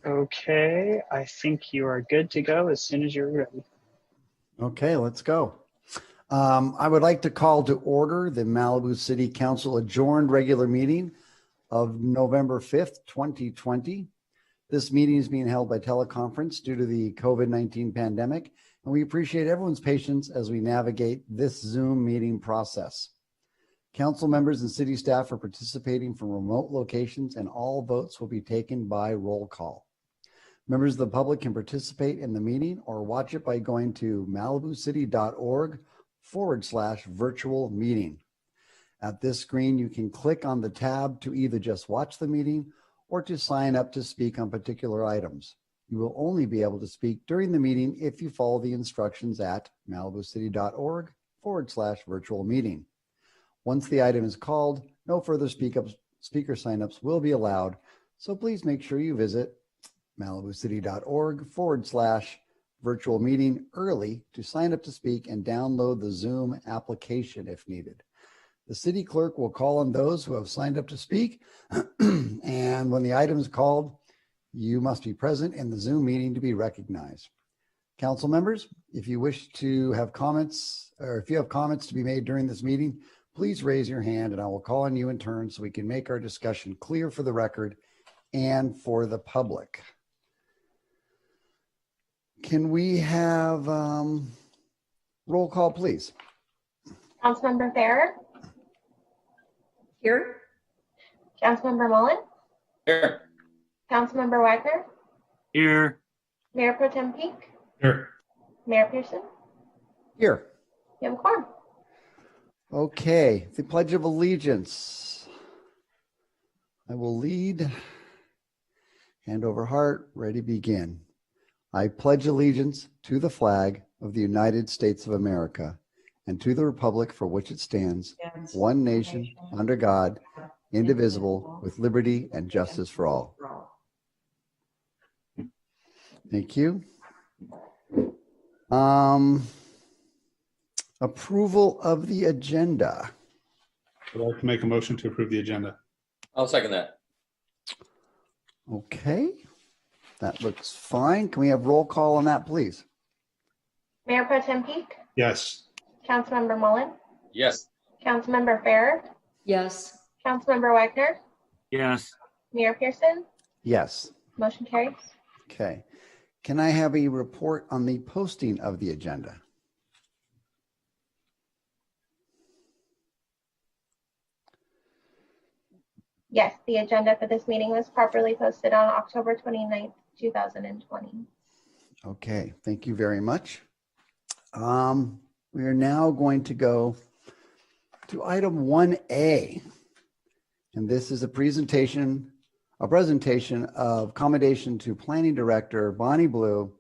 Okay, I think you are good to go as soon as you're ready. Okay, let's go. I would like to call to order the Malibu City Council adjourned regular meeting of November 5th, 2020. This meeting is being held by teleconference due to the COVID-19 pandemic, and we appreciate everyone's patience as we navigate this Zoom meeting process. Council members and city staff are participating from remote locations, and all votes will be taken by roll call. Members of the public can participate in the meeting or watch it by going to malibucity.org/virtual meeting. At this screen, you can click on the tab to either just watch the meeting or to sign up to speak on particular items. You will only be able to speak during the meeting if you follow the instructions at malibucity.org/virtual meeting. Once the item is called, no further speaker signups will be allowed, so please make sure you visit malibucity.org/virtual meeting early to sign up to speak and download the Zoom application if needed. The city clerk will call on those who have signed up to speak, and when the item is called, you must be present in the Zoom meeting to be recognized. Council members, if you wish to have comments, or if you have comments to be made during this meeting, please raise your hand and I will call on you in turn so we can make our discussion clear for the record and for the public. Can we have roll call, please? Councilmember Farrer? Here. Councilmember Mullen? Here. Councilmember Wagner? Here. Mayor Pro Tem Peak? Here. Mayor Pearson? Here. You have a quorum. Okay, the Pledge of Allegiance. I will lead. Hand over heart, ready, begin. I pledge allegiance to the flag of the United States of America and to the republic for which it stands, one nation, under God, indivisible, with liberty and justice for all. Thank you. Approval of the agenda. I'd like to make a motion to approve the agenda. I'll second that. Okay, that looks fine. Can we have roll call on that, please? Mayor Pro Tem Peak? Yes. Councilmember Mullen? Yes. Councilmember Farrer? Yes. Councilmember Wagner? Yes. Mayor Pearson? Yes. Motion carries. Okay. Can I have a report on the posting of the agenda? Yes, the agenda for this meeting was properly posted on October 29th, 2020. Okay, thank you very much. We are now going to go to item 1A, and this is a presentation of commendation to Planning Director Bonnie Blue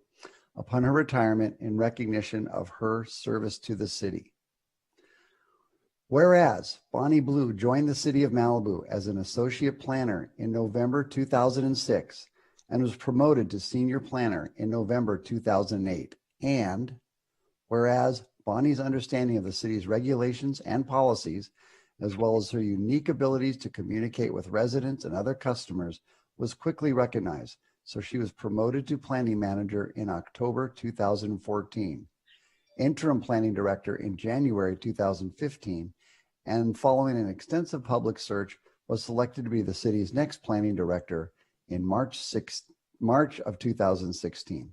upon her retirement in recognition of her service to the city. Whereas Bonnie Blue joined the city of Malibu as an associate planner in November 2006 and was promoted to senior planner in November 2008. And whereas Bonnie's understanding of the city's regulations and policies, as well as her unique abilities to communicate with residents and other customers, was quickly recognized. So she was promoted to planning manager in October 2014, interim planning director in January 2015, and following an extensive public search, was selected to be the city's next planning director in March of 2016.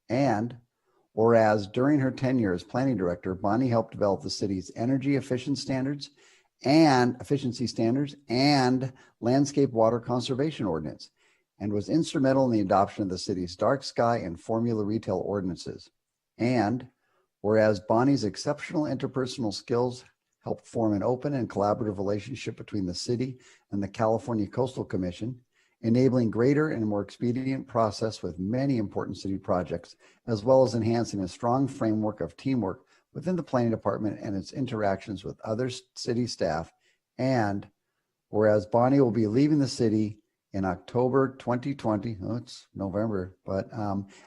And whereas during her tenure as planning director, Bonnie helped develop the city's energy efficiency standards and landscape water conservation ordinance, and was instrumental in the adoption of the city's dark sky and formula retail ordinances. And whereas Bonnie's exceptional interpersonal skills helped form an open and collaborative relationship between the city and the California Coastal Commission, enabling greater and more expedient process with many important city projects, as well as enhancing a strong framework of teamwork within the planning department and its interactions with other city staff. And whereas Bonnie will be leaving the city in October 2020, it's November, but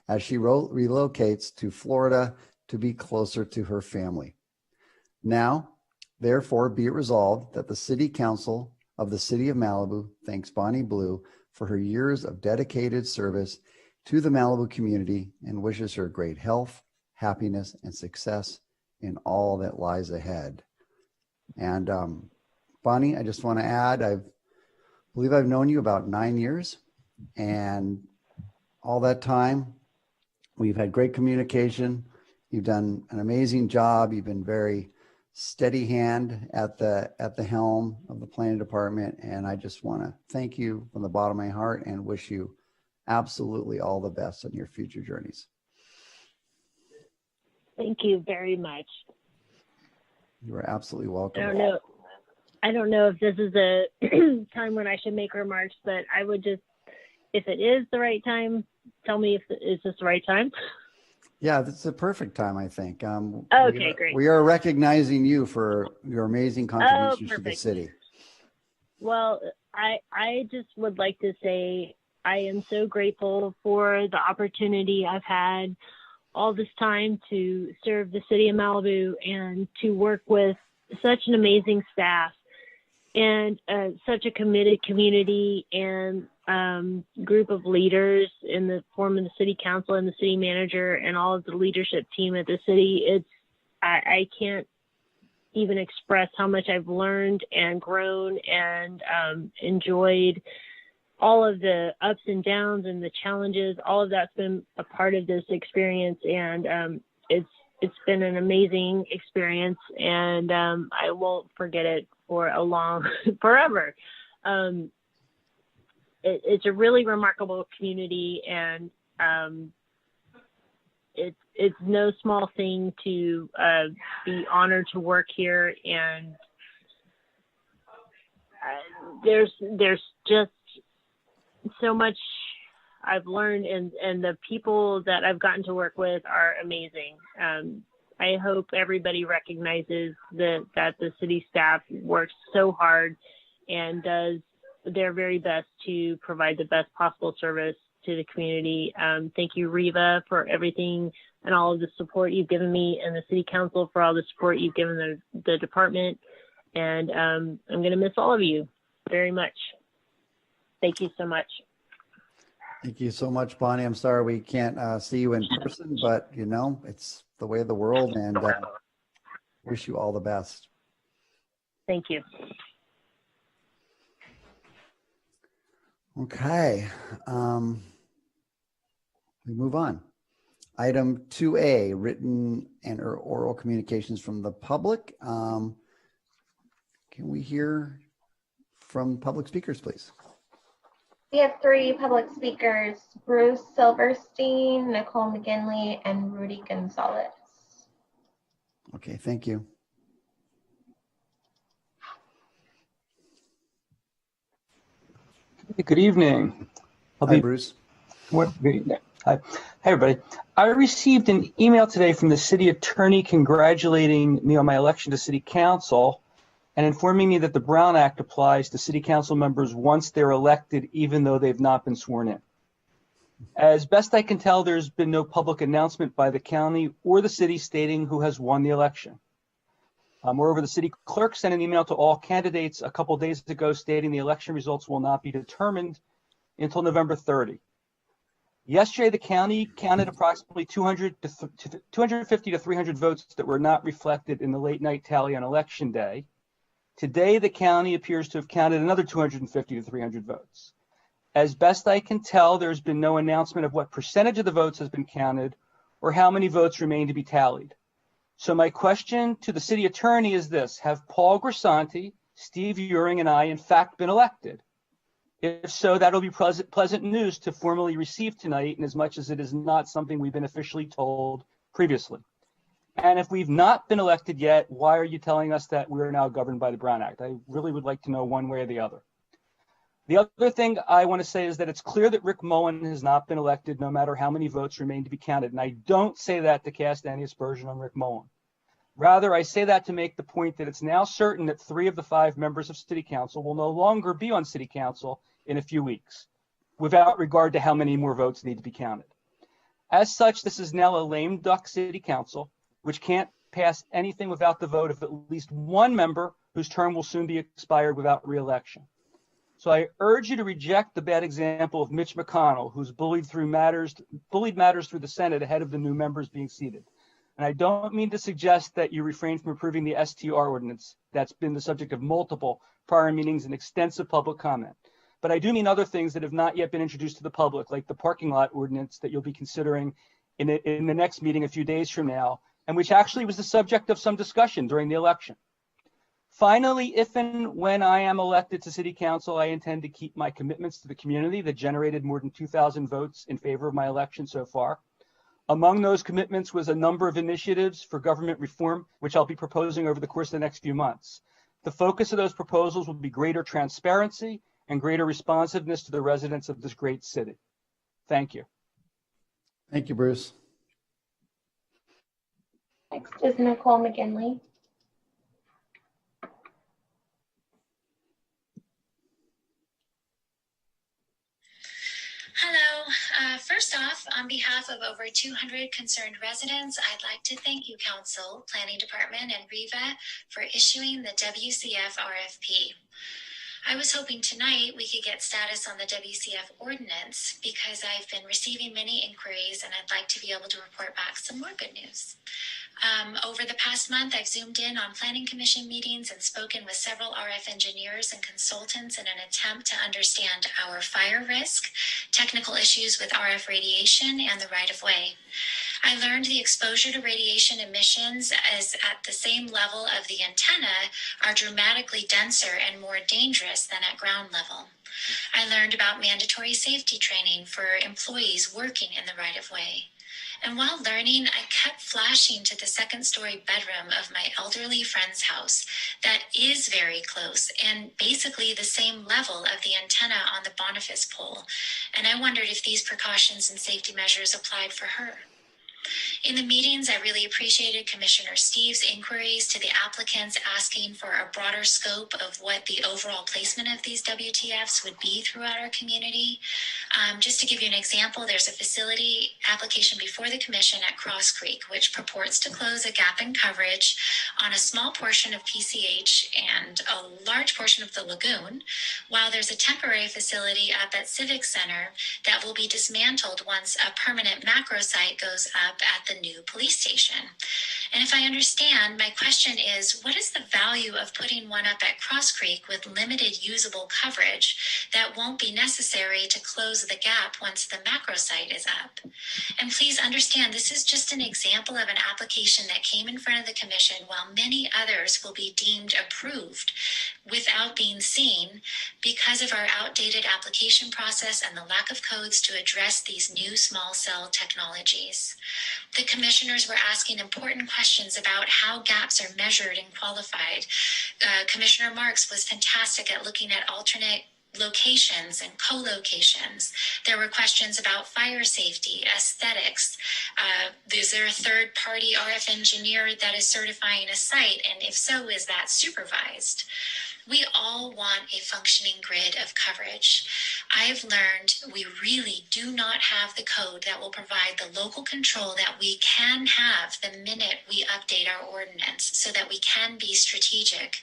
as she relocates to Florida to be closer to her family. Now, therefore, be it resolved that the City Council of the City of Malibu thanks Bonnie Blue for her years of dedicated service to the Malibu community and wishes her great health, happiness, and success in all that lies ahead. And Bonnie, I just want to add, I believe I've known you about 9 years, and all that time we've had great communication. You've done an amazing job. You've been very steady hand at the helm of the planning department, and I just want to thank you from the bottom of my heart and wish you absolutely all the best on your future journeys. Thank you very much. You are absolutely welcome. I don't know if this is a time when I should make remarks, but I would just, if it is the right time, tell me is this the right time? Yeah, this is a perfect time, I think. Okay, great. We are recognizing you for your amazing contributions to the city. Well, I just would like to say I am so grateful for the opportunity I've had all this time to serve the city of Malibu and to work with such an amazing staff and such a committed community and group of leaders in the form of the city council and the city manager and all of the leadership team at the city. I can't even express how much I've learned and grown and enjoyed all of the ups and downs and the challenges. All of that's been a part of this experience, and it's been an amazing experience, and I won't forget it for forever. It's a really remarkable community, and it's no small thing to be honored to work here. And there's just so much I've learned, and the people that I've gotten to work with are amazing. I hope everybody recognizes that the city staff works so hard and does their very best to provide the best possible service to the community. Thank you, Riva, for everything and all of the support you've given me, and the city council for all the support you've given the department. And I'm going to miss all of you very much. Thank you so much. Thank you so much, Bonnie. I'm sorry we can't see you in person, but it's the way of the world, and wish you all the best. Thank you. Okay. We move on. Item 2A, written and or oral communications from the public. Can we hear from public speakers, please? We have 3 public speakers: Bruce Silverstein, Nicole McGinley, and Rudy Gonzalez. Okay, thank you. Good evening. Hi, Bruce. Hi, everybody. I received an email today from the city attorney congratulating me on my election to city council and informing me that the Brown Act applies to city council members once they're elected, even though they've not been sworn in. As best I can tell, there's been no public announcement by the county or the city stating who has won the election. Moreover, the city clerk sent an email to all candidates a couple days ago stating the election results will not be determined until November 30. Yesterday, the county counted approximately 250 to 300 votes that were not reflected in the late night tally on election day. Today, the county appears to have counted another 250 to 300 votes. As best I can tell, there's been no announcement of what percentage of the votes has been counted or how many votes remain to be tallied. So my question to the city attorney is this: have Paul Grisanti, Steve Uring, and I in fact been elected? If so, that'll be pleasant news to formally receive tonight, in as much as it is not something we've been officially told previously. And if we've not been elected yet, why are you telling us that we're now governed by the Brown Act? I really would like to know one way or the other. The other thing I want to say is that it's clear that Rick Mullen has not been elected, no matter how many votes remain to be counted. And I don't say that to cast any aspersion on Rick Mullen. Rather, I say that to make the point that it's now certain that 3 of the 5 members of City Council will no longer be on City Council in a few weeks, without regard to how many more votes need to be counted. As such, this is now a lame duck City Council, which can't pass anything without the vote of at least one member whose term will soon be expired without re-election. So I urge you to reject the bad example of Mitch McConnell, who's bullied matters through the Senate ahead of the new members being seated. And I don't mean to suggest that you refrain from approving the STR ordinance that's been the subject of multiple prior meetings and extensive public comment. But I do mean other things that have not yet been introduced to the public, like the parking lot ordinance that you'll be considering in the next meeting a few days from now, and which actually was the subject of some discussion during the election. Finally, if and when I am elected to City Council, I intend to keep my commitments to the community that generated more than 2,000 votes in favor of my election so far. Among those commitments was a number of initiatives for government reform, which I'll be proposing over the course of the next few months. The focus of those proposals will be greater transparency and greater responsiveness to the residents of this great city. Thank you. Thank you, Bruce. Next is Nicole McGinley. Hello. First off, on behalf of over 200 concerned residents, I'd like to thank you, Council, Planning Department, and REVA for issuing the WCF RFP. I was hoping tonight we could get status on the WCF ordinance because I've been receiving many inquiries and I'd like to be able to report back some more good news. Over the past month, I've zoomed in on Planning Commission meetings and spoken with several RF engineers and consultants in an attempt to understand our fire risk, technical issues with RF radiation, and the right-of-way. I learned the exposure to radiation emissions is at the same level of the antenna are dramatically denser and more dangerous than at ground level. I learned about mandatory safety training for employees working in the right-of-way. And while learning, I kept flashing to the second-story bedroom of my elderly friend's house that is very close and basically the same level of the antenna on the Boniface pole. And I wondered if these precautions and safety measures applied for her. In the meetings, I really appreciated Commissioner Steve's inquiries to the applicants asking for a broader scope of what the overall placement of these WTFs would be throughout our community. Just to give you an example, there's a facility application before the Commission at Cross Creek, which purports to close a gap in coverage on a small portion of PCH and a large portion of the lagoon, while there's a temporary facility up at Civic Center that will be dismantled once a permanent macro site goes up at the new police station. And if I understand, my question is, what is the value of putting one up at Cross Creek with limited usable coverage that won't be necessary to close the gap once the macro site is up? And please understand, this is just an example of an application that came in front of the Commission while many others will be deemed approved without being seen because of our outdated application process and the lack of codes to address these new small cell technologies. The commissioners were asking important questions about how gaps are measured and qualified. Commissioner Marks was fantastic at looking at alternate locations and co-locations. There were questions about fire safety, aesthetics. Is there a third-party RF engineer that is certifying a site? And if so, is that supervised? We all want a functioning grid of coverage. I've learned we really do not have the code that will provide the local control that we can have the minute we update our ordinance so that we can be strategic.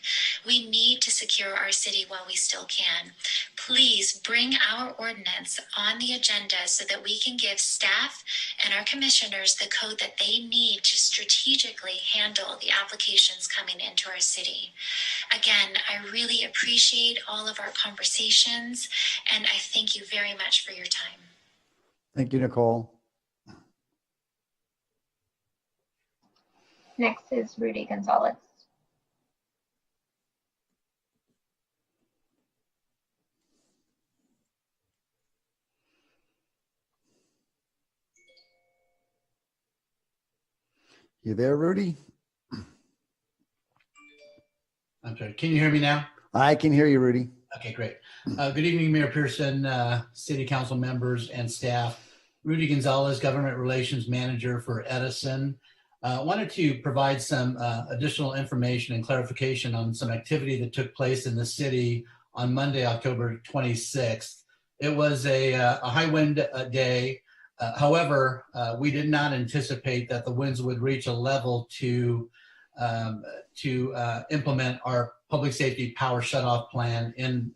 We need to secure our city while we still can. Please bring our ordinance on the agenda so that we can give staff and our commissioners the code that they need to strategically handle the applications coming into our city. Again, I really appreciate all of our conversations, and I thank you very much for your time. Thank you, Nicole. Next is Rudy Gonzalez. You there, Rudy? I'm sorry. Can you hear me now? I can hear you, Rudy. Okay, great. Good evening, Mayor Pearson, City Council members and staff. Rudy Gonzalez, Government Relations Manager for Edison. Wanted to provide some additional information and clarification on some activity that took place in the city on Monday, October 26th. It was a high wind day. However, we did not anticipate that the winds would reach a level to implement our public safety power shutoff plan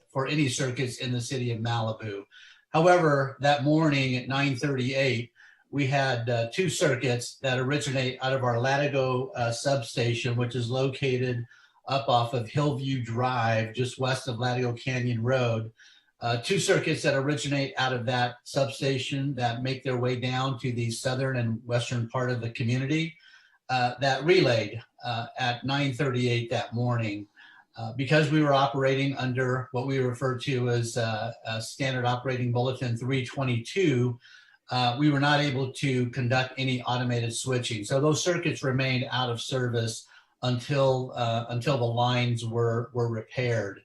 for any circuits in the city of Malibu. However, that morning at 9:38, we had two circuits that originate out of our Latigo substation, which is located up off of Hillview Drive, just west of Latigo Canyon Road. Two circuits that originate out of that substation that make their way down to the southern and western part of the community that relayed at 9:38 that morning. Because we were operating under what we refer to as Standard Operating Bulletin 322, we were not able to conduct any automated switching. So those circuits remained out of service until the lines were repaired.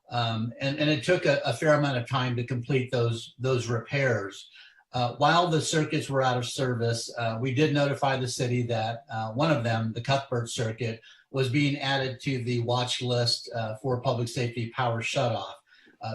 And it took a fair amount of time to complete those repairs. While the circuits were out of service, we did notify the city that one of them, the Cuthbert Circuit, was being added to the watch list for public safety power shutoff.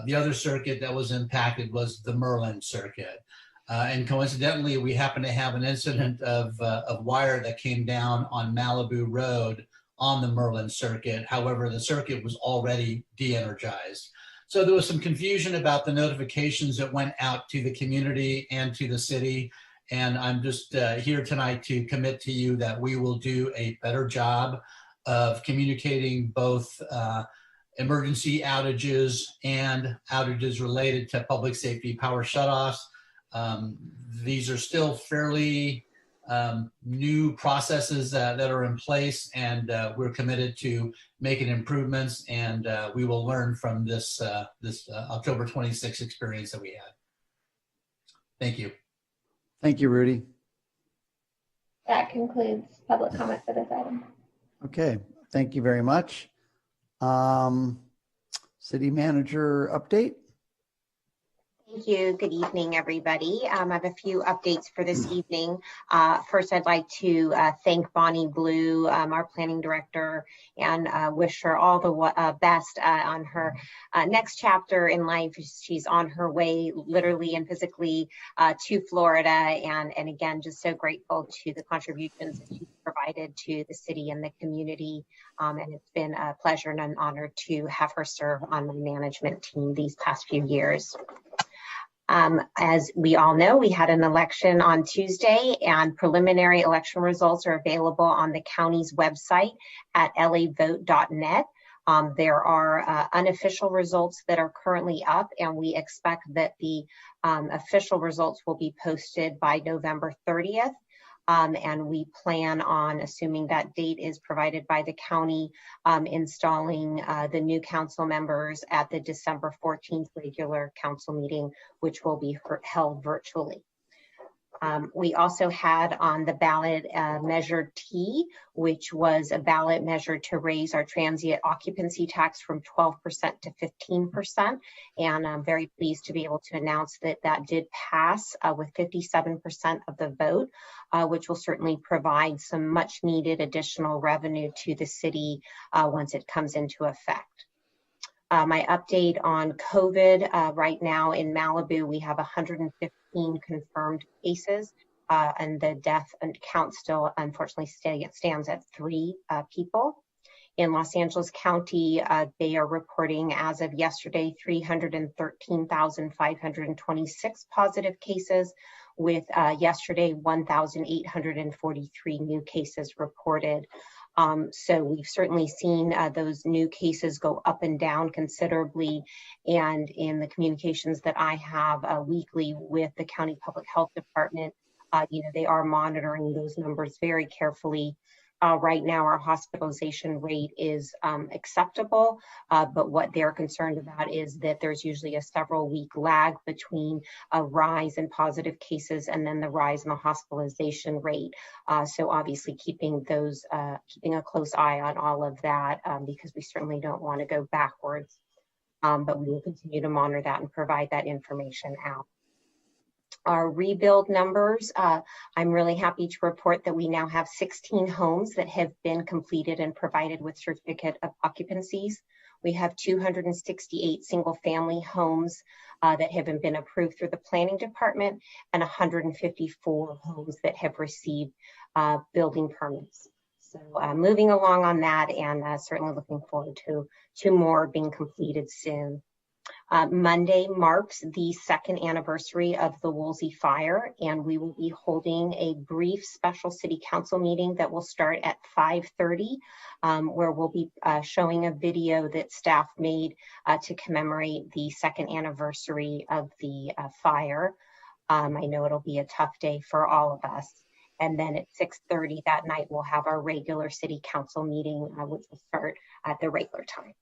The other circuit that was impacted was the Merlin Circuit. And coincidentally, we happened to have an incident of wire that came down on Malibu Road on the Merlin Circuit. However, the circuit was already de-energized. So there was some confusion about the notifications that went out to the community and to the city. And I'm just here tonight to commit to you that we will do a better job of communicating both emergency outages and outages related to public safety power shutoffs. These are still fairly new processes that are in place, and we're committed to making improvements, and we will learn from this October 26th experience that we had. Thank you. Thank you, Rudy. That concludes public comment for this item. Okay, thank you very much. City manager update. Thank you. Good evening, everybody. I have a few updates for this evening. First, I'd like to thank Bonnie Blue, our planning director, and wish her all the best on her next chapter in life. She's on her way, literally and physically, to Florida. And again, just so grateful to the contributions that she's provided to the city and the community. And it's been a pleasure and an honor to have her serve on my management team these past few years. As we all know, we had an election on Tuesday, and preliminary election results are available on the county's website at lavote.net. There are unofficial results that are currently up, and we expect that the official results will be posted by November 30th. And we plan on, assuming that date is provided by the county, installing the new council members at the December 14th regular council meeting, which will be held virtually. We also had on the ballot Measure T, which was a ballot measure to raise our transient occupancy tax from 12% to 15%. And I'm very pleased to be able to announce that that did pass with 57% of the vote, which will certainly provide some much needed additional revenue to the city once it comes into effect. My update on COVID, right now in Malibu, we have 115 confirmed cases, and the death count still unfortunately stands at 3 people. In Los Angeles County, they are reporting as of yesterday 313,526 positive cases, with yesterday 1,843 new cases reported. So we've certainly seen those new cases go up and down considerably. And in the communications that I have weekly with the County Public Health Department, they are monitoring those numbers very carefully. Right now, our hospitalization rate is acceptable, but what they're concerned about is that there's usually a several-week lag between a rise in positive cases and then the rise in the hospitalization rate. So obviously keeping a close eye on all of that, because we certainly don't want to go backwards, but we will continue to monitor that and provide that information out. Our rebuild numbers, I'm really happy to report that we now have 16 homes that have been completed and provided with certificate of occupancies. We have 268 single family homes that have been approved through the planning department, and 154 homes that have received building permits. So moving along on that, and certainly looking forward to more being completed soon. Monday marks the second anniversary of the Woolsey fire, and we will be holding a brief special city council meeting that will start at 5:30, where we'll be showing a video that staff made to commemorate the second anniversary of the fire. I know it'll be a tough day for all of us. And then at 6:30 that night, we'll have our regular city council meeting, which will start at the regular time.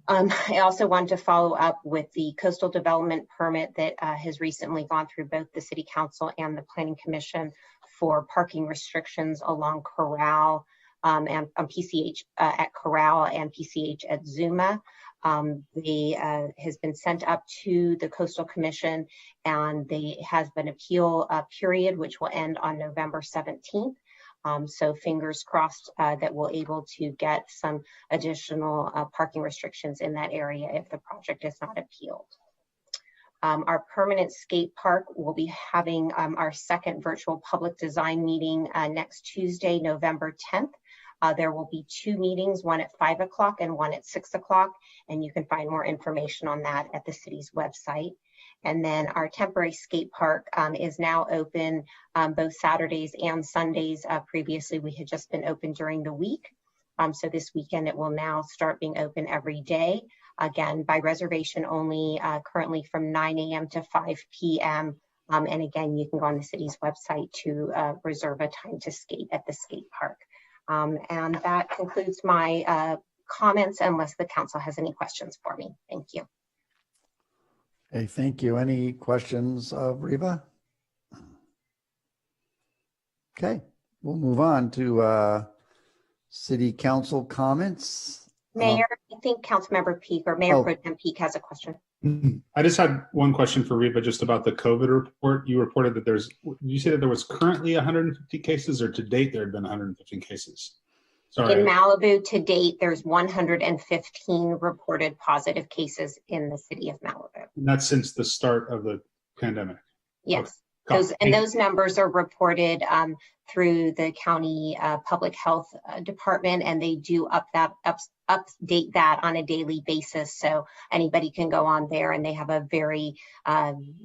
I also wanted to follow up with the coastal development permit that has recently gone through both the city council and the planning commission for parking restrictions along Corral and on PCH at Corral and PCH at Zuma. Has been sent up to the coastal commission, and there has been appeal period, which will end on November 17th. So fingers crossed that we'll able to get some additional parking restrictions in that area if the project is not appealed. Our permanent skate park will be having our second virtual public design meeting next Tuesday, November 10th. There will be 2 meetings, one at 5 o'clock and one at 6 o'clock, and you can find more information on that at the city's website. And then our temporary skate park is now open both Saturdays and Sundays. Previously, we had just been open during the week. So this weekend, it will now start being open every day. Again, by reservation only, currently from 9 a.m. to 5 p.m. And again, you can go on the city's website to reserve a time to skate at the skate park. And that concludes my comments, unless the council has any questions for me. Thank you. Okay, thank you. Any questions of Reva? Okay, we'll move on to city council comments. Mayor, I think Councilmember Peak or Mayor Pro Tem Peak has a question. I just had one question for Reva just about the COVID report. You reported that you say that there was currently 150 cases, or to date there had been 115 cases? Sorry. In Malibu, to date, there's 115 reported positive cases in the city of Malibu. And that's since the start of the pandemic? Yes. Okay. Those numbers are reported through the county public health department, and they do update that on a daily basis. So anybody can go on there, and they have a very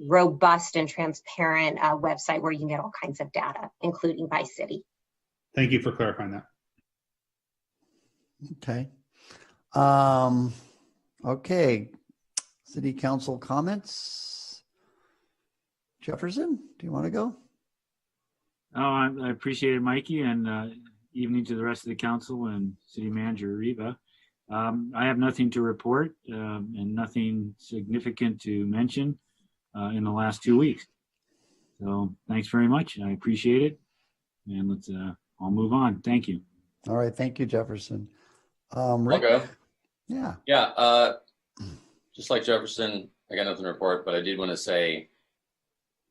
robust and transparent website where you can get all kinds of data, including by city. Thank you for clarifying that. Okay. Okay. City council comments. Jefferson, do you want to go? Oh, I appreciate it, Mikey, and evening to the rest of the council and city manager Reva. I have nothing to report and nothing significant to mention in the last 2 weeks. So thanks very much. I appreciate it. And let's I'll move on. Thank you. All right. Thank you, Jefferson. Rick? Okay. Yeah. Yeah. Just like Jefferson, I got nothing to report, but I did want to say,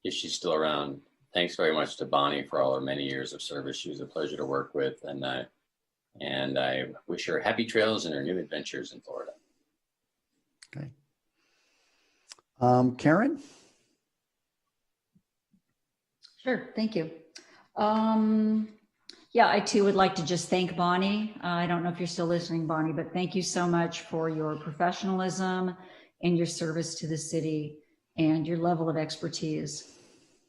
if she's still around, thanks very much to Bonnie for all her many years of service. She was a pleasure to work with, and I wish her happy trails in her new adventures in Florida. Okay. Karen? Sure, thank you. Yeah, I too would like to just thank Bonnie. I don't know if you're still listening, Bonnie, but thank you so much for your professionalism and your service to the city and your level of expertise.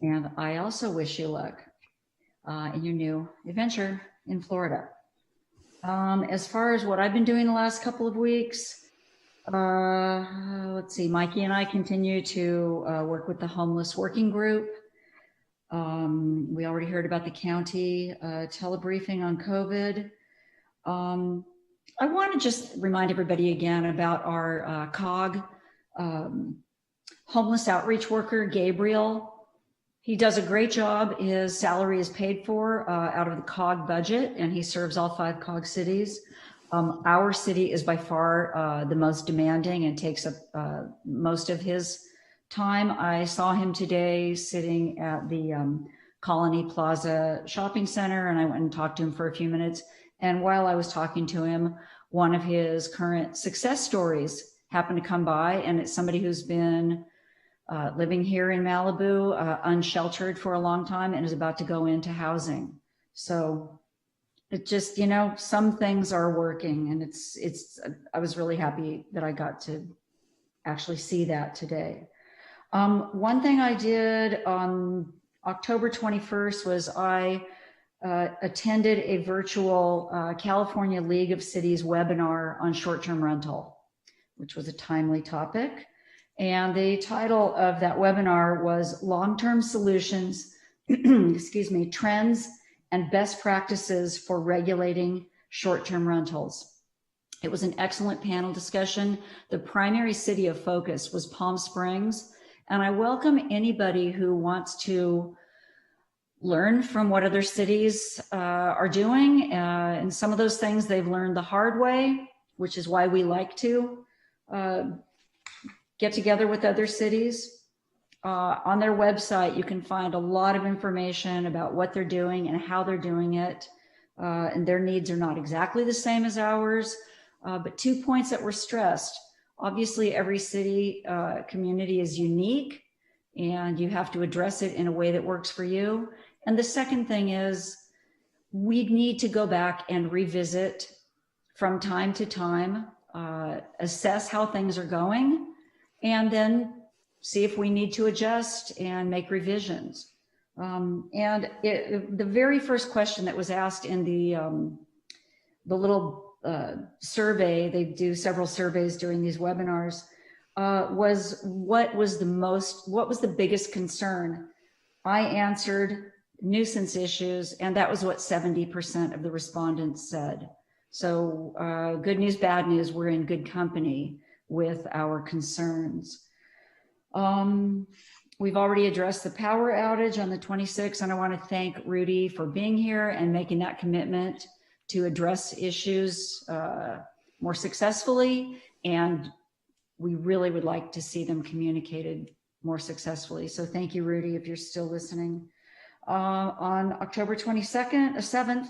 And I also wish you luck in your new adventure in Florida. As far as what I've been doing the last couple of weeks, let's see, Mikey and I continue to work with the homeless working group. We already heard about the county telebriefing on COVID. I want to just remind everybody again about our COG homeless outreach worker, Gabriel. He does a great job. His salary is paid for out of the COG budget, and he serves all 5 COG cities. Our city is by far the most demanding and takes up most of his time. I saw him today sitting at the Colony Plaza shopping center, and I went and talked to him for a few minutes. And while I was talking to him, one of his current success stories happened to come by, and it's somebody who's been living here in Malibu, unsheltered for a long time, and is about to go into housing. So it just, some things are working, and I was really happy that I got to actually see that today. One thing I did on October 21st was I attended a virtual California League of Cities webinar on short-term rental, which was a timely topic. And the title of that webinar was Long-Term Solutions, excuse me, Trends and Best Practices for Regulating Short-Term Rentals. It was an excellent panel discussion. The primary city of focus was Palm Springs, and I welcome anybody who wants to learn from what other cities are doing. And some of those things they've learned the hard way, which is why we like to get together with other cities. On their website, you can find a lot of information about what they're doing and how they're doing it. And their needs are not exactly the same as ours. But 2 points that were stressed. Obviously, every city community is unique, and you have to address it in a way that works for you. And the second thing is we need to go back and revisit from time to time, assess how things are going, and then see if we need to adjust and make revisions. The very first question that was asked in the little survey, they do several surveys during these webinars, was what was the biggest concern? I answered nuisance issues, and that was what 70% of the respondents said. So good news, bad news, we're in good company with our concerns. We've already addressed the power outage on the 26th, and I want to thank Rudy for being here and making that commitment to address issues more successfully, and we really would like to see them communicated more successfully. So thank you, Rudy, if you're still listening. On October 7th,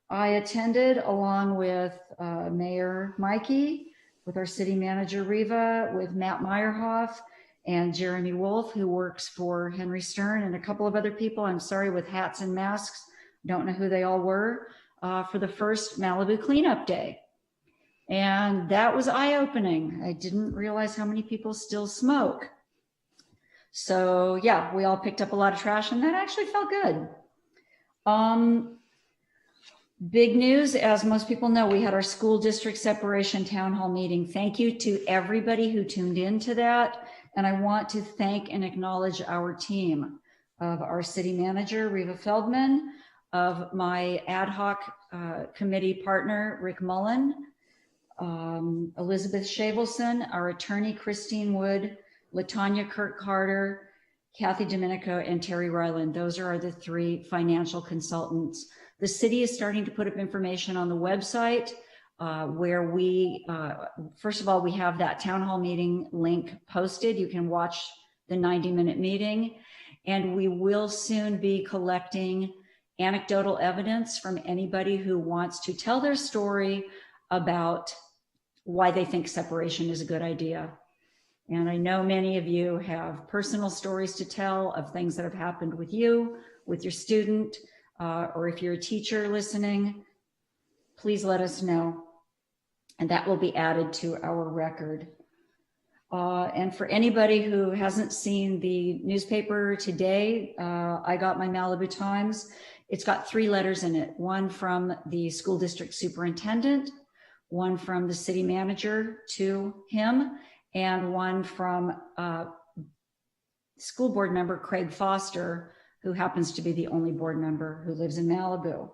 I attended along with Mayor Mikey, with our city manager Riva, with Matt Meyerhoff and Jeremy Wolf, who works for Henry Stern, and a couple of other people, I'm sorry, with hats and masks, don't know who they all were, for the first Malibu cleanup day. And that was eye-opening. I didn't realize how many people still smoke. So yeah, we all picked up a lot of trash, and that actually felt good. Big news, as most people know, we had our school district separation town hall meeting. Thank you to everybody who tuned into that. And I want to thank and acknowledge our team of our city manager, Riva Feldman, of my ad hoc committee partner, Rick Mullen, Elizabeth Shavelson, our attorney, Christine Wood, Latanya Kirk-Carter, Kathy Domenico, and Terry Ryland. Those are the three financial consultants. The city is starting to put up information on the website where we, first of all, we have that town hall meeting link posted. You can watch the 90-minute meeting, and we will soon be collecting anecdotal evidence from anybody who wants to tell their story about why they think separation is a good idea. And I know many of you have personal stories to tell of things that have happened with you, with your student, or if you're a teacher listening, please let us know. And that will be added to our record. And for anybody who hasn't seen the newspaper today, I got my Malibu Times. It's got 3 letters in it, one from the school district superintendent, one from the city manager to him, and one from school board member Craig Foster, who happens to be the only board member who lives in Malibu.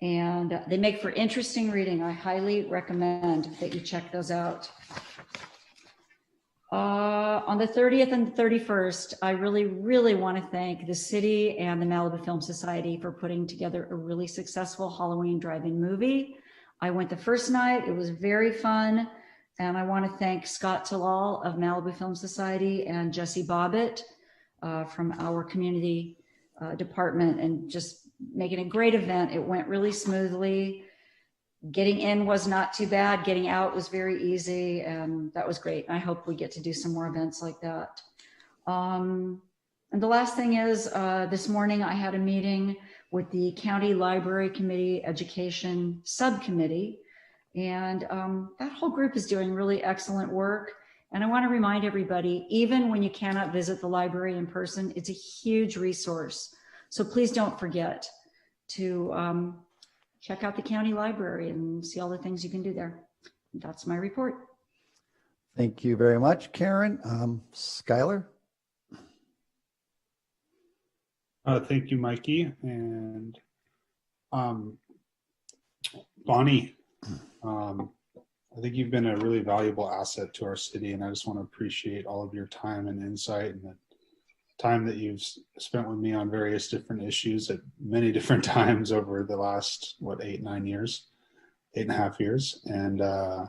And they make for interesting reading. I highly recommend that you check those out. On the 30th and the 31st, I really want to thank the city and the Malibu Film Society for putting together a really successful Halloween drive-in movie. I went the first night, it was very fun. And I want to thank Scott Talal of Malibu Film Society and Jesse Bobbitt from our community department, and just making a great event. It went really smoothly. Getting in was not too bad. Getting out was very easy, and that was great. I hope we get to do some more events like that. And the last thing is, this morning I had a meeting with the County Library Committee Education Subcommittee. And that whole group is doing really excellent work. And I want to remind everybody, even when you cannot visit the library in person, it's a huge resource. So please don't forget to check out the county library and see all the things you can do there. That's my report. Thank you very much, Karen. Skylar? Thank you, Mikey. And Bonnie, I think you've been a really valuable asset to our city, and I just want to appreciate all of your time and insight and the time that you've spent with me on various different issues at many different times over the last, 8.5 years. And I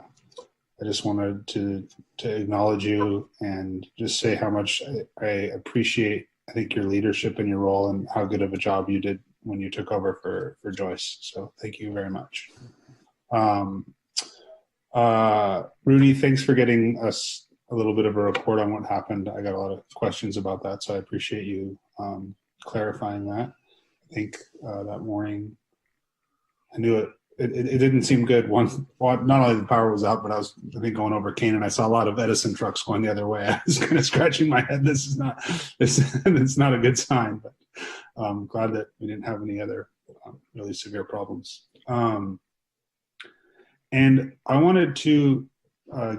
just wanted to acknowledge you and just say how much I appreciate, I think, your leadership and your role and how good of a job you did when you took over for Joyce. So thank you very much. Rudy, thanks for getting us a little bit of a report on what happened. I got a lot of questions about that, so I appreciate you clarifying that. I think that morning, I knew it didn't seem good. Not only the power was out, but I think going over Kane, and I saw a lot of Edison trucks going the other way. I was kind of scratching my head. It's not a good sign, but I'm glad that we didn't have any other really severe problems. And I wanted to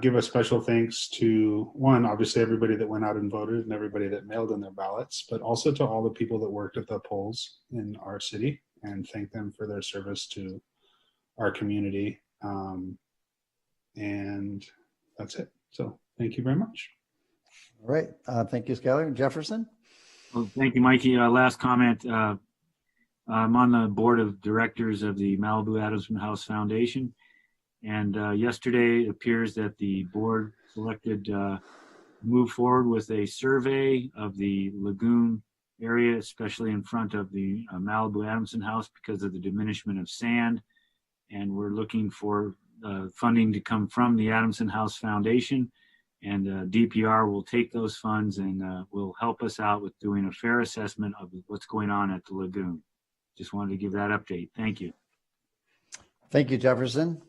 give a special thanks to, one, obviously everybody that went out and voted and everybody that mailed in their ballots, but also to all the people that worked at the polls in our city, and thank them for their service to our community. And that's it. So thank you very much. All right. Thank you, Skylar. Jefferson? Well, thank you, Mikey. Last comment. I'm on the board of directors of the Malibu Adamson House Foundation. And yesterday it appears that the board selected move forward with a survey of the lagoon area, especially in front of the Malibu Adamson House, because of the diminishment of sand. And we're looking for funding to come from the Adamson House Foundation. And DPR will take those funds and will help us out with doing a fair assessment of what's going on at the lagoon. Just wanted to give that update. Thank you. Thank you, Jefferson.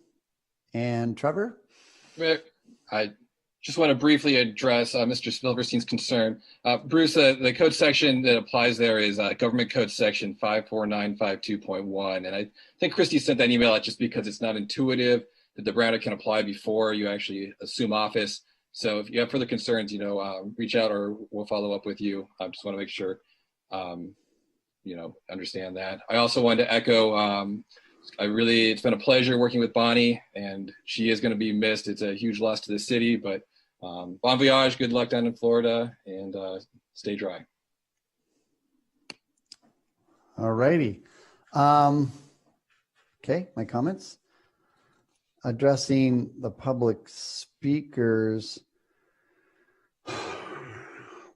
And Trevor? I just want to briefly address Mr. Silverstein's concern. Bruce, the code section that applies there is Government Code Section 54952.1. And I think Christy sent that email out just because it's not intuitive that the Brown Act can apply before you actually assume office. So if you have further concerns, reach out or we'll follow up with you. I just want to make sure, understand that. I also wanted to echo, it's been a pleasure working with Bonnie, and she is going to be missed. It's a huge loss to the city, but bon voyage, good luck down in Florida, and stay dry. All righty. Okay, my comments. Addressing the public speakers.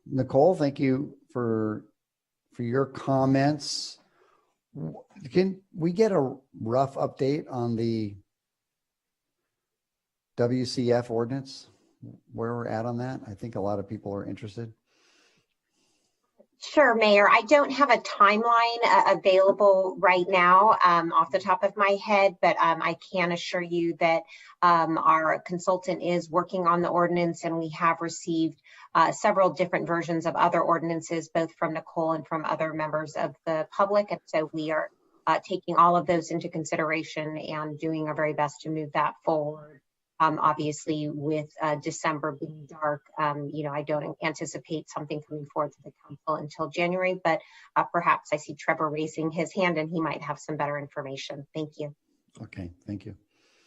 Nicole, thank you for your comments. Can we get a rough update on the WCF ordinance, where we're at on that? I think a lot of people are interested. Sure, Mayor. I don't have a timeline available right now off the top of my head, but I can assure you that our consultant is working on the ordinance, and we have received several different versions of other ordinances, both from Nicole and from other members of the public. And so we are taking all of those into consideration and doing our very best to move that forward. Obviously, with December being dark, I don't anticipate something coming forward to the council until January, but perhaps I see Trevor raising his hand and he might have some better information. Thank you. Okay, thank you.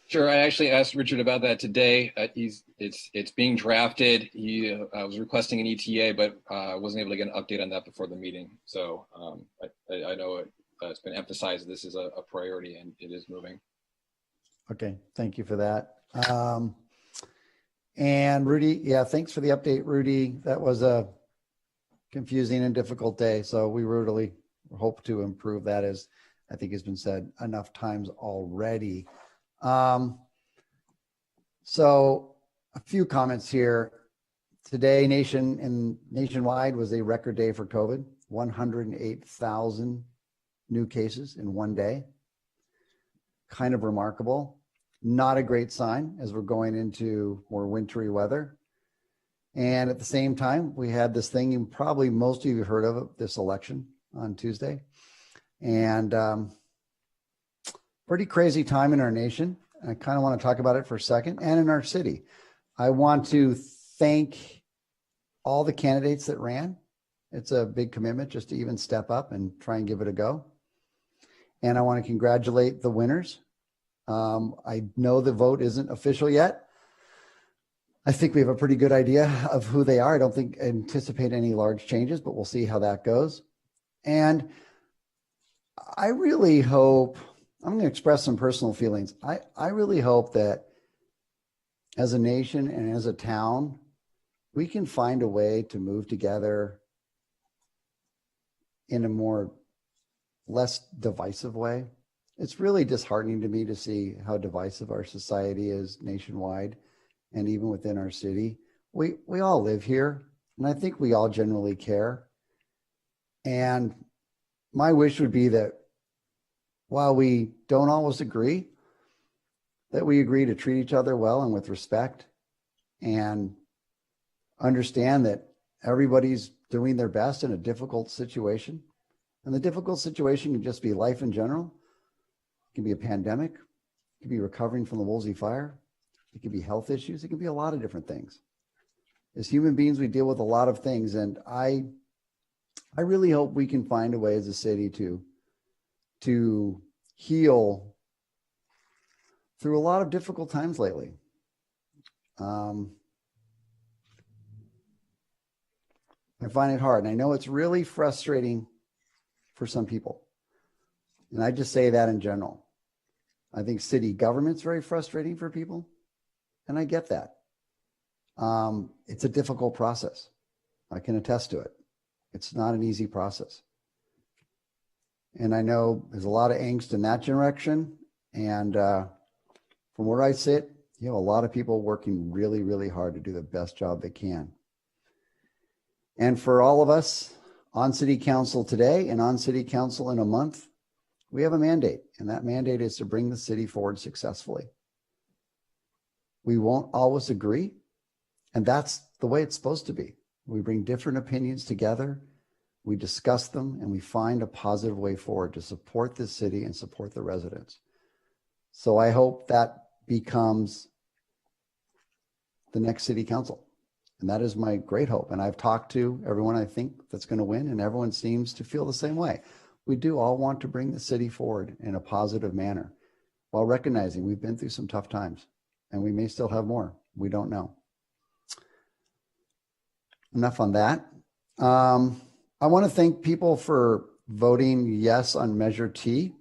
Sure, I actually asked Richard about that today. It's being drafted. He was requesting an ETA, but wasn't able to get an update on that before the meeting. So I know it's been emphasized this is a priority and it is moving. Okay, thank you for that. And Rudy, yeah, thanks for the update, Rudy. That was a confusing and difficult day. So we really hope to improve that, as I think has been said enough times already. So a few comments here. Today, nationwide was a record day for COVID. 108,000 new cases in one day. Kind of remarkable. Not a great sign as we're going into more wintry weather. And at the same time, we had this thing, and probably most of you have heard of it, this election on Tuesday. And pretty crazy time in our nation. I kind of want to talk about it for a second, and in our city. I want to thank all the candidates that ran. It's a big commitment just to even step up and try and give it a go. And I want to congratulate the winners. I know the vote isn't official yet. I think we have a pretty good idea of who they are. I don't anticipate any large changes, but we'll see how that goes. And I really hope, I'm going to express some personal feelings. I really hope that as a nation and as a town, we can find a way to move together in a more less divisive way. It's really disheartening to me to see how divisive our society is nationwide and even within our city. We all live here, and I think we all generally care. And my wish would be that while we don't always agree, that we agree to treat each other well and with respect, and understand that everybody's doing their best in a difficult situation. And the difficult situation can just be life in general. It can be a pandemic. It can be recovering from the Woolsey fire. It can be health issues. It can be a lot of different things. As human beings, we deal with a lot of things. And I really hope we can find a way as a city to heal through a lot of difficult times lately. I find it hard. And I know it's really frustrating for some people. And I just say that in general. I think city government's very frustrating for people. And I get that. It's a difficult process. I can attest to it. It's not an easy process. And I know there's a lot of angst in that direction. And from where I sit, you have a lot of people working really, really hard to do the best job they can. And for all of us on City Council today and on City Council in a month, we have a mandate. And that mandate is to bring the city forward successfully. We won't always agree. And that's the way it's supposed to be. We bring different opinions together, we discuss them, and we find a positive way forward to support this city and support the residents. So I hope that becomes the next city council. And that is my great hope. And I've talked to everyone I think that's going to win, and everyone seems to feel the same way. We do all want to bring the city forward in a positive manner while recognizing we've been through some tough times and we may still have more. We don't know. Enough on that. I want to thank people for voting yes on Measure T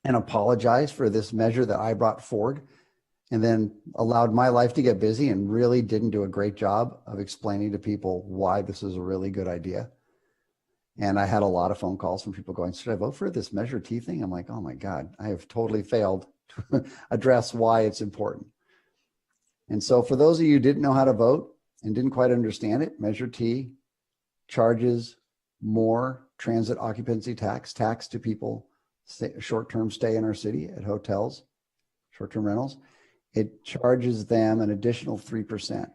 and apologize for this measure that I brought forward and then allowed my life to get busy and really didn't do a great job of explaining to people why this is a really good idea. And I had a lot of phone calls from people going, should I vote for this Measure T thing? I'm like, oh my God, I have totally failed to address why it's important. And so for those of you who didn't know how to vote and didn't quite understand it, Measure T charges more transit occupancy tax to people short-term stay in our city at hotels, short-term rentals. It charges them an additional 3%.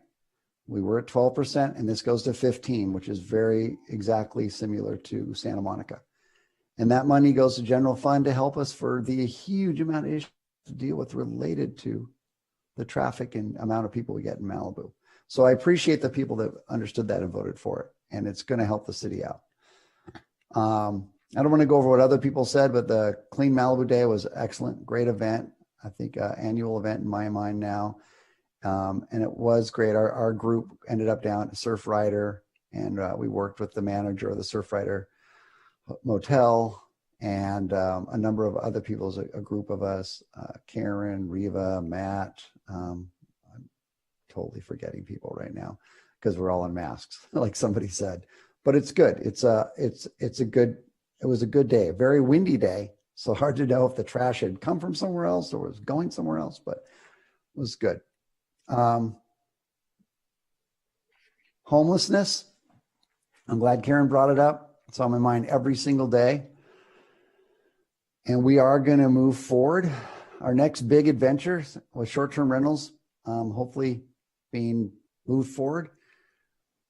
We were at 12%, and this goes to 15%, which is very exactly similar to Santa Monica. And that money goes to general fund to help us for the huge amount of issues to deal with related to the traffic and amount of people we get in Malibu. So I appreciate the people that understood that and voted for it, and it's going to help the city out. I don't want to go over what other people said, but the Clean Malibu Day was excellent, great event. I think annual event in my mind now. And it was great. Our group ended up down at Surf Rider, and we worked with the manager of the Surf Rider Motel and a number of other people, a group of us, Karen, Reva, Matt. I'm totally forgetting people right now because we're all in masks, like somebody said. But it's good. It was a good day, a very windy day. So hard to know if the trash had come from somewhere else or was going somewhere else, but it was good. Homelessness. I'm glad Karen brought it up. It's on my mind every single day. And we are going to move forward. Our next big adventure with short-term rentals, hopefully being moved forward.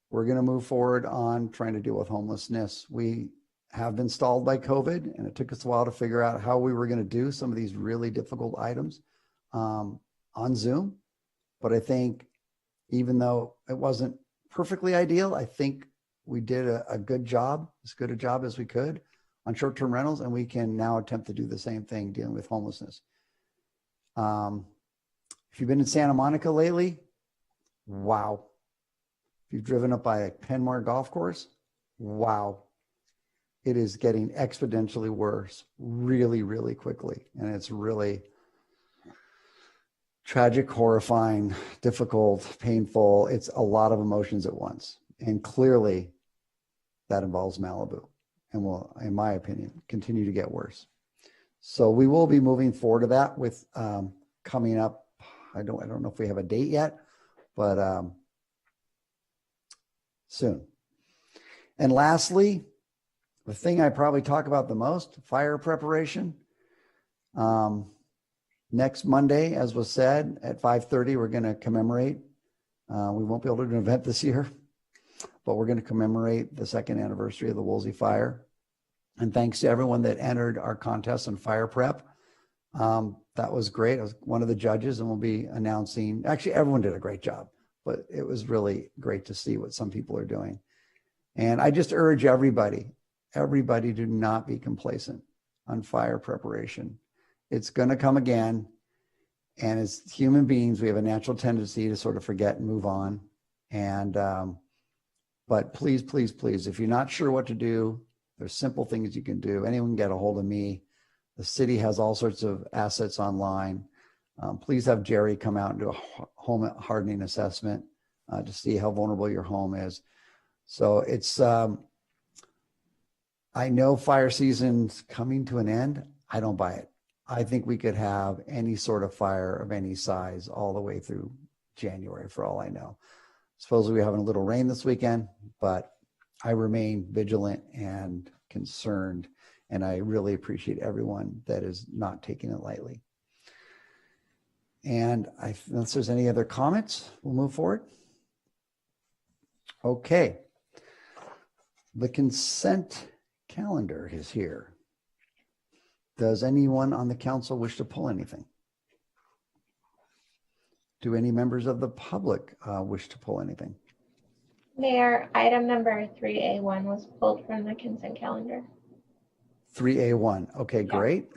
We're going to move forward on trying to deal with homelessness. We have been stalled by COVID, and it took us a while to figure out how we were going to do some of these really difficult items on Zoom. But I think even though it wasn't perfectly ideal, I think we did a good job, as good a job as we could on short-term rentals, and we can now attempt to do the same thing dealing with homelessness. If you've been in Santa Monica lately, wow. If you've driven up by a Penmar golf course, wow. It is getting exponentially worse really, really quickly. And it's really tragic, horrifying, difficult, painful. It's a lot of emotions at once. And clearly that involves Malibu and will, in my opinion, continue to get worse. So we will be moving forward to that with coming up. I don't know if we have a date yet, but soon. And lastly, the thing I probably talk about the most, fire preparation. Next Monday, as was said, at 5:30, we're going to commemorate. We won't be able to do an event this year, but we're going to commemorate the second anniversary of the Woolsey fire. And thanks to everyone that entered our contest on fire prep. That was great. I was one of the judges, and we'll be announcing, actually everyone did a great job, but it was really great to see what some people are doing. And I just urge everybody do not be complacent on fire preparation. It's going to come again. And as human beings, we have a natural tendency to sort of forget and move on. And, but please, please, please, if you're not sure what to do, there's simple things you can do. Anyone can get a hold of me. The city has all sorts of assets online. Please have Jerry come out and do a home hardening assessment to see how vulnerable your home is. So it's, I know fire season's coming to an end. I don't buy it. I think we could have any sort of fire of any size all the way through January, for all I know. Supposedly we're having a little rain this weekend, but I remain vigilant and concerned, and I really appreciate everyone that is not taking it lightly. And unless there's any other comments, we'll move forward. Okay. The consent calendar is here. Does anyone on the council wish to pull anything? Do any members of the public wish to pull anything? Mayor, item number 3A1 was pulled from the consent calendar. 3A1. Okay, great.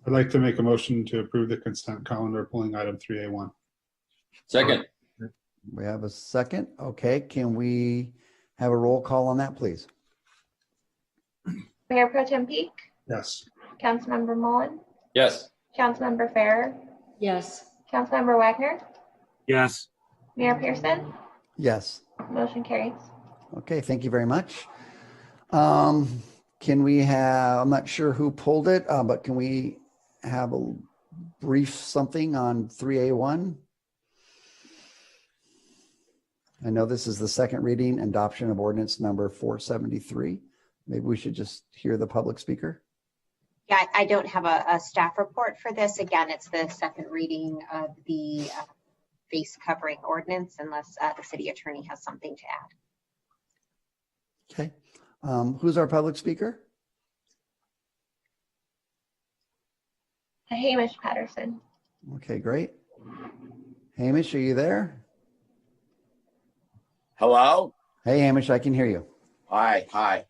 I'd like to make a motion to approve the consent calendar, pulling item 3A1. Second. We have a second. Okay, can we have a roll call on that, please? Mayor Pro Tem Peak? Yes. Councilmember Mullen? Yes. Councilmember Farrer? Yes. Councilmember Wagner? Yes. Mayor Pearson? Yes. Motion carries. Okay, thank you very much. Can we have, I'm not sure who pulled it, but can we have a brief something on 3A1? I know this is the second reading, adoption of ordinance number 473. Maybe we should just hear the public speaker. Yeah, I don't have a staff report for this. Again, it's the second reading of the face covering ordinance, unless the city attorney has something to add. Okay. Who's our public speaker? Hamish Patterson. Okay, great. Hamish, are you there? Hello? Hey, Hamish, I can hear you. Hi.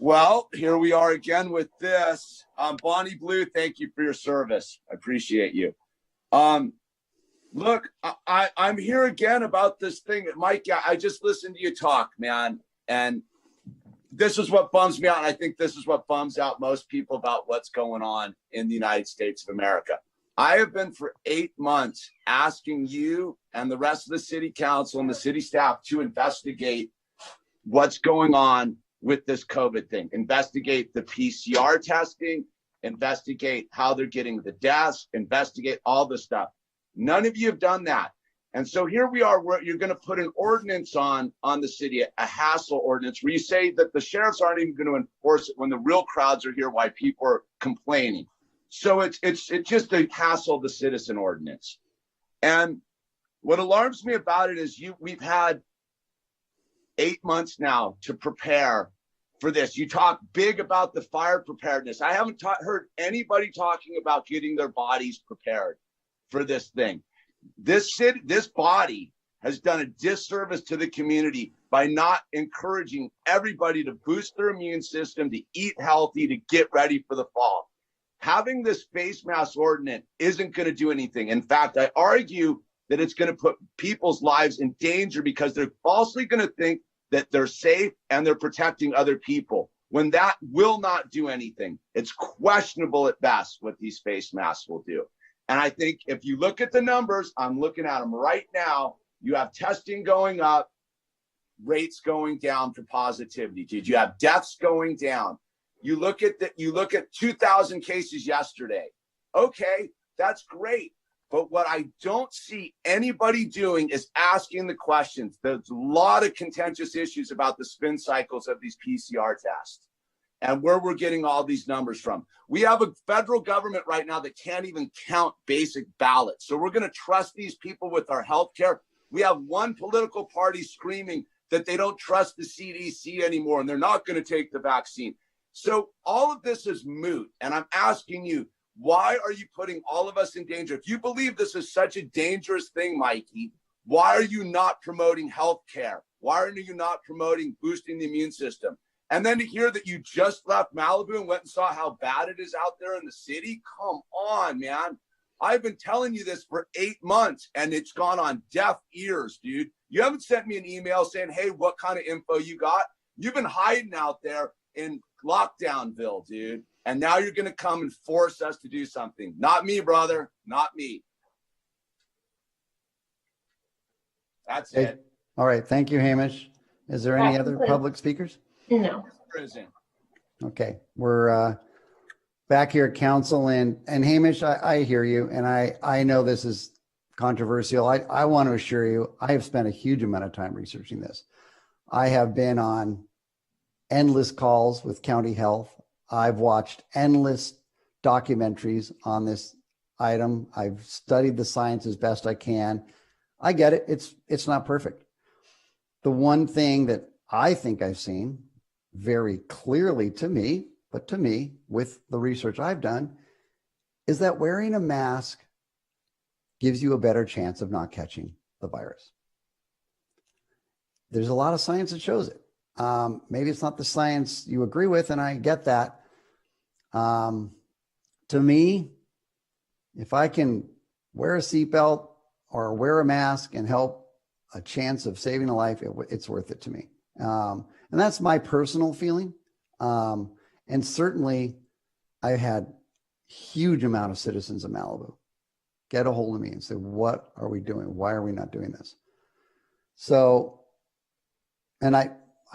Well, here we are again with this. Bonnie Blue, thank you for your service. I appreciate you. Look, I'm here again about this thing. Mike, I just listened to you talk, man. And this is what bums me out. And I think this is what bums out most people about what's going on in the United States of America. I have been for 8 months asking you and the rest of the city council and the city staff to investigate what's going on with this COVID thing. Investigate the PCR testing, investigate how they're getting the deaths, investigate all this stuff. None of you have done that. And so here we are, where you're going to put an ordinance on the city, a hassle ordinance, where you say that the sheriffs aren't even going to enforce it when the real crowds are here, why people are complaining. So it's just a hassle of the citizen ordinance. And what alarms me about it is we've had 8 months now to prepare for this. You talk big about the fire preparedness. I haven't heard anybody talking about getting their bodies prepared for this thing. This body has done a disservice to the community by not encouraging everybody to boost their immune system, to eat healthy, to get ready for the fall. Having this face mask ordinance isn't going to do anything. In fact, I argue that it's going to put people's lives in danger because they're falsely going to think that they're safe and they're protecting other people, when that will not do anything. It's questionable at best what these face masks will do. And I think if you look at the numbers, I'm looking at them right now, you have testing going up, rates going down for positivity. Did you have deaths going down? You look at 2,000 cases yesterday. Okay, that's great. But what I don't see anybody doing is asking the questions. There's a lot of contentious issues about the spin cycles of these PCR tests and where we're getting all these numbers from. We have a federal government right now that can't even count basic ballots. So we're going to trust these people with our health care. We have one political party screaming that they don't trust the CDC anymore and they're not going to take the vaccine. So all of this is moot. And I'm asking you, why are you putting all of us in danger? If you believe this is such a dangerous thing, Mikey, why are you not promoting health care? Why are you not promoting boosting the immune system? And then to hear that you just left Malibu and went and saw how bad it is out there in the city. Come on, man. I've been telling you this for 8 months and it's gone on deaf ears, dude. You haven't sent me an email saying, hey, what kind of info you got? You've been hiding out there in Lockdownville, dude. And now you're going to come and force us to do something. Not me, brother. Not me. That's it. All right. Thank you, Hamish. Is there any other public speakers? No. Okay. We're back here at council. And Hamish, I hear you. And I know this is controversial. I want to assure you, I have spent a huge amount of time researching this. I have been on endless calls with county health. I've watched endless documentaries on this item. I've studied the science as best I can. I get it. It's not perfect. The one thing that I think I've seen very clearly to me, with the research I've done, is that wearing a mask gives you a better chance of not catching the virus. There's a lot of science that shows it. Maybe it's not the science you agree with, and I get that. To me, if I can wear a seatbelt or wear a mask and help a chance of saving a life, it's worth it to me. And that's my personal feeling. And certainly I had huge amount of citizens of Malibu get a hold of me and say, what are we doing? Why are we not doing this? So, and I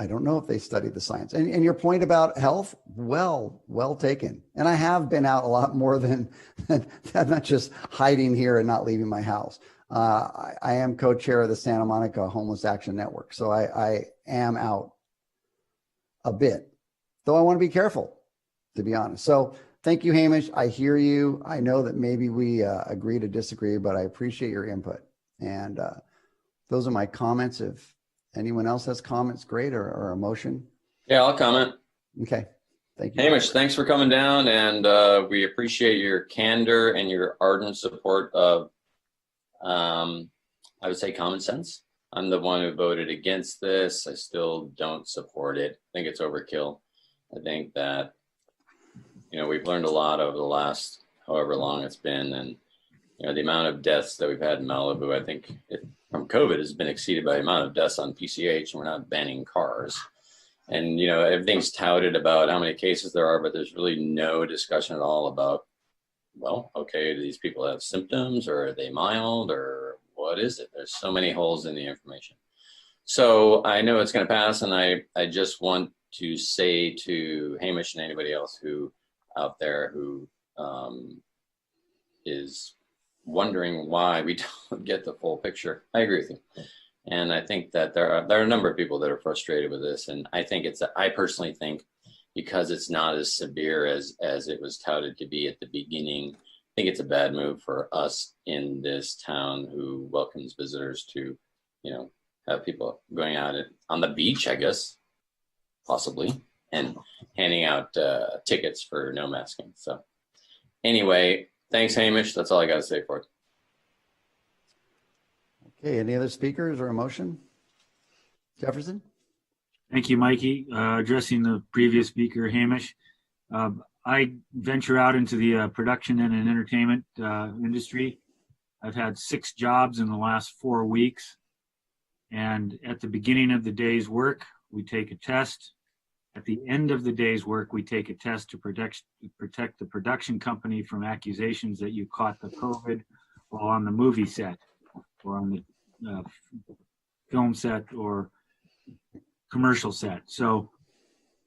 don't know if they studied the science. And your point about health, well taken. And I have been out a lot more than I'm not just hiding here and not leaving my house. I am co-chair of the Santa Monica Homeless Action Network. So I am out a bit, though I want to be careful, to be honest. So thank you, Hamish. I hear you. I know that maybe we agree to disagree, but I appreciate your input. And those are my comments. If anyone else has comments, great, or a motion. Yeah, I'll comment. Okay. Thank you. Hamish, thanks for coming down, and we appreciate your candor and your ardent support of, I would say, common sense. I'm the one who voted against this. I still don't support it. I think it's overkill. I think that, we've learned a lot over the last however long it's been, and the amount of deaths that we've had in Malibu, I think from COVID has been exceeded by the amount of deaths on PCH, and we're not banning cars. And, everything's touted about how many cases there are, but there's really no discussion at all about, well, okay, do these people have symptoms, or are they mild, or what is it? There's so many holes in the information. So I know it's going to pass, and I just want to say to Hamish and anybody else out there who is wondering why we don't get the full picture. I agree with you. And I think that there are a number of people that are frustrated with this. And I think I personally think because it's not as severe as it was touted to be at the beginning. I think it's a bad move for us in this town who welcomes visitors to, have people going out on the beach, I guess, possibly, and handing out tickets for no masking. So anyway, thanks, Hamish. That's all I got to say for it. Okay, any other speakers or a motion? Jefferson? Thank you, Mikey. Addressing the previous speaker, Hamish, I venture out into the production and entertainment industry. I've had 6 jobs in the last 4 weeks. And at the beginning of the day's work, we take a test. At the end of the day's work, we take a test to protect the production company from accusations that you caught the COVID while on the movie set or on the film set or commercial set. So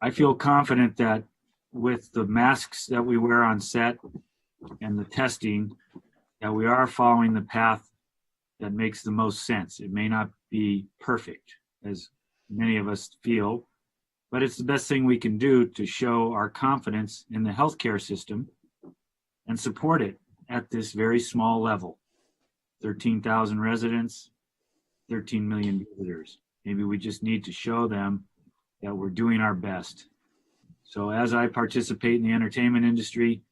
I feel confident that with the masks that we wear on set and the testing, that we are following the path that makes the most sense. It may not be perfect, as many of us feel, but it's the best thing we can do to show our confidence in the healthcare system and support it at this very small level. 13,000 residents, 13 million visitors. Maybe we just need to show them that we're doing our best. So as I participate in the entertainment industry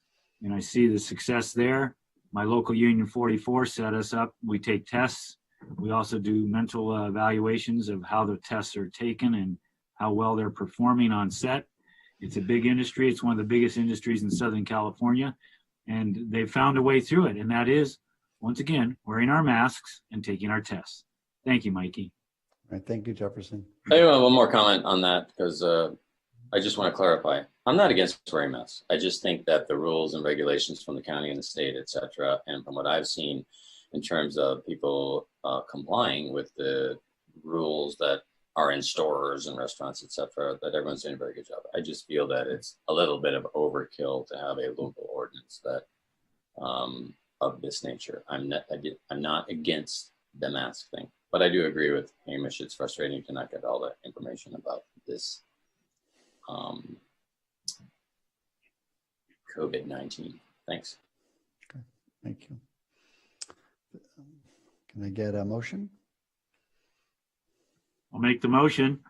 and I see the success there, my local Union 44 set us up. We take tests. We also do mental evaluations of how the tests are taken and how well they're performing on set. It's a big industry. It's one of the biggest industries in Southern California, and they've found a way through it. And that is, once again, wearing our masks and taking our tests. Thank you, Mikey. All right, thank you, Jefferson. I have one more comment on that because I just want to clarify. I'm not against wearing masks. I just think that the rules and regulations from the county and the state, et cetera, and from what I've seen in terms of people complying with the rules that are in stores and restaurants, et cetera, that everyone's doing a very good job. I just feel that it's a little bit of overkill to have a local ordinance that of this nature. I'm not against the mask thing, but I do agree with Hamish. It's frustrating to not get all the information about this COVID-19. Thanks. Okay, thank you. Can I get a motion? I'll make the motion.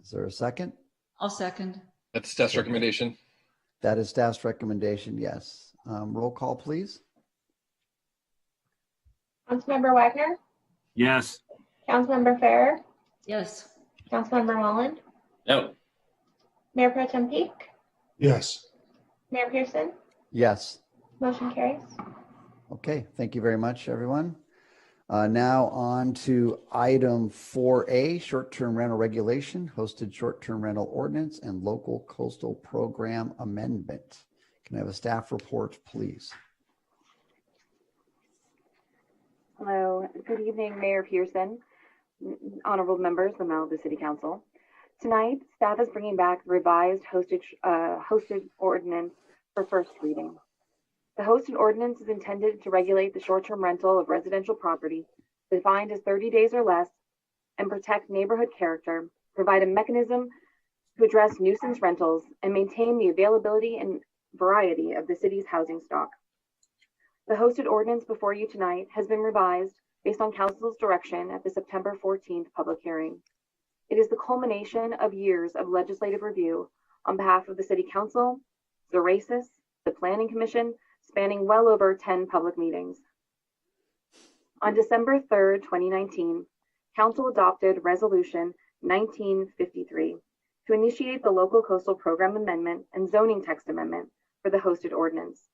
Is there a second? I'll second. That's staff's recommendation. That is staff's recommendation, yes. Roll call, please. Councilmember Wagner, Yes. Councilmember Farrer, Yes. Councilmember Mullen, No. Mayor Pro Tem Peak, Yes. Mayor Pearson, Yes. motion carries. Okay, thank you very much, everyone. Now on to item 4A, short-term rental regulation, hosted short-term rental ordinance, and local coastal program amendment. Can I have a staff report, please? Hello, good evening, Mayor Pearson, honorable members of the Malibu City Council. Tonight, staff is bringing back the revised hosted ordinance for first reading. The hosted ordinance is intended to regulate the short-term rental of residential property defined as 30 days or less and protect neighborhood character, provide a mechanism to address nuisance rentals, and maintain the availability and variety of the city's housing stock. The hosted ordinance before you tonight has been revised based on Council's direction at the September 14th public hearing. It is the culmination of years of legislative review on behalf of the City Council, the RACIS, the Planning Commission, spanning well over 10 public meetings. On December 3rd, 2019, Council adopted Resolution 1953 to initiate the local coastal program amendment and zoning text amendment for the hosted ordinance.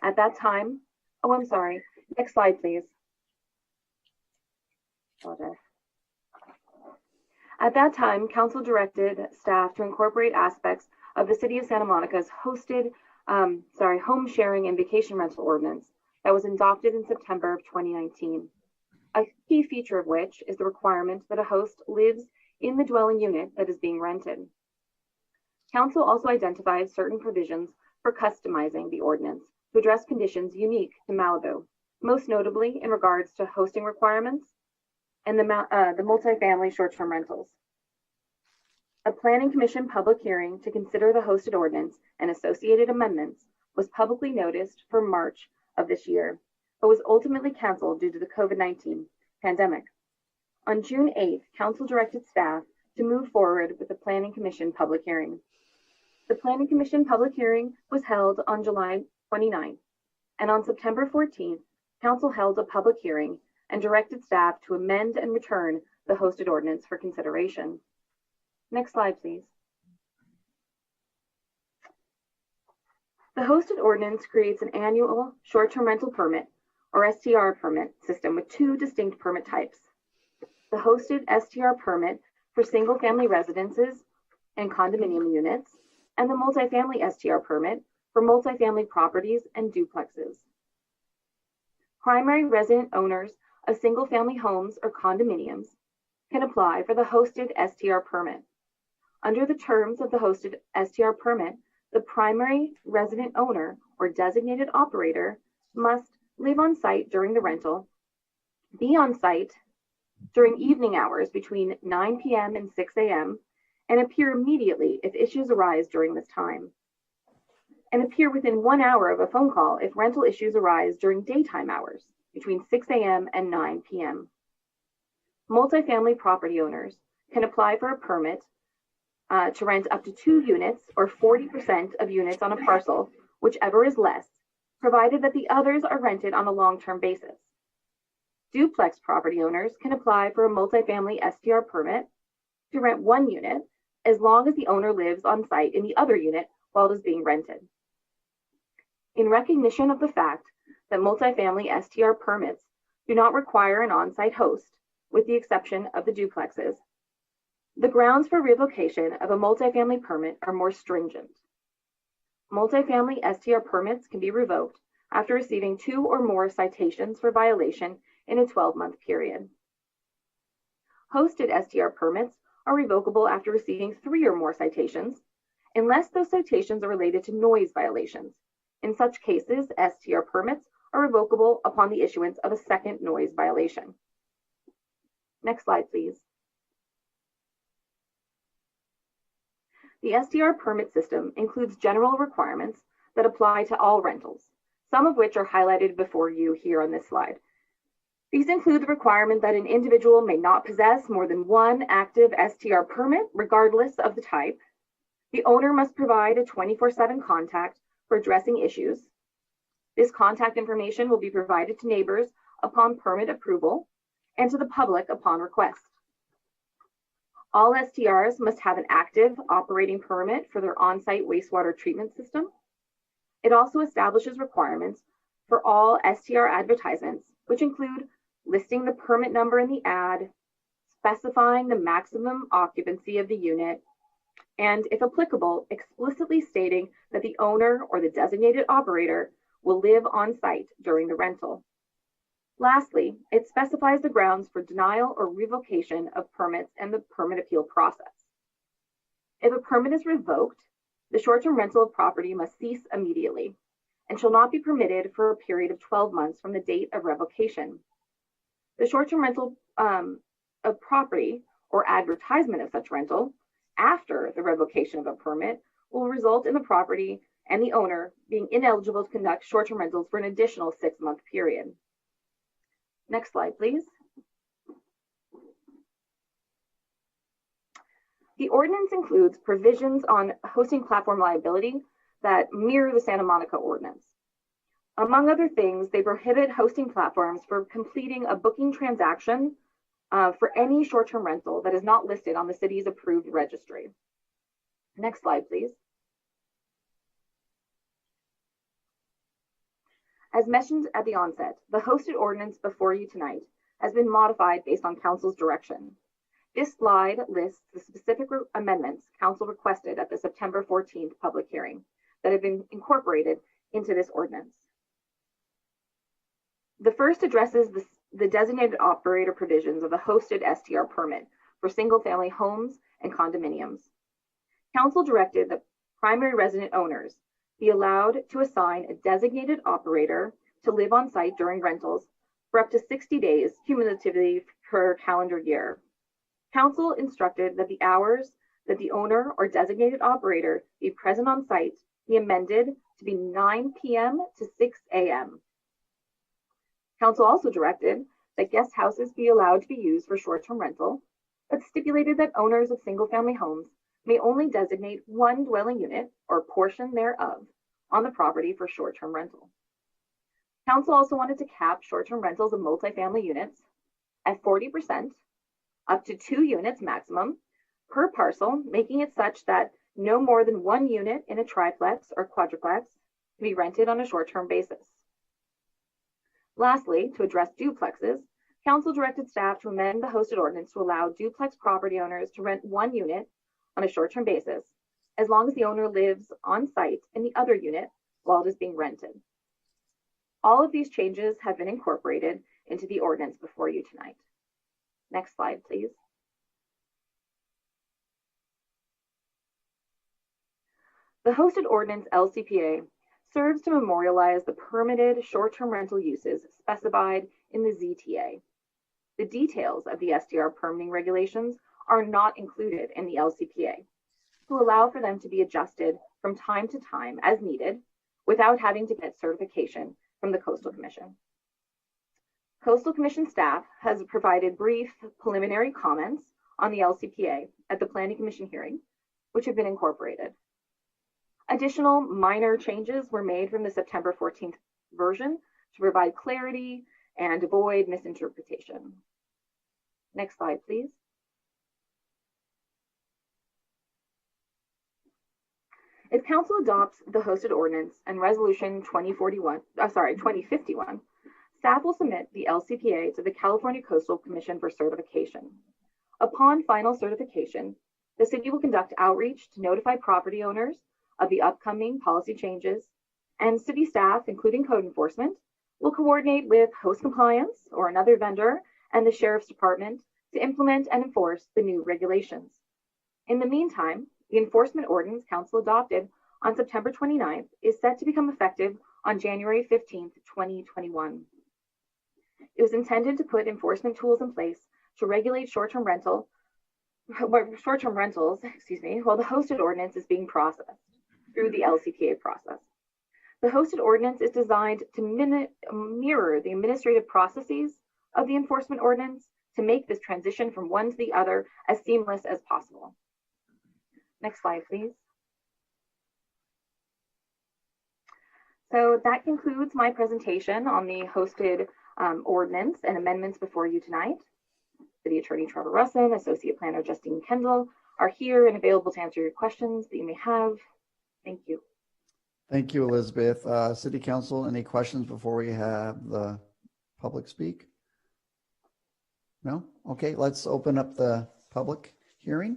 At that time, oh, I'm sorry, next slide, please. Apologize. At that time, Council directed staff to incorporate aspects of the City of Santa Monica's hosted home sharing and vacation rental ordinance that was adopted in September of 2019. A key feature of which is the requirement that a host lives in the dwelling unit that is being rented. Council also identified certain provisions for customizing the ordinance to address conditions unique to Malibu, most notably in regards to hosting requirements and the multifamily short-term rentals. A Planning Commission public hearing to consider the hosted ordinance and associated amendments was publicly noticed for March of this year, but was ultimately canceled due to the COVID-19 pandemic. On June 8th, Council directed staff to move forward with the Planning Commission public hearing. The Planning Commission public hearing was held on July 29th, and on September 14th, Council held a public hearing and directed staff to amend and return the hosted ordinance for consideration. Next slide, please. The hosted ordinance creates an annual short-term rental permit, or STR permit system with two distinct permit types. The hosted STR permit for single-family residences and condominium units, and the multifamily STR permit for multifamily properties and duplexes. Primary resident owners of single-family homes or condominiums can apply for the hosted STR permit. Under the terms of the hosted STR permit, the primary resident owner or designated operator must live on site during the rental, be on site during evening hours between 9 p.m. and 6 a.m., and appear immediately if issues arise during this time, and appear within 1 hour of a phone call if rental issues arise during daytime hours between 6 a.m. and 9 p.m. Multifamily property owners can apply for a permit to rent up to 2 units or 40% of units on a parcel, whichever is less, provided that the others are rented on a long-term basis. Duplex property owners can apply for a multifamily STR permit to rent 1 unit as long as the owner lives on site in the other unit while it is being rented. In recognition of the fact that multifamily STR permits do not require an on-site host, with the exception of the duplexes, the grounds for revocation of a multifamily permit are more stringent. Multifamily STR permits can be revoked after receiving 2 or more citations for violation in a 12-month period. Hosted STR permits are revocable after receiving 3 or more citations, unless those citations are related to noise violations. In such cases, STR permits are revocable upon the issuance of a second noise violation. Next slide, please. The STR permit system includes general requirements that apply to all rentals, some of which are highlighted before you here on this slide. These include the requirement that an individual may not possess more than 1 active STR permit, regardless of the type. The owner must provide a 24/7 contact for addressing issues. This contact information will be provided to neighbors upon permit approval and to the public upon request. All STRs must have an active operating permit for their on-site wastewater treatment system. It also establishes requirements for all STR advertisements, which include listing the permit number in the ad, specifying the maximum occupancy of the unit, and, if applicable, explicitly stating that the owner or the designated operator will live on site during the rental. Lastly, it specifies the grounds for denial or revocation of permits and the permit appeal process. If a permit is revoked, the short-term rental of property must cease immediately and shall not be permitted for a period of 12 months from the date of revocation. The short-term rental of property or advertisement of such rental after the revocation of a permit will result in the property and the owner being ineligible to conduct short-term rentals for an additional 6-month period. Next slide, please. The ordinance includes provisions on hosting platform liability that mirror the Santa Monica ordinance. Among other things, they prohibit hosting platforms for completing a booking transaction for any short-term rental that is not listed on the city's approved registry. Next slide, please. As mentioned at the onset, the hosted ordinance before you tonight has been modified based on Council's direction. This slide lists the specific amendments Council requested at the September 14th public hearing that have been incorporated into this ordinance. The first addresses the designated operator provisions of the hosted STR permit for single-family homes and condominiums. Council directed that primary resident owners be allowed to assign a designated operator to live on site during rentals for up to 60 days cumulatively per calendar year. Council instructed that the hours that the owner or designated operator be present on site be amended to be 9 p.m. to 6 a.m. Council also directed that guest houses be allowed to be used for short-term rental, but stipulated that owners of single-family homes may only designate one dwelling unit or portion thereof on the property for short-term rental. Council also wanted to cap short-term rentals of multifamily units at 40%, up to 2 units maximum per parcel, making it such that no more than 1 unit in a triplex or quadruplex can be rented on a short-term basis. Lastly, to address duplexes, Council directed staff to amend the hosted ordinance to allow duplex property owners to rent 1 unit on a short-term basis, as long as the owner lives on site in the other unit while it is being rented. All of these changes have been incorporated into the ordinance before you tonight. Next slide, please. The hosted ordinance LCPA serves to memorialize the permitted short-term rental uses specified in the ZTA. The details of the STR permitting regulations are not included in the LCPA to allow for them to be adjusted from time to time as needed without having to get certification from the Coastal Commission. Coastal Commission staff has provided brief preliminary comments on the LCPA at the Planning Commission hearing, which have been incorporated. Additional minor changes were made from the September 14th version to provide clarity and avoid misinterpretation. Next slide, please. If Council adopts the hosted ordinance and Resolution 2051, staff will submit the LCPA to the California Coastal Commission for certification. Upon final certification, the city will conduct outreach to notify property owners of the upcoming policy changes, and city staff, including code enforcement, will coordinate with host compliance or another vendor and the Sheriff's Department to implement and enforce the new regulations. In the meantime, the enforcement ordinance Council adopted on September 29th is set to become effective on January 15th, 2021. It was intended to put enforcement tools in place to regulate short-term rentals, while the hosted ordinance is being processed through the LCPA process. The hosted ordinance is designed to mirror the administrative processes of the enforcement ordinance to make this transition from one to the other as seamless as possible. Next slide, please. So that concludes my presentation on the hosted ordinance and amendments before you tonight. City Attorney Trevor Russin, Associate Planner Justine Kendall are here and available to answer your questions that you may have. Thank you. Thank you, Elizabeth. City Council, any questions before we have the public speak? No? Okay, let's open up the public hearing.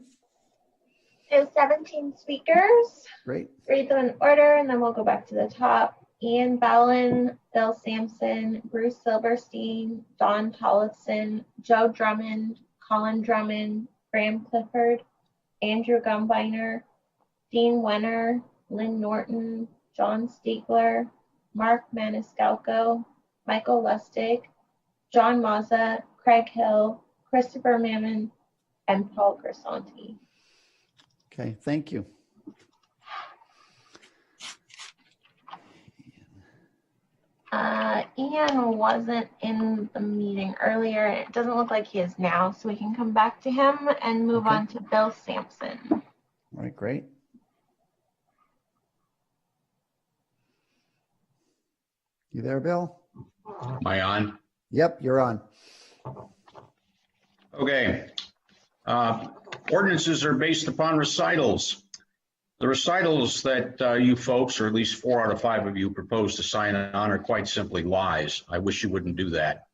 There's 17 speakers. Great. Read them in order and then we'll go back to the top. Ian Ballin, Bill Sampson, Bruce Silverstein, Don Tollefson, Joe Drummond, Colin Drummond, Graham Clifford, Andrew Gumbiner, Dean Wenner, Lynn Norton, John Stiegler, Mark Maniscalco, Michael Lustig, John Mazza, Craig Hill, Christopher Mammon, and Paul Grisanti. Okay, thank you. Ian wasn't in the meeting earlier. It doesn't look like he is now, so we can come back to him and move on to Bill Sampson. All right, great. You there, Bill? Am I on? Yep, you're on. Okay. Ordinances are based upon recitals. The recitals that you folks, or at least 4 out of 5 of you, propose to sign on are quite simply lies. I wish you wouldn't do that.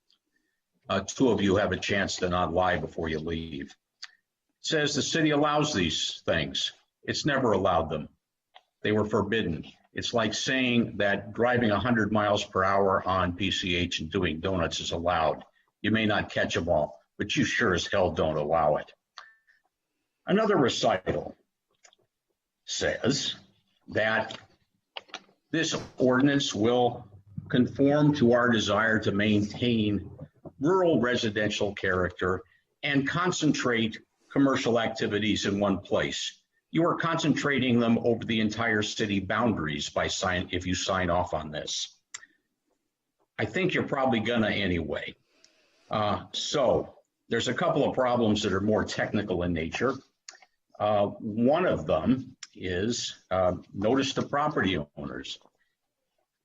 2 of you have a chance to not lie before you leave. It says the city allows these things. It's never allowed them. They were forbidden. It's like saying that driving 100 miles per hour on PCH and doing donuts is allowed. You may not catch them all, but you sure as hell don't allow it. Another recital says that this ordinance will conform to our desire to maintain rural residential character and concentrate commercial activities in one place. You are concentrating them over the entire city boundaries if you sign off on this. I think you're probably gonna anyway. So there's a couple of problems that are more technical in nature. One of them is notice to property owners.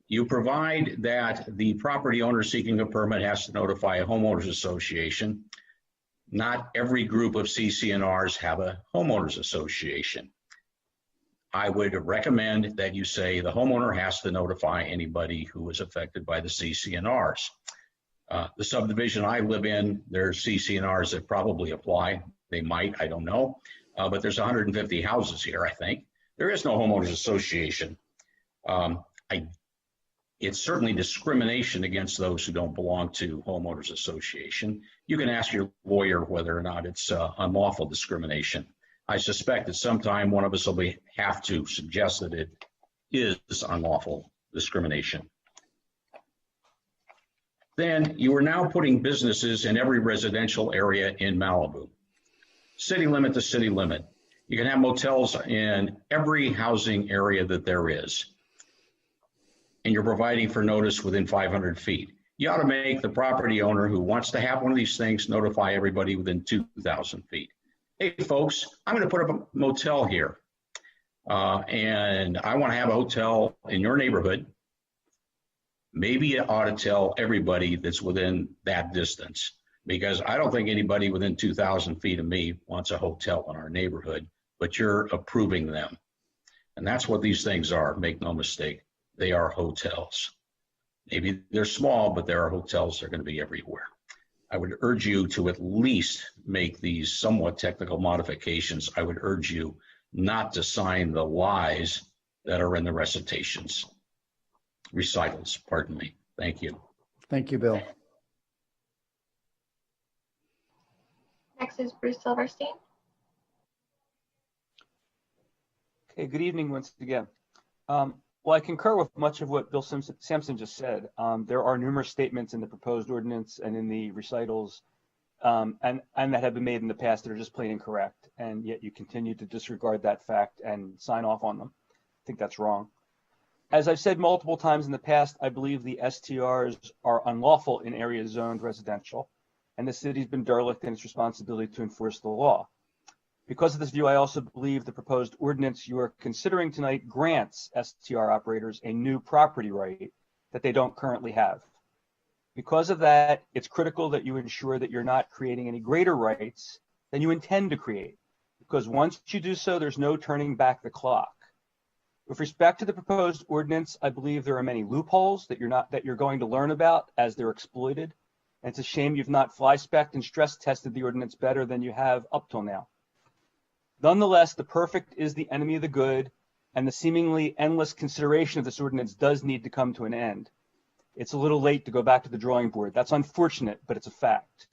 You provide that the property owner seeking a permit has to notify a homeowners association. Not every group of CC&Rs have a homeowners association. I would recommend that you say the homeowner has to notify anybody who is affected by the CC&Rs. The subdivision I live in, there's CC&Rs that probably apply. They might, I don't know. But there's 150 houses here, I think. There is no homeowners association. It's certainly discrimination against those who don't belong to homeowners association. You can ask your lawyer whether or not it's unlawful discrimination. I suspect that sometime one of us will have to suggest that it is unlawful discrimination. Then you are now putting businesses in every residential area in Malibu. City limit to city limit. You can have motels in every housing area that there is. And you're providing for notice within 500 feet. You ought to make the property owner who wants to have one of these things notify everybody within 2,000 feet. Hey folks, I'm gonna put up a motel here. And I wanna have a hotel in your neighborhood. Maybe you ought to tell everybody that's within that distance, because I don't think anybody within 2,000 feet of me wants a hotel in our neighborhood, but you're approving them. And that's what these things are, make no mistake. They are hotels. Maybe they're small, but there are hotels that are going to be everywhere. I would urge you to at least make these somewhat technical modifications. I would urge you not to sign the lies that are in the recitals, pardon me. Thank you. Thank you, Bill. Next is Bruce Silverstein. Okay, good evening once again. Well, I concur with much of what Bill Sampson just said. There are numerous statements in the proposed ordinance and in the recitals and that have been made in the past that are just plain incorrect, and yet you continue to disregard that fact and sign off on them. I think that's wrong. As I've said multiple times in the past, I believe the STRs are unlawful in areas zoned residential, and the city's been derelict in its responsibility to enforce the law. Because of this view, I also believe the proposed ordinance you are considering tonight grants STR operators a new property right that they don't currently have. Because of that, it's critical that you ensure that you're not creating any greater rights than you intend to create, because once you do so, there's no turning back the clock. With respect to the proposed ordinance, I believe there are many loopholes that you're going to learn about as they're exploited. And it's a shame you've not fly-specced and stress tested the ordinance better than you have up till now. Nonetheless, the perfect is the enemy of the good, and the seemingly endless consideration of this ordinance does need to come to an end. It's a little late to go back to the drawing board. That's unfortunate, but it's a fact.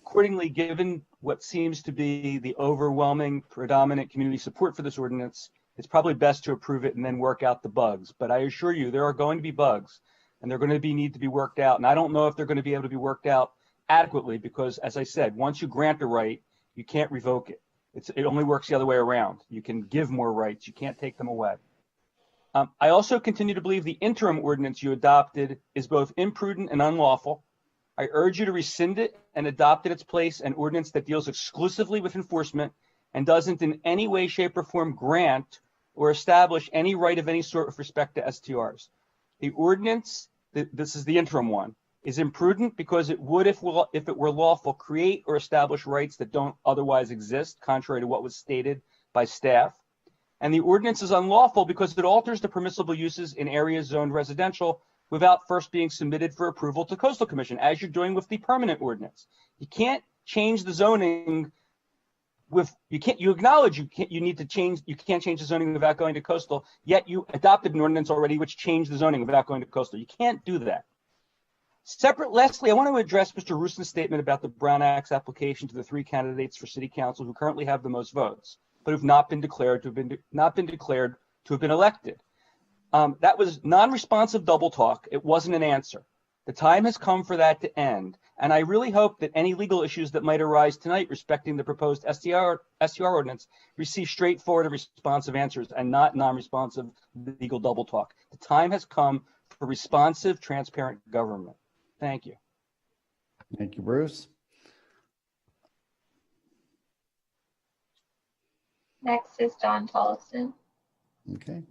Accordingly, given what seems to be the overwhelming predominant community support for this ordinance, it's probably best to approve it and then work out the bugs. But I assure you, there are going to be bugs, and they're going to need to be worked out. And I don't know if they're going to be able to be worked out adequately because, as I said, once you grant a right, you can't revoke it. It only works the other way around. You can give more rights. You can't take them away. I also continue to believe the interim ordinance you adopted is both imprudent and unlawful. I urge you to rescind it and adopt in its place an ordinance that deals exclusively with enforcement and doesn't in any way, shape, or form grant or establish any right of any sort with respect to STRs. The ordinance, this is the interim one, is imprudent because it would, if it were lawful, create or establish rights that don't otherwise exist, contrary to what was stated by staff. And the ordinance is unlawful because it alters the permissible uses in areas zoned residential without first being submitted for approval to Coastal Commission, as you're doing with the permanent ordinance. You can't change the zoning you can't change the zoning without going to Coastal, yet you adopted an ordinance already which changed the zoning without going to Coastal. You can't do that. Lastly, I want to address Mr. Rooson's statement about the Brown Act's application to the 3 candidates for city council who currently have the most votes, but who've not been declared to have been elected. That was non-responsive double talk. It wasn't an answer. The time has come for that to end, and I really hope that any legal issues that might arise tonight respecting the proposed STR ordinance receive straightforward and responsive answers and not non-responsive legal double talk. The time has come for responsive, transparent government. Thank you. Thank you, Bruce. Next is Don Tollefson. Okay.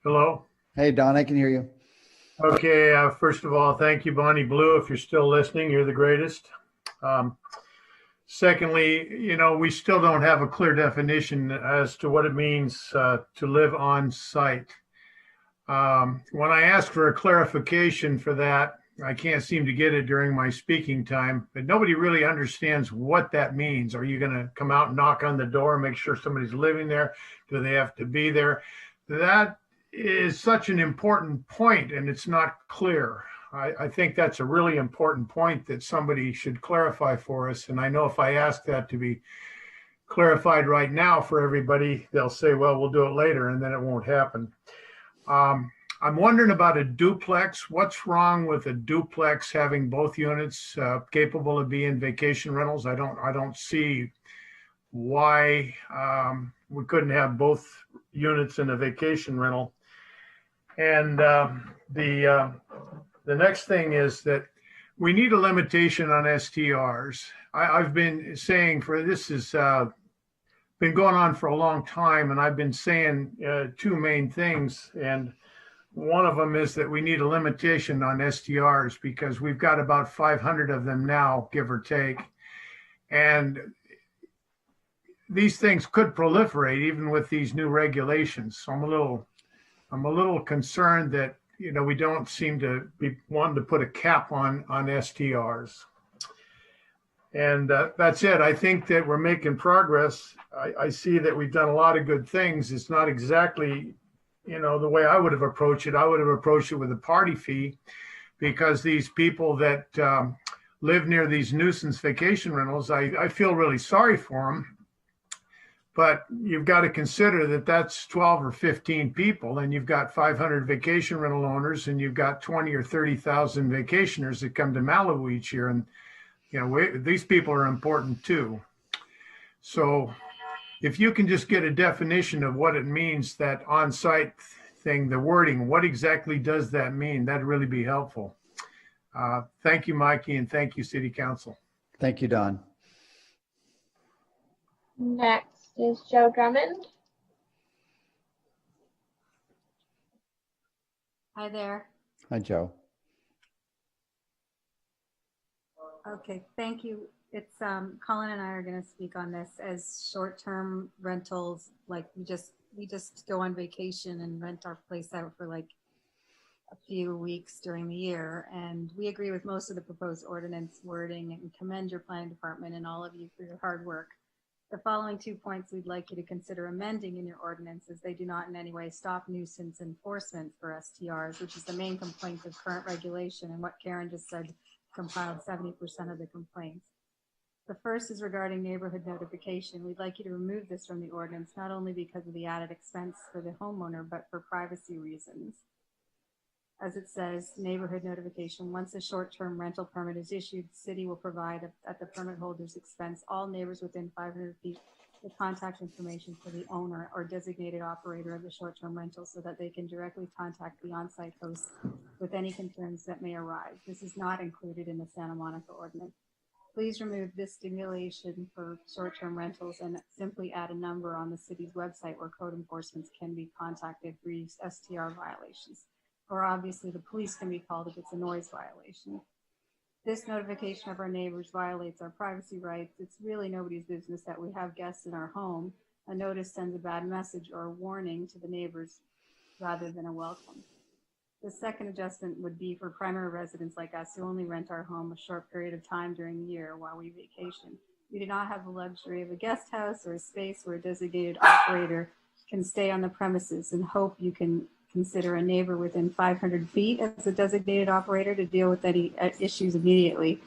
Hello. Hey, Don, I can hear you. Okay. First of all, thank you, Bonnie Blue. If you're still listening, you're the greatest. Secondly, we still don't have a clear definition as to what it means to live on site. When I asked for a clarification for that, I can't seem to get it during my speaking time, but nobody really understands what that means. Are you going to come out and knock on the door and make sure somebody's living there? Do they have to be there? That is such an important point, and it's not clear. I think that's a really important point that somebody should clarify for us. And I know if I ask that to be clarified right now for everybody, they'll say, well, we'll do it later, and then it won't happen. I'm wondering about a duplex. What's wrong with a duplex having both units capable of being vacation rentals? I don't see why we couldn't have both units in a vacation rental. And the next thing is that we need a limitation on STRs. I've been saying this has been going on for a long time, and I've been saying two main things. And one of them is that we need a limitation on STRs because we've got about 500 of them now, give or take. And these things could proliferate even with these new regulations. So I'm a little concerned that, we don't seem to be wanting to put a cap on STRs. And that's it. I think that we're making progress. I see that we've done a lot of good things. It's not exactly the way I would have approached it. I would have approached it with a party fee, because these people that live near these nuisance vacation rentals, I feel really sorry for them. But you've got to consider that that's 12 or 15 people, and you've got 500 vacation rental owners, and you've got 20 or 30,000 vacationers that come to Malibu each year. And, these people are important too. So if you can just get a definition of what it means, that on-site thing, the wording, what exactly does that mean? That'd really be helpful. Thank you, Mikey, and thank you, City Council. Thank you, Don. Next is Joe Drummond. Hi there. Hi, Joe. Okay, thank you. It's Colin and I are going to speak on this as short-term rentals. Like we just go on vacation and rent our place out for like a few weeks during the year. And we agree with most of the proposed ordinance wording and commend your planning department and all of you for your hard work. The following 2 points we'd like you to consider amending in your ordinance, as they do not in any way stop nuisance enforcement for STRs, which is the main complaint of current regulation and what Karen just said compiled 70% of the complaints. The first is regarding neighborhood notification. We'd like you to remove this from the ordinance, not only because of the added expense for the homeowner, but for privacy reasons. As it says, neighborhood notification. Once a short-term rental permit is issued, the city will provide at the permit holder's expense all neighbors within 500 feet the contact information for the owner or designated operator of the short-term rental so that they can directly contact the on-site host with any concerns that may arise. This is not included in the Santa Monica ordinance. Please remove this stipulation for short-term rentals and simply add a number on the city's website where code enforcement can be contacted for STR violations. Or obviously the police can be called if it's a noise violation. This notification of our neighbors violates our privacy rights. It's really nobody's business that we have guests in our home. A notice sends a bad message or a warning to the neighbors rather than a welcome. The second adjustment would be for primary residents like us who only rent our home a short period of time during the year while we vacation. We do not have the luxury of a guest house or a space where a designated operator can stay on the premises, and hope you can consider a neighbor within 500 feet as a designated operator to deal with any issues immediately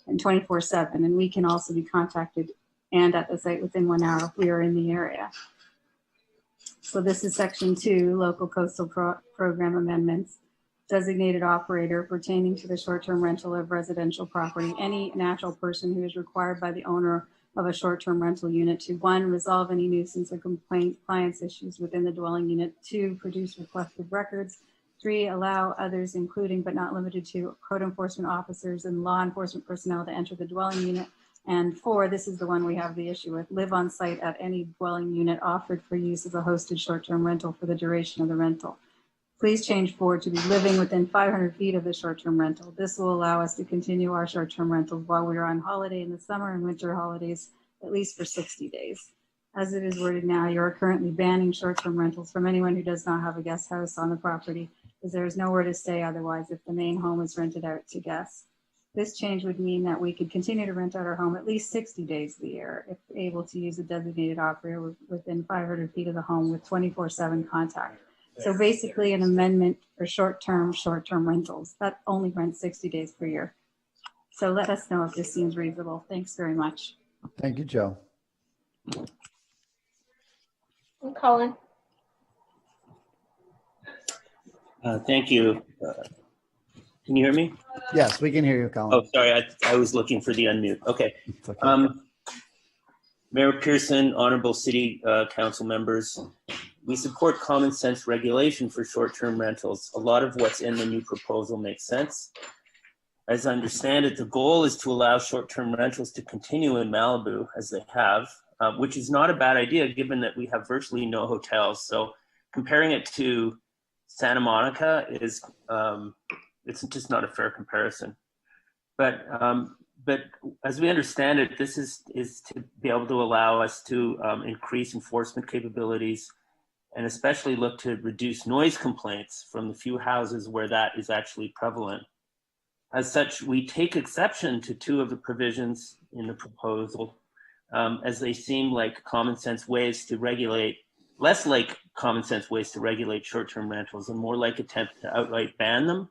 and 24/7. And we can also be contacted and at the site within 1 hour if we are in the area. So this is section 2, local coastal program amendments. Designated operator pertaining to the short-term rental of residential property. Any natural person who is required by the owner of a short-term rental unit to 1, resolve any nuisance or compliance issues within the dwelling unit, 2, produce reflective records, 3, allow others, including but not limited to code enforcement officers and law enforcement personnel to enter the dwelling unit, and 4, this is the one we have the issue with, live on site at any dwelling unit offered for use as a hosted short-term rental for the duration of the rental. Please change 4 to be living within 500 feet of the short-term rental. This will allow us to continue our short-term rentals while we are on holiday in the summer and winter holidays, at least for 60 days. As it is worded now, you are currently banning short-term rentals from anyone who does not have a guest house on the property, as there is nowhere to stay otherwise if the main home is rented out to guests. This change would mean that we could continue to rent out our home at least 60 days of the year if able to use a designated operator within 500 feet of the home with 24/7 contact. So basically an amendment for short-term rentals that only rent 60 days per year. So let us know if this seems reasonable. Thanks very much. Thank you, Joe. And Colin. Thank you. Can you hear me? Yes, we can hear you, Colin. Oh, sorry. I was looking for the unmute. Okay. Okay. Mayor Pearson, honorable city council members, we support common sense regulation for short-term rentals. A lot of what's in the new proposal makes sense. As I understand it, the goal is to allow short-term rentals to continue in Malibu as they have, which is not a bad idea given that we have virtually no hotels. So comparing it to Santa Monica is, it's just not a fair comparison. But as we understand it, this is to be able to allow us to increase enforcement capabilities and especially look to reduce noise complaints from the few houses where that is actually prevalent. As such, we take exception to 2 of the provisions in the proposal as they seem like common sense ways to regulate, less like common sense ways to regulate short-term rentals and more like attempt to outright ban them,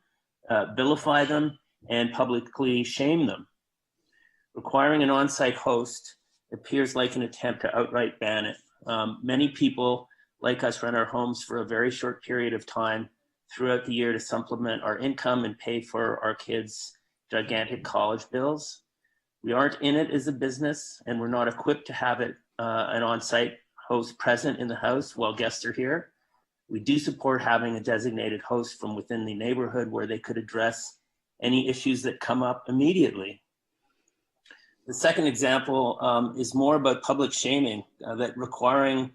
vilify them, and publicly shame them. Requiring an on-site host appears like an attempt to outright ban it. Many people like us rent our homes for a very short period of time throughout the year to supplement our income and pay for our kids' gigantic college bills. We aren't in it as a business, and we're not equipped to have an on-site host present in the house while guests are here. We do support having a designated host from within the neighborhood where they could address any issues that come up immediately. The second example is more about public shaming, that requiring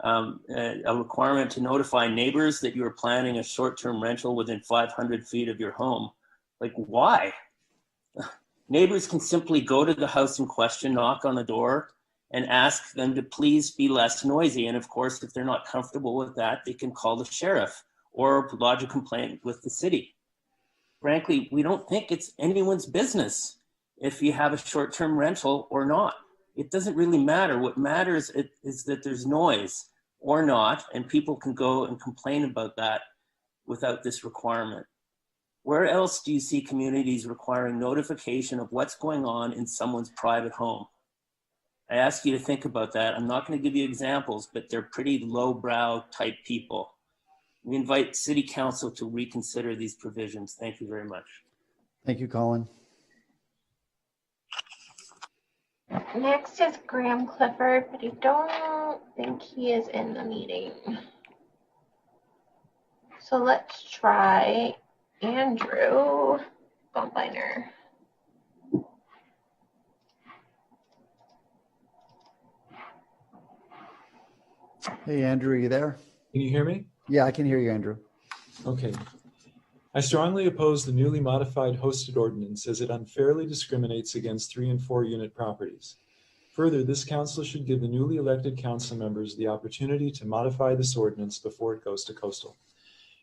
a requirement to notify neighbors that you are planning a short-term rental within 500 feet of your home. Like, why? Neighbors can simply go to the house in question, knock on the door, and ask them to please be less noisy. And of course, if they're not comfortable with that, they can call the sheriff or lodge a complaint with the city. Frankly, we don't think it's anyone's business if you have a short-term rental or not. It doesn't really matter. What matters is that there's noise or not, and people can go and complain about that without this requirement. Where else do you see communities requiring notification of what's going on in someone's private home? I ask you to think about that. I'm not going to give you examples, but they're pretty lowbrow type people. We invite City Council to reconsider these provisions. Thank you very much. Thank you, Colin. Next is Graham Clifford, but I don't think he is in the meeting. So let's try Andrew Bumpiner. Hey, Andrew, are you there? Can you hear me? Yeah, I can hear you, Andrew. Okay. I strongly oppose the newly modified hosted ordinance as it unfairly discriminates against 3 and 4 unit properties. Further, this council should give the newly elected council members the opportunity to modify this ordinance before it goes to coastal.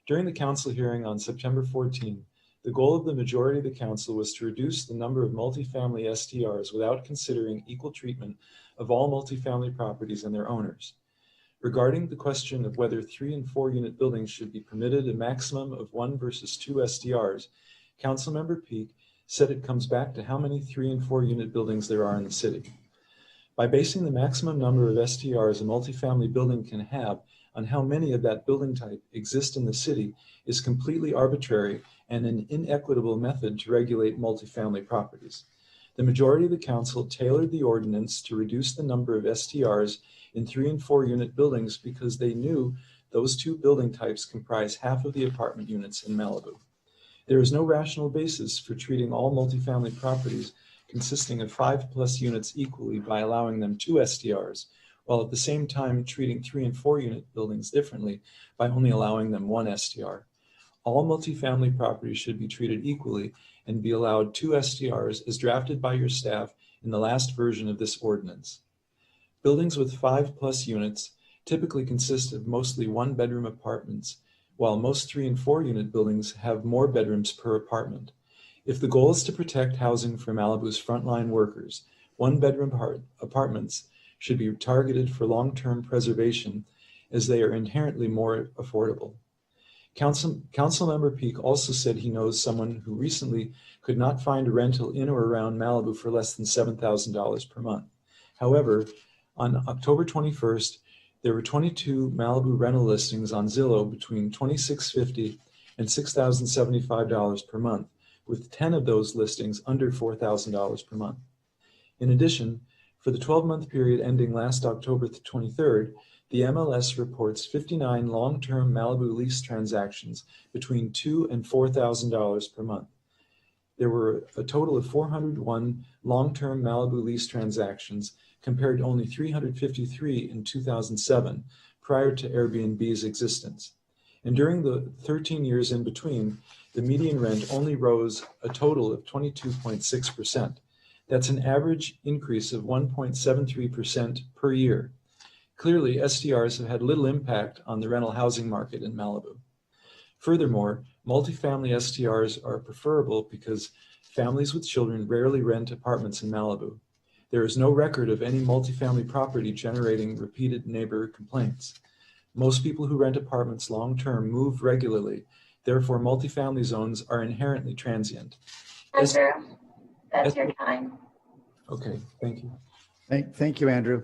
During the council hearing on September 14, the goal of the majority of the council was to reduce the number of multifamily STRs without considering equal treatment of all multifamily properties and their owners. Regarding the question of whether 3 and 4 unit buildings should be permitted a maximum of 1 versus 2 SDRs, Councilmember Peak said it comes back to how many 3 and 4 unit buildings there are in the city. By basing the maximum number of STRs a multifamily building can have on how many of that building type exist in the city is completely arbitrary and an inequitable method to regulate multifamily properties. The majority of the council tailored the ordinance to reduce the number of STRs in 3 and 4 unit buildings because they knew those two building types comprise half of the apartment units in Malibu. There is no rational basis for treating all multifamily properties consisting of 5+ units equally by allowing them 2 STRs, while at the same time treating 3 and 4 unit buildings differently by only allowing them 1 STR. All multifamily properties should be treated equally and be allowed 2 STRs as drafted by your staff in the last version of this ordinance. Buildings with 5+ units typically consist of mostly 1-bedroom apartments, while most 3 and 4 unit buildings have more bedrooms per apartment. If the goal is to protect housing for Malibu's frontline workers, 1-bedroom apartments should be targeted for long-term preservation as they are inherently more affordable. Councilmember Peak also said he knows someone who recently could not find a rental in or around Malibu for less than $7,000 per month. However, on October 21st, there were 22 Malibu rental listings on Zillow between $2,650 and $6,075 per month, with 10 of those listings under $4,000 per month. In addition, for the 12-month period ending last October 23rd, the MLS reports 59 long-term Malibu lease transactions between $2,000 and $4,000 per month. There were a total of 401 long-term Malibu lease transactions compared to only 353 in 2007, prior to Airbnb's existence. And during the 13 years in between, the median rent only rose a total of 22.6%. That's an average increase of 1.73% per year. Clearly, STRs have had little impact on the rental housing market in Malibu. Furthermore, multifamily STRs are preferable because families with children rarely rent apartments in Malibu. There is no record of any multifamily property generating repeated neighbor complaints. Most people who rent apartments long-term move regularly. Therefore, multifamily zones are inherently transient. Andrew, that's your time. Okay, thank you. Thank you, Andrew.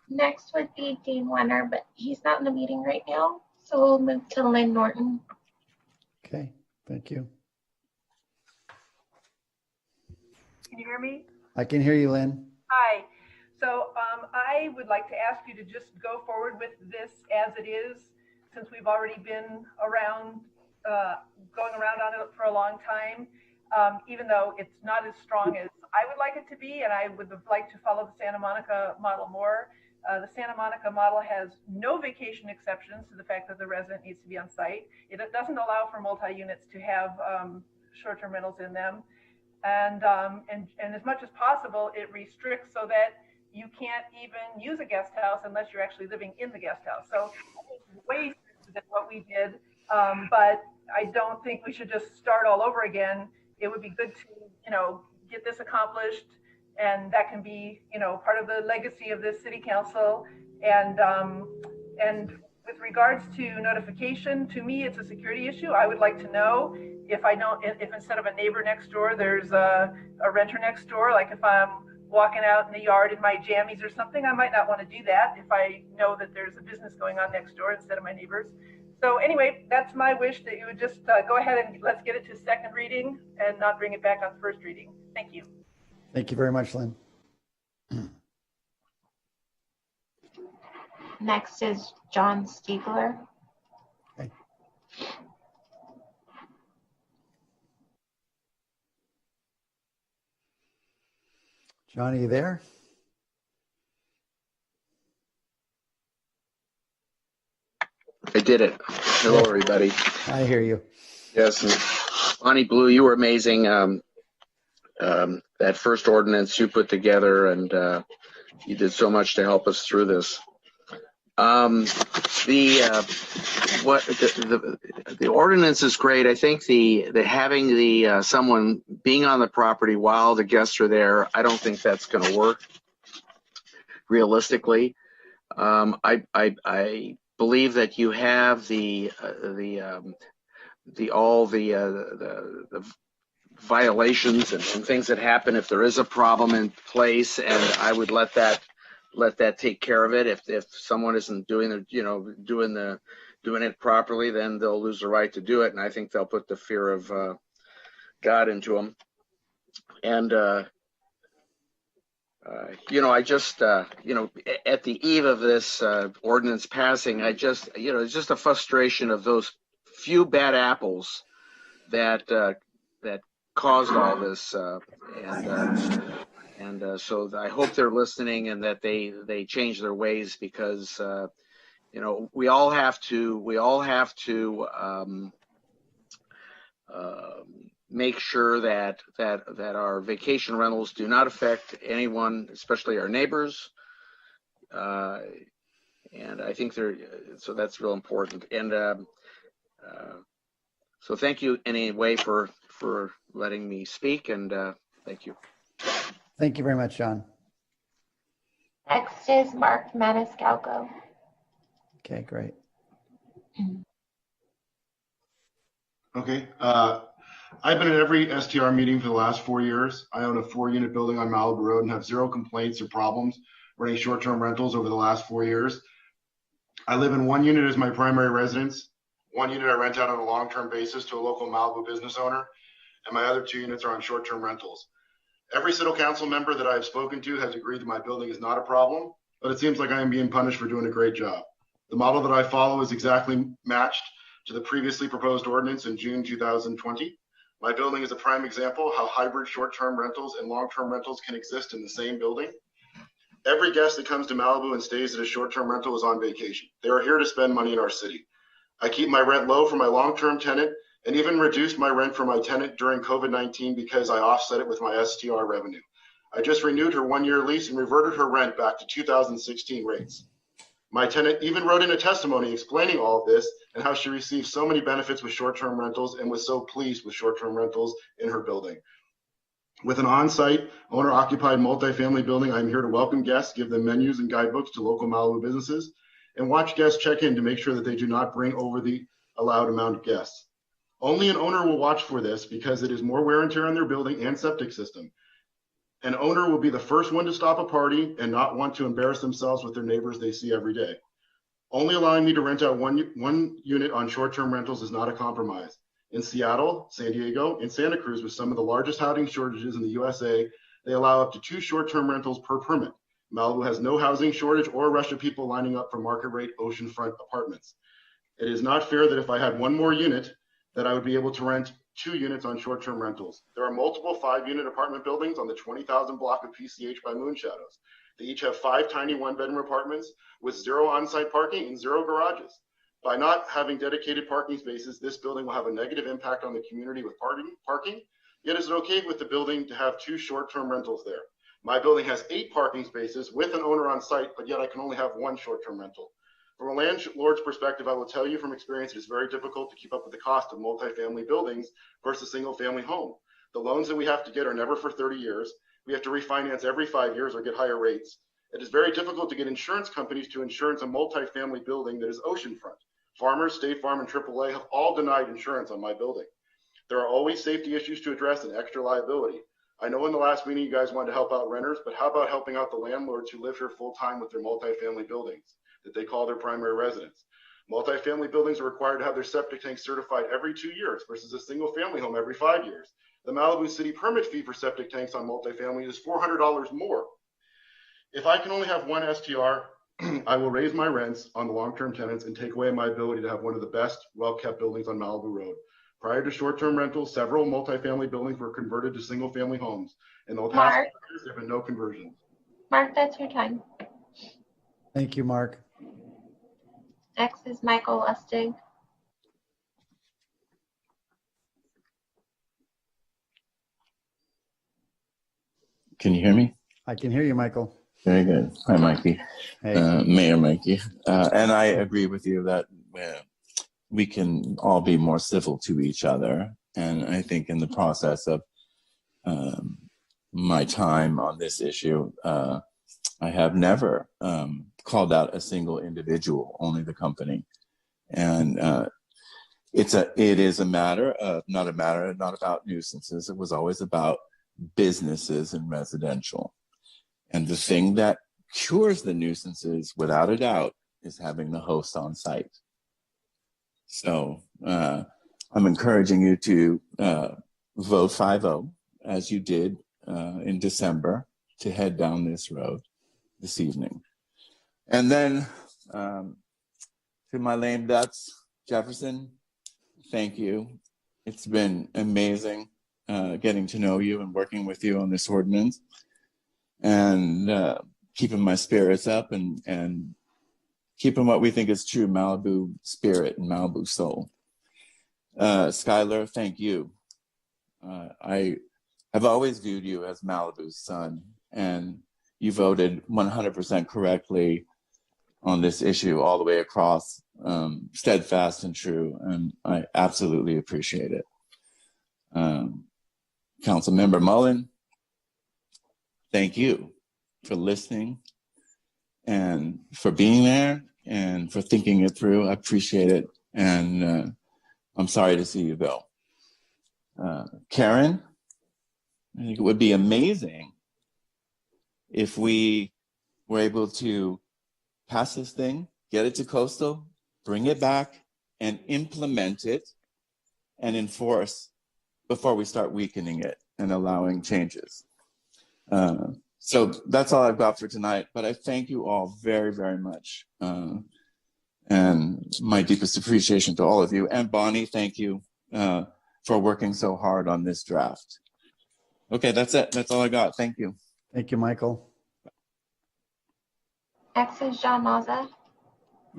Next would be Dean Wenner, but he's not in the meeting right now. So we'll move to Lynn Norton. Okay, thank you. Can you hear me? I can hear you, Lynn. Hi. So I would like to ask you to just go forward with this as it is, since we've already been around, going around on it for a long time, even though it's not as strong as I would like it to be, and I would have liked to follow the Santa Monica model more. The Santa Monica model has no vacation exceptions to the fact that the resident needs to be on site. It doesn't allow for multi-units to have short-term rentals in them. And as much as possible, it restricts so that you can't even use a guest house unless you're actually living in the guest house. So I think it's way stricter than what we did, but I don't think we should just start all over again. It would be good to, get this accomplished, and that can be, part of the legacy of this city council. And with regards to notification, to me, it's a security issue. I would like to know if instead of a neighbor next door, there's a renter next door. Like if I'm walking out in the yard in my jammies or something, I might not want to do that if I know that there's a business going on next door instead of my neighbors. So anyway, that's my wish, that you would just go ahead and let's get it to second reading and not bring it back on first reading. Thank you. Thank you very much, Lynn. Next is John Stiegler. Okay. John, are you there? I did it. Hello, everybody. I hear you. Yes. Bonnie Blue, you were amazing. That first ordinance you put together, and you did so much to help us through this. The ordinance is great. I think the having someone being on the property while the guests are there, I don't think that's going to work realistically. I believe that you have the violations and things that happen if there is a problem in place, and I would let that let that take care of it. If someone isn't doing it properly, then they'll lose the right to do it. And I think they'll put the fear of God into them. And I just at the eve of this ordinance passing, it's just a frustration of those few bad apples that caused all this, and so I hope they're listening and that they change their ways, because we all have to make sure that our vacation rentals do not affect anyone, especially our neighbors. And I think so that's real important. And so thank you anyway for letting me speak, and thank you. Thank you very much, John. Next is Mark Maniscalco. Okay, great. Okay. I've been at every STR meeting for the last 4 years. I own a 4-unit building on Malibu Road and have 0 complaints or problems running short-term rentals over the last 4 years. I live in 1 unit as my primary residence. 1 unit I rent out on a long-term basis to a local Malibu business owner, and my other 2 units are on short-term rentals. Every city council member that I have spoken to has agreed that my building is not a problem, but it seems like I am being punished for doing a great job. The model that I follow is exactly matched to the previously proposed ordinance in June 2020. My building is a prime example how hybrid short-term rentals and long-term rentals can exist in the same building. Every guest that comes to Malibu and stays at a short-term rental is on vacation. They are here to spend money in our city. I keep my rent low for my long-term tenant and even reduced my rent for my tenant during COVID-19 because I offset it with my STR revenue. I just renewed her 1-year lease and reverted her rent back to 2016 rates. My tenant even wrote in a testimony explaining all of this and how she received so many benefits with short-term rentals and was so pleased with short-term rentals in her building. With an on-site, owner-occupied multifamily building, I'm here to welcome guests, give them menus and guidebooks to local Malibu businesses, and watch guests check in to make sure that they do not bring over the allowed amount of guests. Only an owner will watch for this because it is more wear and tear on their building and septic system. An owner will be the first one to stop a party and not want to embarrass themselves with their neighbors they see every day. Only allowing me to rent out one unit on short-term rentals is not a compromise. In Seattle, San Diego, and Santa Cruz, with some of the largest housing shortages in the USA, they allow up to 2 short-term rentals per permit. Malibu has no housing shortage or a rush of people lining up for market rate oceanfront apartments. It is not fair that if I had 1 more unit, that I would be able to rent 2 units on short-term rentals. There are multiple 5-unit apartment buildings on the 20,000 block of PCH by Moonshadows. They each have 5 tiny 1-bedroom apartments with 0 on-site parking and 0 garages. By not having dedicated parking spaces, this building will have a negative impact on the community with parking. Yet is it okay with the building to have 2 short-term rentals there? My building has 8 parking spaces with an owner on site, but yet I can only have 1 short-term rental. From a landlord's perspective, I will tell you from experience, it is very difficult to keep up with the cost of multifamily buildings versus single-family home. The loans that we have to get are never for 30 years. We have to refinance every 5 years or get higher rates. It is very difficult to get insurance companies to insurance a multifamily building that is oceanfront. Farmers, State Farm, and AAA have all denied insurance on my building. There are always safety issues to address and extra liability. I know in the last meeting you guys wanted to help out renters, but how about helping out the landlords who live here full-time with their multifamily buildings that they call their primary residence? Multifamily buildings are required to have their septic tanks certified every 2 years versus a single-family home every 5 years. The Malibu City permit fee for septic tanks on multifamily is $400 more. If I can only have 1 STR, I will raise my rents on the long-term tenants and take away my ability to have one of the best well-kept buildings on Malibu Road. Prior to short-term rentals, several multifamily buildings were converted to single-family homes. In the past 5 years, there have been no conversions. Mark, that's your time. Thank you, Mark. Next is Michael Lustig. Can you hear me? I can hear you, Michael. Very good. Hi, Mikey. Hey. Mayor Mikey. And I agree with you that we can all be more civil to each other. And I think in the process of my time on this issue, I have never called out a single individual, only the company. And it is a matter of, not about nuisances. It was always about businesses and residential. And the thing that cures the nuisances without a doubt is having the host on site. So I'm encouraging you to vote 5-0 as you did in December to head down this road this evening. And then to my lame ducks, Jefferson, thank you. It's been amazing getting to know you and working with you on this ordinance and keeping my spirits up and keeping what we think is true Malibu spirit and Malibu soul. Skylar, thank you. I have always viewed you as Malibu's son, and you voted 100% correctly on this issue all the way across, steadfast and true, and I absolutely appreciate it. Councilmember Mullen, thank you for listening and for being there and for thinking it through. I appreciate it, and I'm sorry to see you go. Karen, I think it would be amazing if we were able to pass this thing, get it to coastal, bring it back, and implement it and enforce before we start weakening it and allowing changes. So that's all I've got for tonight, but I thank you all very, very much. And my deepest appreciation to all of you. And Bonnie, thank you for working so hard on this draft. Okay, that's it. That's all I got. Thank you. Thank you, Michael. Next is John Mazza.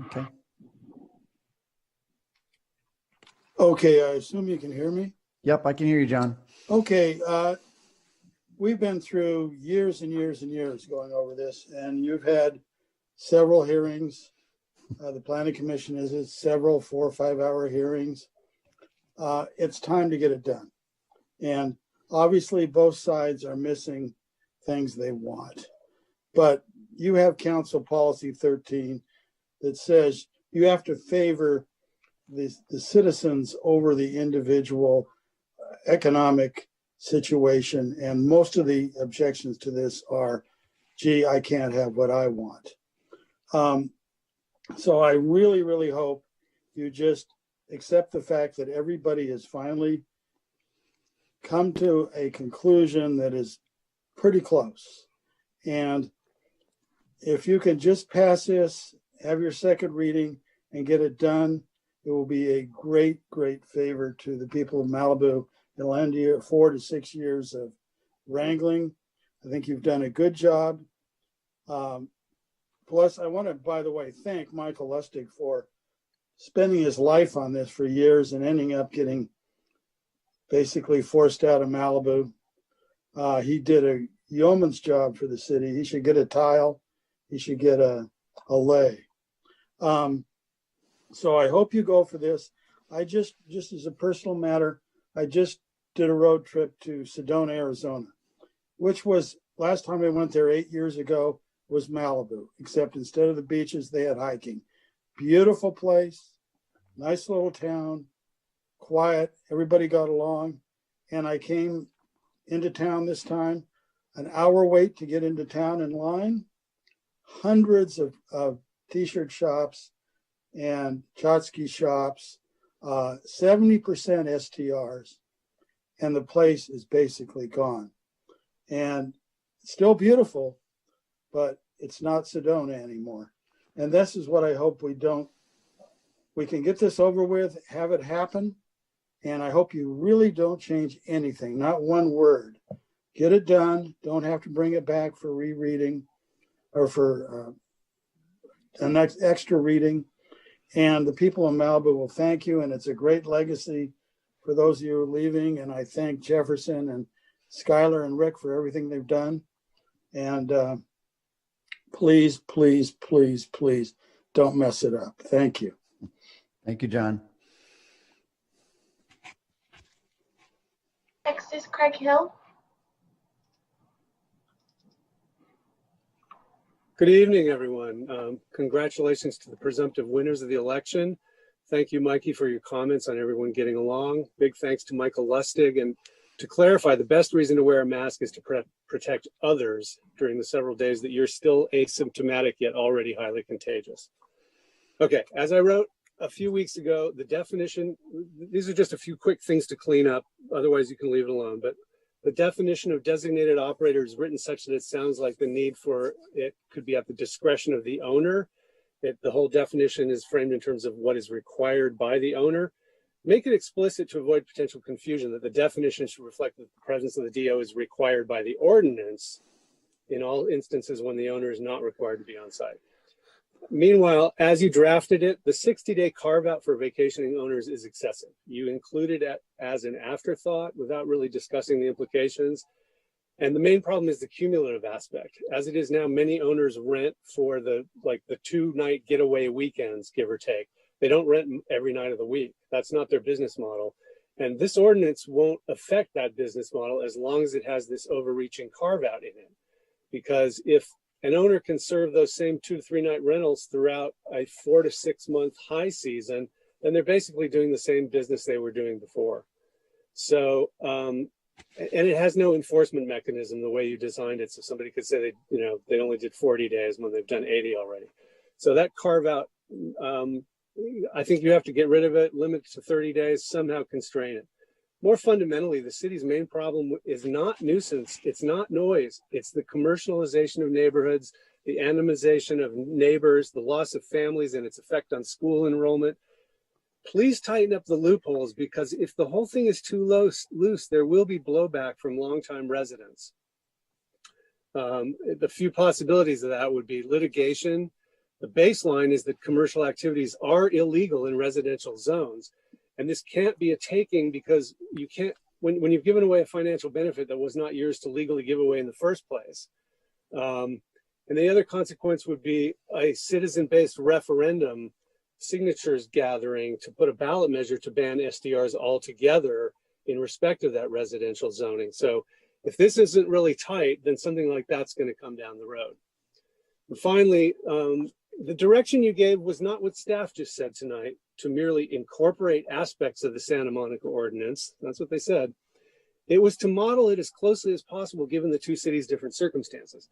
Okay. Okay, I assume you can hear me? Yep, I can hear you, John. Okay, we've been through years and years and years going over this, and you've had several hearings. The Planning Commission has had several 4 or 5 hour hearings. It's time to get it done. And obviously both sides are missing things they want. But you have Council Policy 13 that says you have to favor the citizens over the individual economic situation. And most of the objections to this are, gee, I can't have what I want. So I really, really hope you just accept the fact that everybody has finally come to a conclusion that is pretty close. And if you can just pass this, have your second reading and get it done, it will be a great, great favor to the people of Malibu. It'll end you 4 to 6 years of wrangling. I think you've done a good job. Plus, I want to, by the way, thank Michael Lustig for spending his life on this for years and ending up getting basically forced out of Malibu. He did a yeoman's job for the city. He should get a tile. He should get a lay. So I hope you go for this. I just as a personal matter, I just did a road trip to Sedona, Arizona, which was, last time I went there 8 years ago, was Malibu, except instead of the beaches, they had hiking. Beautiful place, nice little town, quiet, everybody got along. And I came into town this time, an hour wait to get into town in line, hundreds of t-shirt shops and tchotchke shops, 70% STRs, and the place is basically gone. And it's still beautiful, but it's not Sedona anymore. And this is what I hope we can get this over with, have it happen. And I hope you really don't change anything, not one word. Get it done. Don't have to bring it back for rereading or for an extra reading. And the people in Malibu will thank you. And it's a great legacy for those of you who are leaving. And I thank Jefferson and Skylar and Rick for everything they've done. And please, please, please, please don't mess it up. Thank you. Thank you, John. Next is Craig Hill. Good evening, everyone. Congratulations to the presumptive winners of the election. Thank you, Mikey, for your comments on everyone getting along. Big thanks to Michael Lustig and To clarify, the best reason to wear a mask is to protect others during the several days that you're still asymptomatic yet already highly contagious. Okay, as I wrote a few weeks ago, the definition, these are just a few quick things to clean up, otherwise you can leave it alone, but the definition of designated operator is written such that it sounds like the need for it could be at the discretion of the owner. The whole definition is framed in terms of what is required by the owner. Make it explicit to avoid potential confusion that the definition should reflect that the presence of the DO is required by the ordinance in all instances when the owner is not required to be on site. Meanwhile, as you drafted it, the 60-day carve-out for vacationing owners is excessive. You included it as an afterthought without really discussing the implications. And the main problem is the cumulative aspect. As it is now, many owners rent for the 2-night getaway weekends, give or take. They don't rent every night of the week. That's not their business model. And this ordinance won't affect that business model as long as it has this overreaching carve-out in it. Because if an owner can serve those same 2 to 3 night rentals throughout a 4 to 6 month high season, then they're basically doing the same business they were doing before. So, and it has no enforcement mechanism the way you designed it. So somebody could say they only did 40 days when they've done 80 already. So that carve out, I think you have to get rid of it, limit it to 30 days, somehow constrain it. More fundamentally, the city's main problem is not nuisance, it's not noise, it's the commercialization of neighborhoods, the animization of neighbors, the loss of families and its effect on school enrollment. Please tighten up the loopholes, because if the whole thing is too loose, there will be blowback from longtime residents. The few possibilities of that would be litigation. The baseline is that commercial activities are illegal in residential zones. And this can't be a taking, because you can't, when you've given away a financial benefit that was not yours to legally give away in the first place. And the other consequence would be a citizen-based referendum signatures gathering to put a ballot measure to ban SDRs altogether in respect of that residential zoning. So if this isn't really tight, then something like that's going to come down the road. And finally, the direction you gave was not what staff just said tonight, to merely incorporate aspects of the Santa Monica ordinance. That's what they said. It was to model it as closely as possible given the two cities' different circumstances.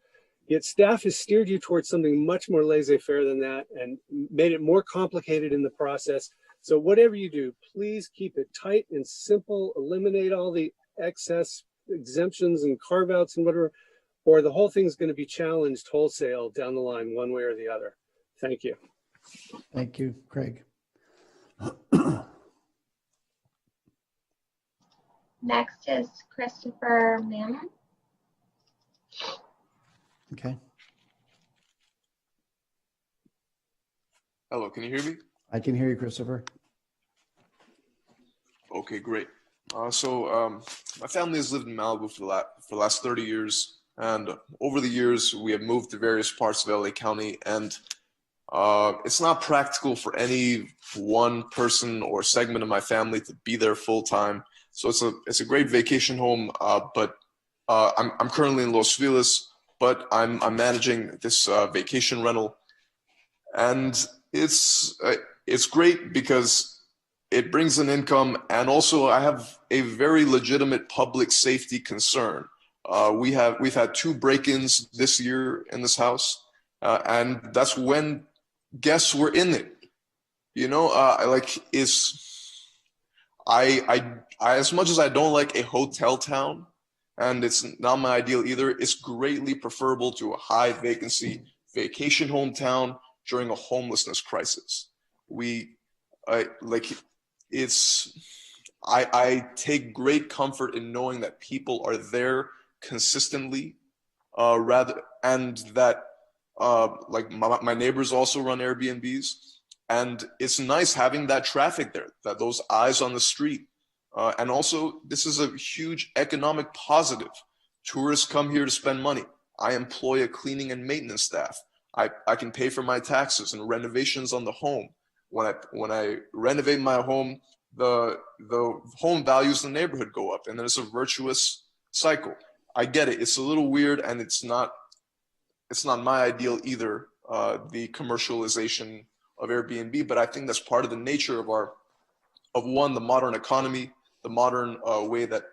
Yet staff has steered you towards something much more laissez-faire than that and made it more complicated in the process. So whatever you do, please keep it tight and simple, eliminate all the excess exemptions and carve-outs and whatever, or the whole thing's going to be challenged wholesale down the line one way or the other. Thank you. Thank you, Craig. Next is Christopher Mann. Okay. Hello, can you hear me? I can hear you, Christopher. Okay, great. My family has lived in Malibu for the last 30 years. And over the years, we have moved to various parts of LA County, and it's not practical for any one person or segment of my family to be there full time. So it's a great vacation home, but I'm currently in Los Feliz, but I'm managing this vacation rental, and it's great because it brings an income, and also I have a very legitimate public safety concern. We've had 2 break-ins this year in this house, and that's when guests were in it. I as much as I don't like a hotel town, and it's not my ideal either, it's greatly preferable to a high vacancy vacation hometown during a homelessness crisis. I take great comfort in knowing that people are there consistently, and that my neighbors also run Airbnbs, and it's nice having that traffic there, that those eyes on the street. And also, this is a huge economic positive. Tourists come here to spend money. I employ a cleaning and maintenance staff. I can pay for my taxes and renovations on the home. When I renovate my home, the home values in the neighborhood go up, and then it's a virtuous cycle. I get it. It's a little weird, and it's not my ideal either, the commercialization of Airbnb, but I think that's part of the nature of the modern economy, the modern way that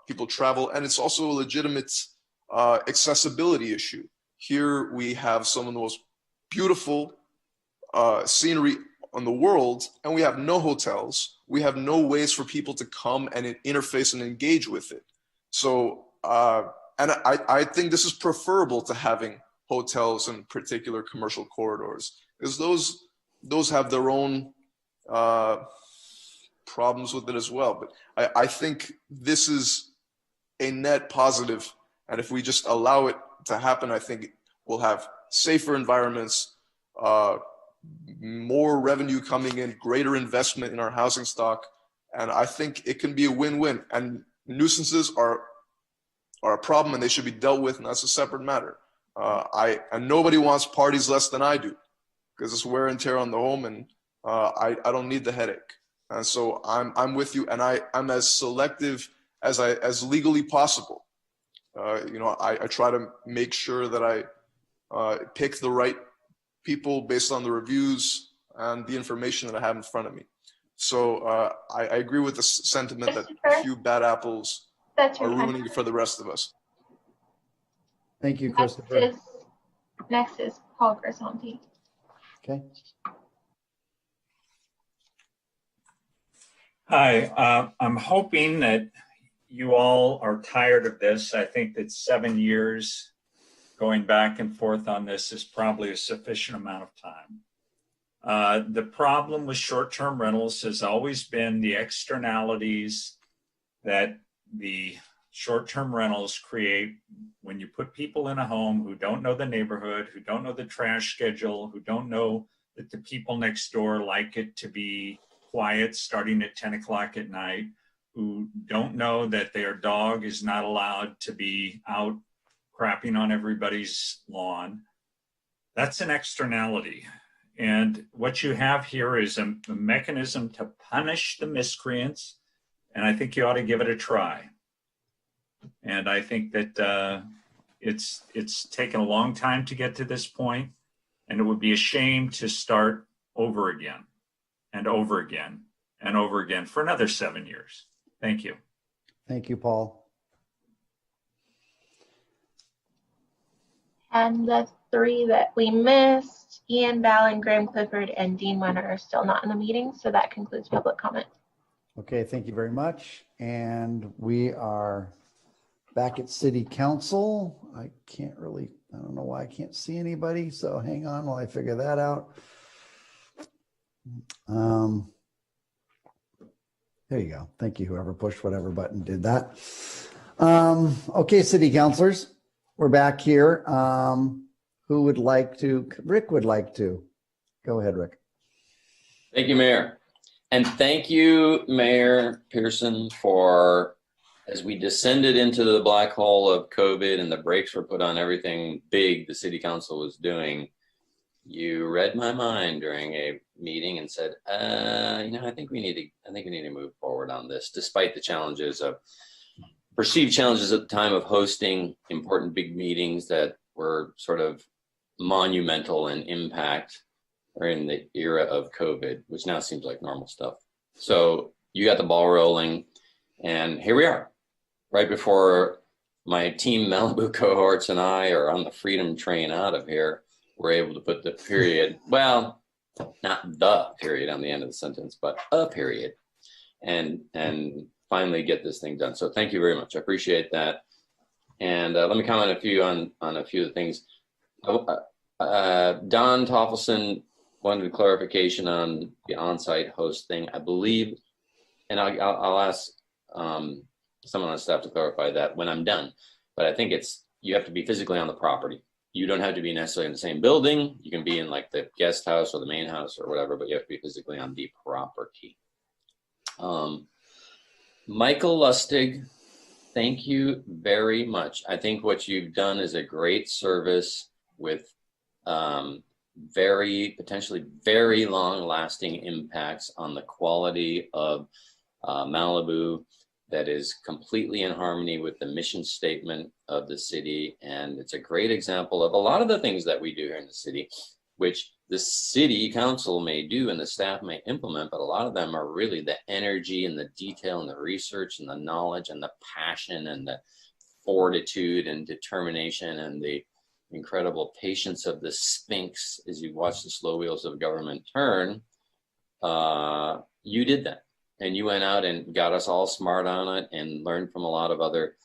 people travel, and it's also a legitimate accessibility issue. Here we have some of the most beautiful scenery in the world, and we have no hotels. We have no ways for people to come and interface and engage with it. So, and I think this is preferable to having hotels in particular commercial corridors, because those have their own problems with it as well. But I think this is a net positive, and if we just allow it to happen, I think we'll have safer environments, more revenue coming in, greater investment in our housing stock, and I think it can be a win-win. And nuisances are a problem, and they should be dealt with, and that's a separate matter. And nobody wants parties less than I do, because it's wear and tear on the home, and I don't need the headache. And so I'm with you, and I'm as selective as legally possible. I try to make sure that I pick the right people based on the reviews and the information that I have in front of me. So I agree with the sentiment that a few bad apples are ruining it for the rest of us. Thank you, Christopher. Next is Paul Grisanti. Okay. Hi, I'm hoping that you all are tired of this. I think that 7 years going back and forth on this is probably a sufficient amount of time. The problem with short-term rentals has always been the externalities that the short-term rentals create when you put people in a home who don't know the neighborhood, who don't know the trash schedule, who don't know that the people next door like it to be quiet starting at 10 o'clock at night, who don't know that their dog is not allowed to be out crapping on everybody's lawn. That's an externality. And what you have here is a mechanism to punish the miscreants, and I think you ought to give it a try. And I think that it's taken a long time to get to this point, and it would be a shame to start over again and over again and over again for another 7 years. Thank you. Thank you, Paul. And the three that we missed, Ian Ballin, Graham Clifford, and Dean Wenner are still not in the meeting, so that concludes public comment. Okay, thank you very much. And we are back at City Council. I don't know why I can't see anybody, so hang on while I figure that out. There you go. Thank you, whoever pushed whatever button did that. Okay, City Councilors, we're back here. Who would like to? Rick would like to. Go ahead, Rick. Thank you, Mayor. And thank you, Mayor Pearson, for, as we descended into the black hole of COVID and the brakes were put on everything big the City Council was doing, you read my mind during a meeting and said, I think we need to move forward on this, despite the perceived challenges at the time of hosting important big meetings that were sort of monumental in impact during the era of COVID, which now seems like normal stuff. So you got the ball rolling, and here we are, right before my Team Malibu cohorts and I are on the freedom train out of here. We're able to put the period, well, not the period on the end of the sentence, but a period, and finally get this thing done. So thank you very much. I appreciate that. And let me comment on a few of the things. Don Toffelson wanted clarification on the on-site host thing, I believe, and I'll ask someone on staff to clarify that when I'm done. But I think you have to be physically on the property. You don't have to be necessarily in the same building. You can be in like the guest house or the main house or whatever, but you have to be physically on the property. Michael Lustig, thank you very much. I think what you've done is a great service with potentially very long-lasting impacts on the quality of Malibu that is completely in harmony with the mission statement of the city. And it's a great example of a lot of the things that we do here in the city, which the city council may do and the staff may implement, but a lot of them are really the energy and the detail and the research and the knowledge and the passion and the fortitude and determination and the incredible patience of the Sphinx as you watch the slow wheels of government turn. You did that, and you went out and got us all smart on it and learned from a lot of other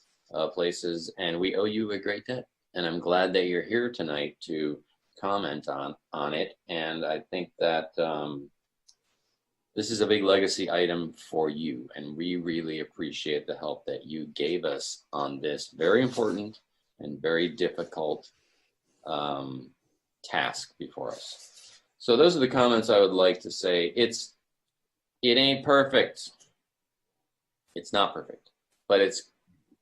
places, and we owe you a great debt. And I'm glad that you're here tonight to comment on it. And I think that this is a big legacy item for you, and we really appreciate the help that you gave us on this very important and very difficult task before us. So those are the comments I would like to say. It ain't perfect. It's not perfect, but it's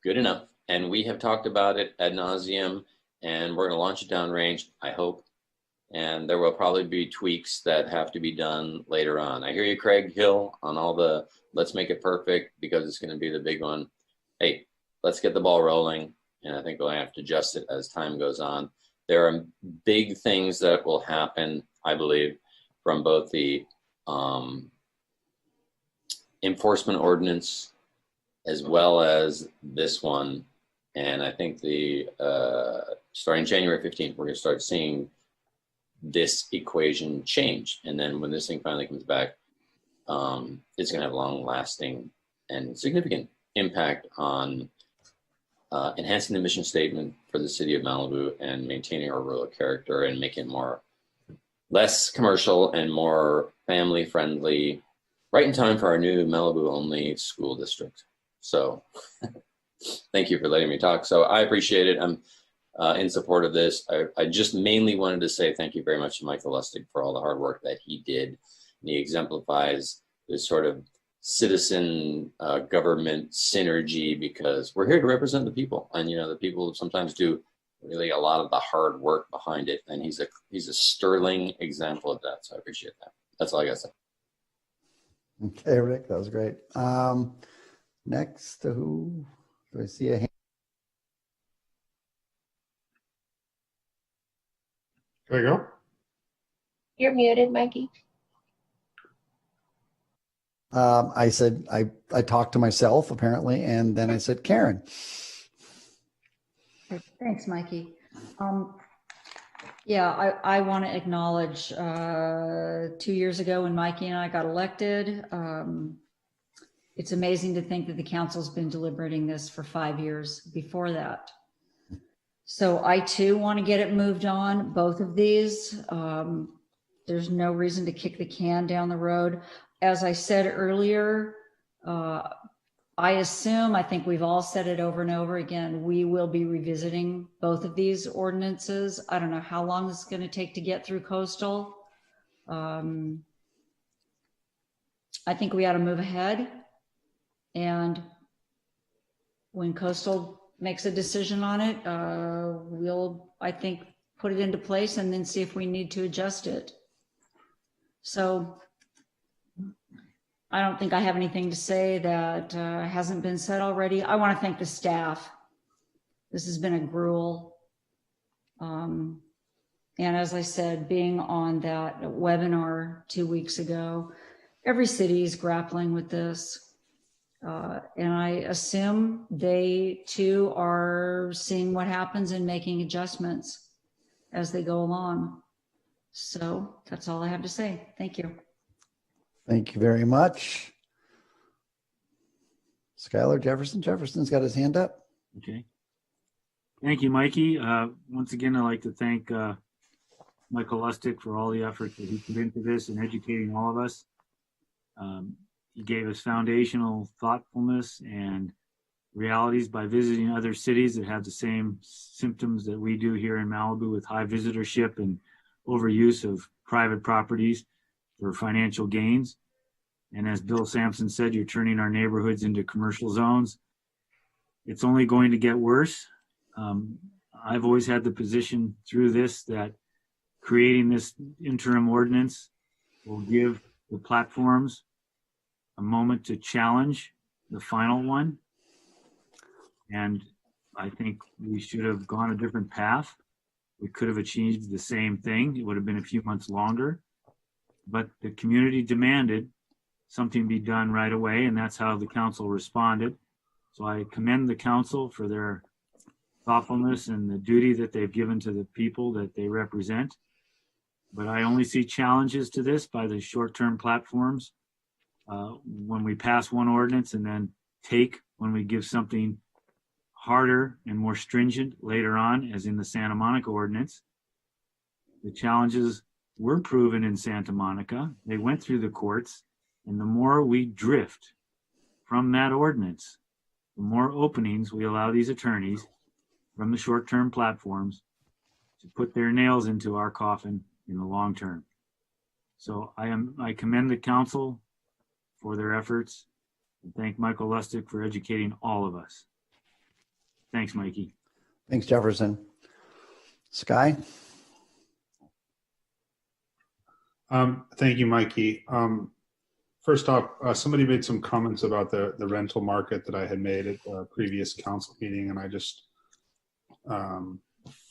good enough. And we have talked about it ad nauseum, and we're going to launch it downrange, I hope. And there will probably be tweaks that have to be done later on. I hear you, Craig Hill, on all the let's make it perfect because it's going to be the big one. Hey, let's get the ball rolling. And I think we'll have to adjust it as time goes on. There are big things that will happen, I believe, from both the enforcement ordinance as well as this one. And I think starting January 15th, we're going to start seeing this equation change. And then when this thing finally comes back, it's going to have long lasting and significant impact on enhancing the mission statement for the city of Malibu and maintaining our rural character and making it less commercial and more family friendly, right in time for our new Malibu only school district. So thank you for letting me talk. So I appreciate it. I'm in support of this. I just mainly wanted to say thank you very much to Michael Lustig for all the hard work that he did. And he exemplifies this sort of citizen government synergy, because we're here to represent the people. And, you know, the people sometimes do really a lot of the hard work behind it. And he's a sterling example of that. So I appreciate that. That's all I got to say. Okay, Rick, that was great. Next, who do I see a hand? There you go. You're muted, Mikey. I said, I talked to myself apparently, and then I said, Karen. Thanks, Mikey. Yeah, I want to acknowledge 2 years ago when Mikey and I got elected. It's amazing to think that the council's been deliberating this for 5 years before that. So I too want to get it moved on, both of these. There's no reason to kick the can down the road. As I said earlier, I think we've all said it over and over again, we will be revisiting both of these ordinances. I don't know how long it's going to take to get through coastal. I think we ought to move ahead. And when coastal makes a decision on it, we'll, I think, put it into place and then see if we need to adjust it. So I don't think I have anything to say that hasn't been said already. I want to thank the staff. This has been a gruel. And as I said, being on that webinar 2 weeks ago, every city is grappling with this. And I assume they too are seeing what happens and making adjustments as they go along. So that's all I have to say. Thank you. Thank you very much. Skylar Jefferson. Jefferson's got his hand up. Okay. Thank you, Mikey. Once again, I'd like to thank Michael Lustig for all the effort that he put into this and educating all of us. He gave us foundational thoughtfulness and realities by visiting other cities that have the same symptoms that we do here in Malibu, with high visitorship and overuse of private properties for financial gains. And as Bill Sampson said, you're turning our neighborhoods into commercial zones. It's only going to get worse. I've always had the position through this that creating this interim ordinance will give the platforms a moment to challenge the final one. And I think we should have gone a different path. We could have achieved the same thing. It would have been a few months longer, but the community demanded something be done right away, and that's how the council responded. So I commend the council for their thoughtfulness and the duty that they've given to the people that they represent. But I only see challenges to this by the short-term platforms. When we pass one ordinance and then when we give something harder and more stringent later on, as in the Santa Monica ordinance, the challenges were proven in Santa Monica. They went through the courts, and the more we drift from that ordinance, the more openings we allow these attorneys from the short-term platforms to put their nails into our coffin in the long term. So I commend the council for their efforts and thank Michael Lustig for educating all of us. Thanks, Mikey. Thanks, Jefferson. Sky? Thank you, Mikey. First off, somebody made some comments about the rental market that I had made at a previous council meeting, and I just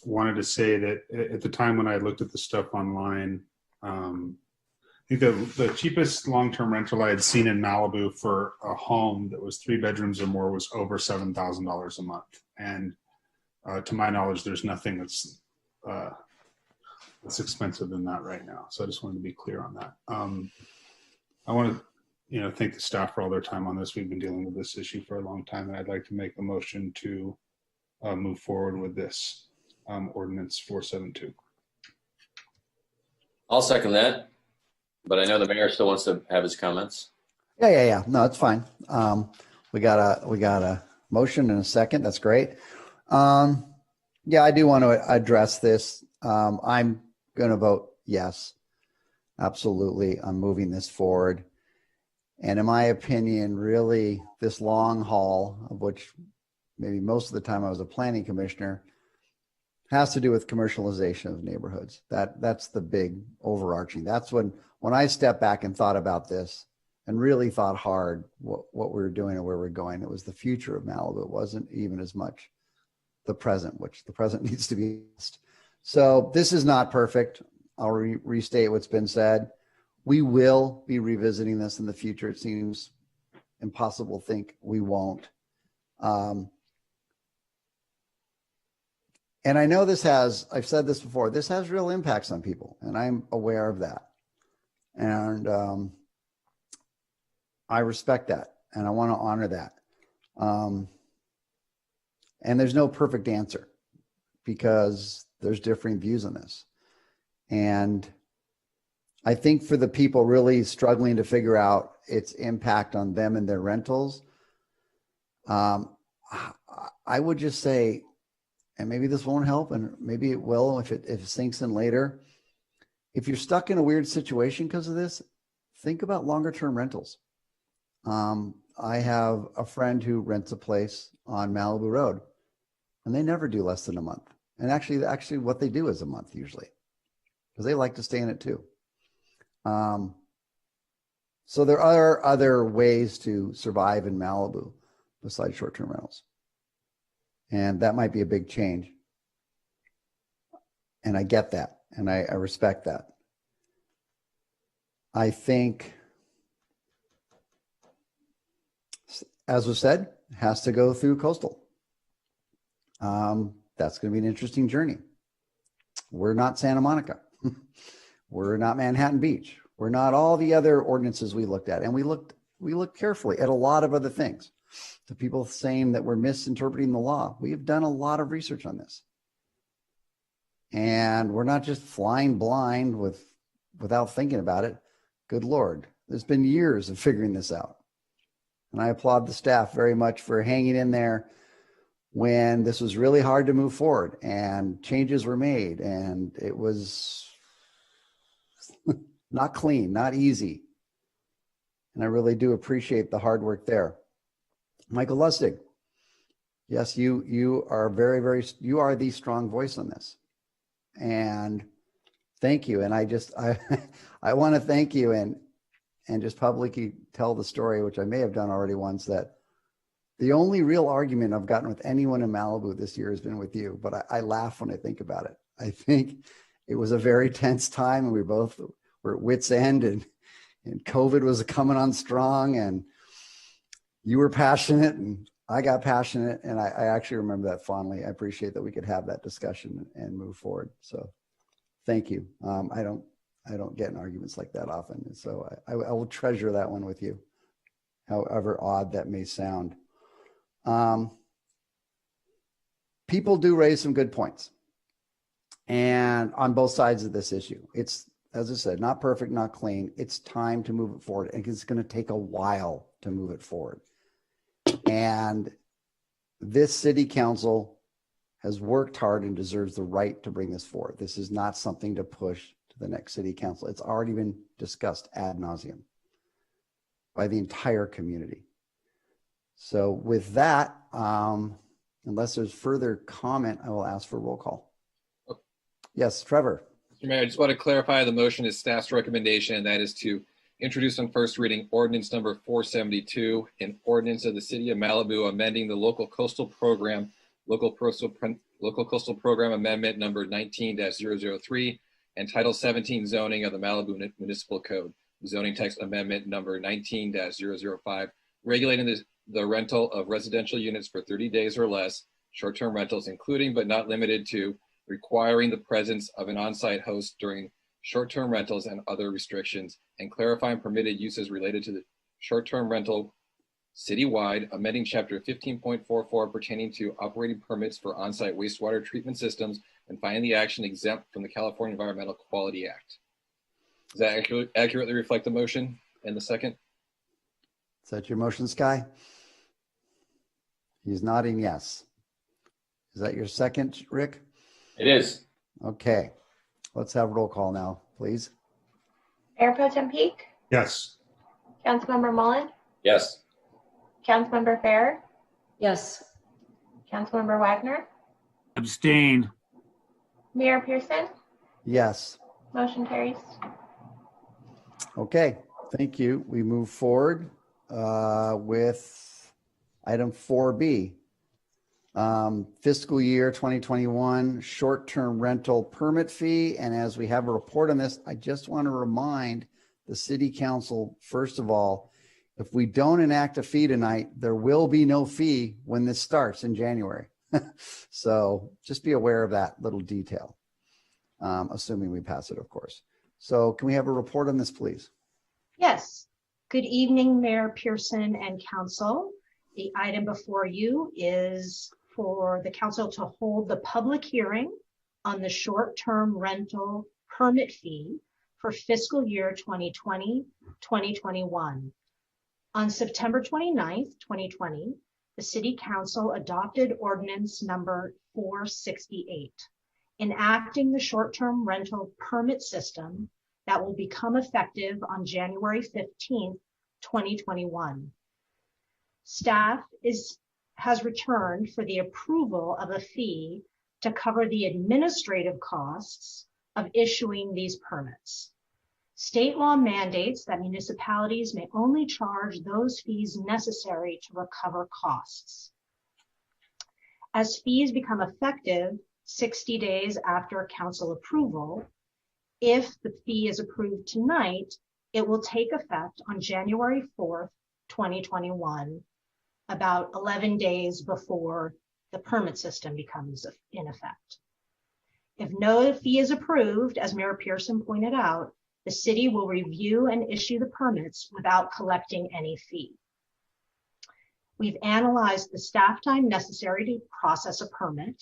wanted to say that at the time when I looked at the stuff online, I think the cheapest long-term rental I had seen in Malibu for a home that was 3 bedrooms or more was over $7,000 a month. And to my knowledge, there's nothing that's expensive than that right now. So I just wanted to be clear on that. I want to, thank the staff for all their time on this. We've been dealing with this issue for a long time, and I'd like to make a motion to move forward with this ordinance 472. I'll second that, but I know the mayor still wants to have his comments. Yeah. No, it's fine. We got a motion and a second. That's great. Yeah, I do want to address this. I'm going to vote yes. Absolutely. I'm moving this forward. And in my opinion, really this long haul, of which maybe most of the time I was a planning commissioner, has to do with commercialization of neighborhoods. That's the big overarching. That's when I stepped back and thought about this and really thought hard what we were doing and where we're going. It was the future of Malibu. It wasn't even as much the present, which the present needs to be. So this is not perfect. I'll restate what's been said. We will be revisiting this in the future. It seems impossible to think we won't. And I know I've said this before, this has real impacts on people, and I'm aware of that. And I respect that, and I want to honor that. And there's no perfect answer because there's differing views on this. And I think for the people really struggling to figure out its impact on them and their rentals, I would just say, and maybe this won't help, and maybe it will if it sinks in later. If you're stuck in a weird situation because of this, think about longer term rentals. I have a friend who rents a place on Malibu Road, and they never do less than a month. And actually what they do is a month usually, because they like to stay in it too. So there are other ways to survive in Malibu besides short-term rentals. And that might be a big change. And I get that. And I respect that. I think, as was said, it has to go through coastal. That's going to be an interesting journey. We're not Santa Monica. We're not Manhattan Beach. We're not all the other ordinances we looked at. And we looked carefully at a lot of other things. The people saying that we're misinterpreting the law, we have done a lot of research on this. And we're not just flying blind without thinking about it. Good Lord, there's been years of figuring this out. And I applaud the staff very much for hanging in there when this was really hard to move forward and changes were made. And it was not clean, not easy. And I really do appreciate the hard work there. Michael Lustig, yes, you are you are the strong voice on this. And thank you. And I want to thank you and just publicly tell the story, which I may have done already once, that the only real argument I've gotten with anyone in Malibu this year has been with you, but I laugh when I think about it. I think it was a very tense time, and we both were at wit's end, and COVID was coming on strong, and you were passionate and I got passionate, and I actually remember that fondly. I appreciate that we could have that discussion and move forward. So thank you. I don't get in arguments like that often. So I will treasure that one with you, however odd that may sound. People do raise some good points, and on both sides of this issue. It's, as I said, not perfect, not clean. It's time to move it forward, and it's going to take a while to move it forward. And this city council has worked hard and deserves the right to bring this forward. This is not something to push to the next city council. It's already been discussed ad nauseum by the entire community. So with that, unless there's further comment, I will ask for a roll call. Yes, Trevor. Mr. Mayor, I just want to clarify the motion is staff's recommendation, and that is to introduce on first reading ordinance number 472, an ordinance of the City of Malibu amending the local coastal program, local coastal program amendment number 19-003, and Title 17 zoning of the Malibu Municipal Code, zoning text amendment number 19-005, regulating the rental of residential units for 30 days or less, short-term rentals, including but not limited to requiring the presence of an on-site host during short-term rentals and other restrictions, and clarifying permitted uses related to the short-term rental citywide, amending chapter 15.44 pertaining to operating permits for on-site wastewater treatment systems, and finding the action exempt from the California Environmental Quality Act. Does that accurately reflect the motion and the second? Is that your motion, Sky? He's nodding yes. Is that your second, Rick? It is. Okay. Let's have roll call now, please. Mayor Pro Tem Peak, Yes. Councilmember Mullen, Yes. Councilmember Fair, Yes. Councilmember Wagner, Abstain. Mayor Pearson, Yes. motion carries. Okay, thank you. We move forward with item 4B. Fiscal year 2021 short-term rental permit fee. And as we have a report on this, I just want to remind the city council, first of all, if we don't enact a fee tonight, there will be no fee when this starts in January. So just be aware of that little detail, assuming we pass it, of course. So can we have a report on this, please? Yes. Good evening, Mayor Pearson and council. The item before you is for the council to hold the public hearing on the short-term rental permit fee for fiscal year 2020-2021. On September 29th, 2020, the City Council adopted ordinance number 468, enacting the short-term rental permit system that will become effective on January 15th, 2021. Staff has returned for the approval of a fee to cover the administrative costs of issuing these permits. State law mandates that municipalities may only charge those fees necessary to recover costs. As fees become effective 60 days after council approval, if the fee is approved tonight, it will take effect on January 4th, 2021, about 11 days before the permit system becomes in effect. If no fee is approved, as Mayor Pearson pointed out, the city will review and issue the permits without collecting any fee. We've analyzed the staff time necessary to process a permit.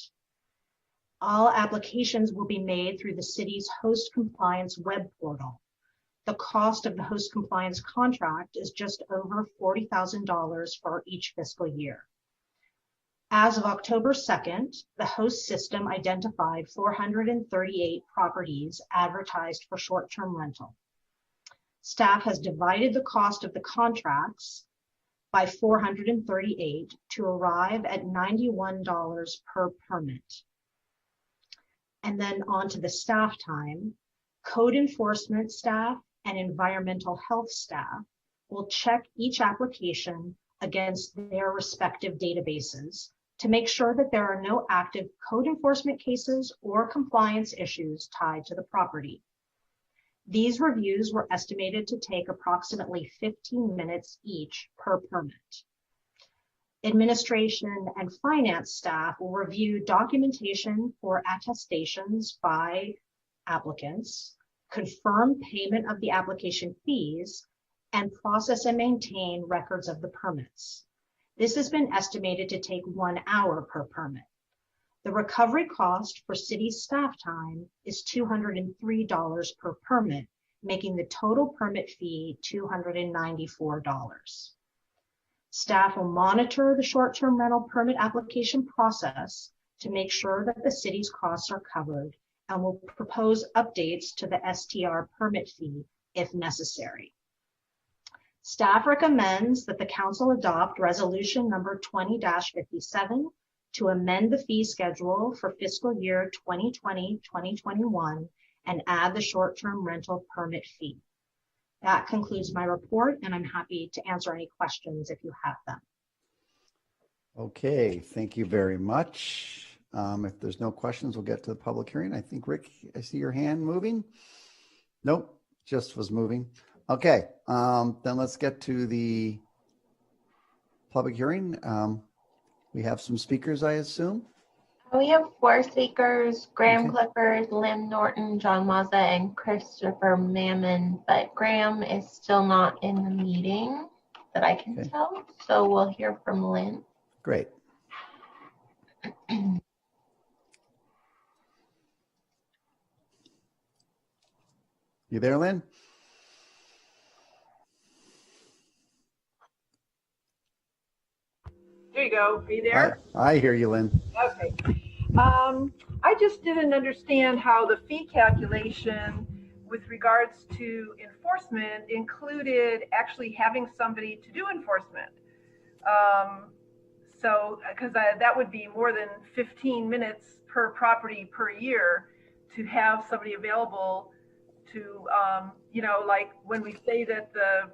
All applications will be made through the city's host compliance web portal. The cost of the host compliance contract is just over $40,000 for each fiscal year. As of October 2nd, the host system identified 438 properties advertised for short-term rental. Staff has divided the cost of the contracts by 438 to arrive at $91 per permit. And then on to the staff time. Code enforcement staff and environmental health staff will check each application against their respective databases to make sure that there are no active code enforcement cases or compliance issues tied to the property. These reviews were estimated to take approximately 15 minutes each per permit. Administration and finance staff will review documentation for attestations by applicants, confirm payment of the application fees, and process and maintain records of the permits. This has been estimated to take 1 hour per permit. The recovery cost for city staff time is $203 per permit, making the total permit fee $294. Staff will monitor the short-term rental permit application process to make sure that the city's costs are covered and will propose updates to the STR permit fee if necessary. Staff recommends that the council adopt resolution number 20-57 to amend the fee schedule for fiscal year 2020-2021 and add the short-term rental permit fee. That concludes my report, and I'm happy to answer any questions if you have them. Okay, thank you very much. If there's no questions, we'll get to the public hearing. I think, Rick, I see your hand moving. Nope, just was moving. Okay, then let's get to the public hearing. We have some speakers, I assume. We have 4 speakers: Graham Clifford, Lynn Norton, John Mazza, and Christopher Mammon, but Graham is still not in the meeting that I can tell, so we'll hear from Lynn. Great. You there, Lynn? There you go. Are you there? I hear you, Lynn. Okay. I just didn't understand how the fee calculation with regards to enforcement included actually having somebody to do enforcement. Because that would be more than 15 minutes per property per year to have somebody available to, like when we say that the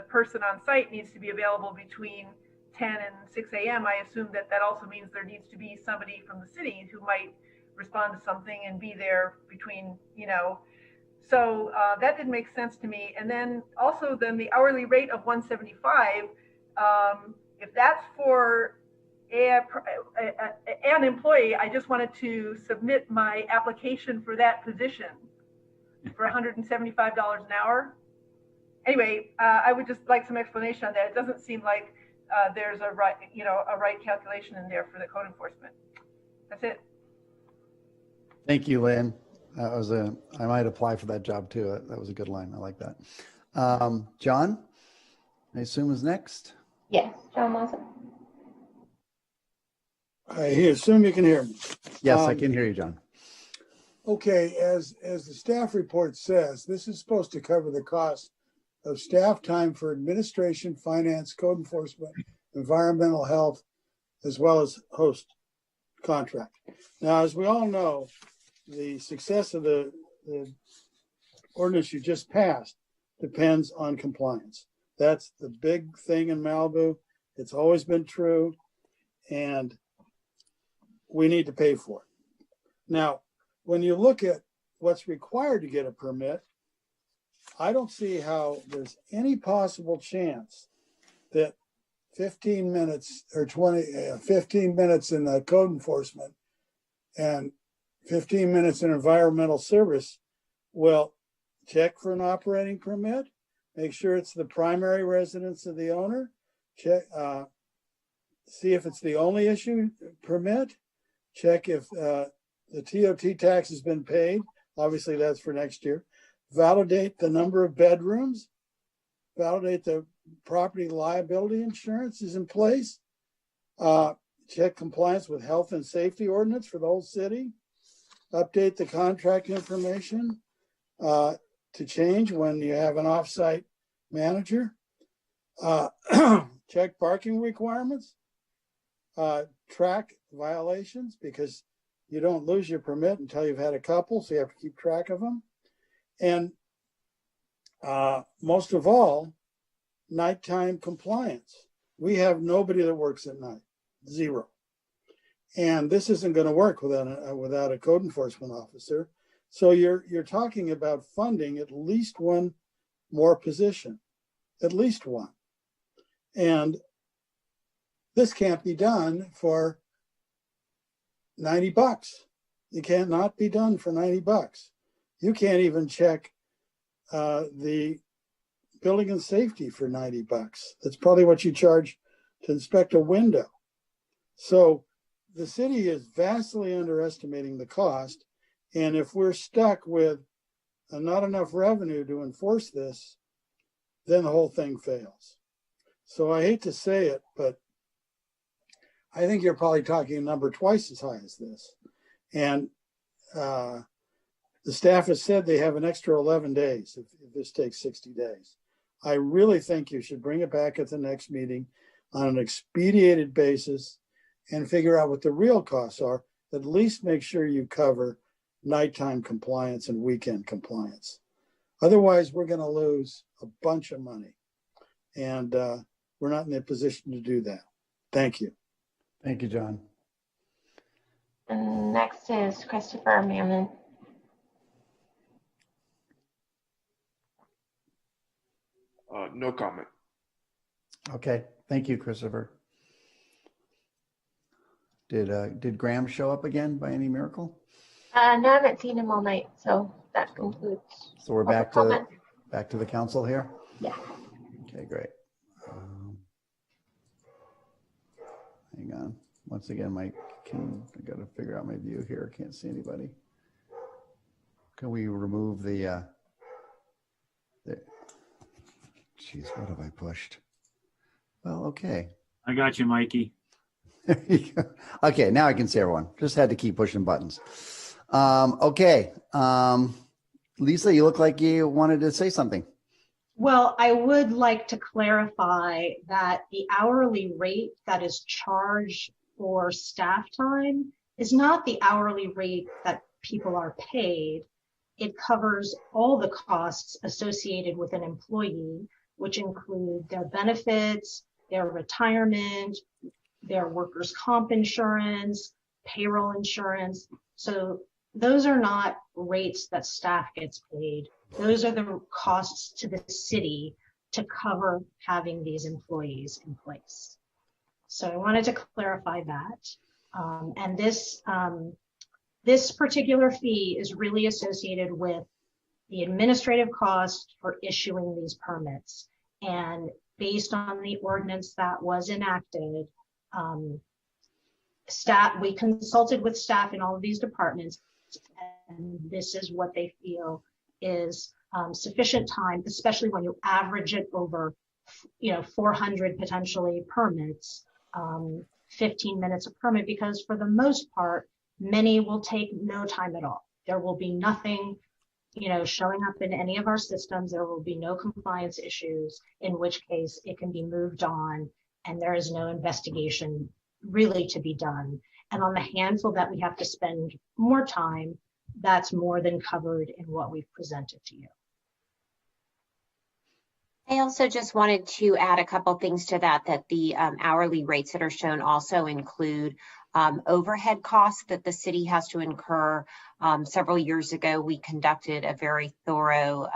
person on site needs to be available between 10 and 6 a.m., I assume that also means there needs to be somebody from the city who might respond to something and be there between, so that didn't make sense to me. And then also the hourly rate of $175, if that's for an employee, I just wanted to submit my application for that position for $175 an hour. Anyway, I would just like some explanation on that. It doesn't seem like there's a right calculation in there for the code enforcement. That's it. Thank you, Lynn. That was I might apply for that job too. That was a good line. I like that. John, I assume is next. Yes, John Mazza. I assume you can hear me. Yes, I can hear you, John. Okay, as the staff report says, this is supposed to cover the cost of staff time for administration, finance, code enforcement, environmental health, as well as host contract. Now, as we all know, the success of the ordinance you just passed depends on compliance. That's the big thing in Malibu. It's always been true, and we need to pay for it. Now, when you look at what's required to get a permit, I don't see how there's any possible chance that 15 minutes or 15 minutes in the code enforcement and 15 minutes in environmental service will check for an operating permit, make sure it's the primary residence of the owner, check, see if it's the only issue permit, check if the TOT tax has been paid. Obviously, that's for next year. Validate the number of bedrooms, validate the property liability insurance is in place, check compliance with health and safety ordinance for the whole city, update the contract information to change when you have an off-site manager, check parking requirements, track violations because you don't lose your permit until you've had a couple, so you have to keep track of them. And most of all, nighttime compliance. We have nobody that works at night, zero. And this isn't going to work without a code enforcement officer. So you're talking about funding at least one more position, at least one. And this can't be done for $90. It can't not be done for $90. You can't even check the building and safety for $90. That's probably what you charge to inspect a window. So the city is vastly underestimating the cost. And if we're stuck with not enough revenue to enforce this, then the whole thing fails. So I hate to say it, but I think you're probably talking a number twice as high as this. And the staff has said they have an extra 11 days if this takes 60 days. I really think you should bring it back at the next meeting on an expedited basis and figure out what the real costs are. At least make sure you cover nighttime compliance and weekend compliance. Otherwise, we're going to lose a bunch of money. And we're not in a position to do that. Thank you. Thank you, John. And next is Christopher Mammon. No comment. Okay, thank you, Christopher. Did Graham show up again by any miracle? No, I haven't seen him all night, so that concludes. So we're back to the council here? Yeah. Okay, great. Hang on. Once again, I got to figure out my view here. Can't see anybody. Can we remove the geez, what have I pushed? Well, okay. I got you, Mikey. There you go. Okay, now I can see everyone. Just had to keep pushing buttons. Okay. Lisa, you look like you wanted to say something. Well, I would like to clarify that the hourly rate that is charged for staff time is not the hourly rate that people are paid. It covers all the costs associated with an employee, which include their benefits, their retirement, their workers' comp insurance, payroll insurance. So those are not rates that staff gets paid. Those are the costs to the city to cover having these employees in place. So I wanted to clarify that. And this particular fee is really associated with the administrative cost for issuing these permits. And based on the ordinance that was enacted, we consulted with staff in all of these departments, and this is what they feel is sufficient time, especially when you average it over 400 potentially permits, 15 minutes a permit, because for the most part, many will take no time at all. There will be nothing showing up in any of our systems. There will be no compliance issues, in which case it can be moved on and there is no investigation really to be done. And on the handful that we have to spend more time, that's more than covered in what we've presented to you. I also just wanted to add a couple things to that the hourly rates that are shown also include overhead costs that the city has to incur. Several years ago, we conducted a very thorough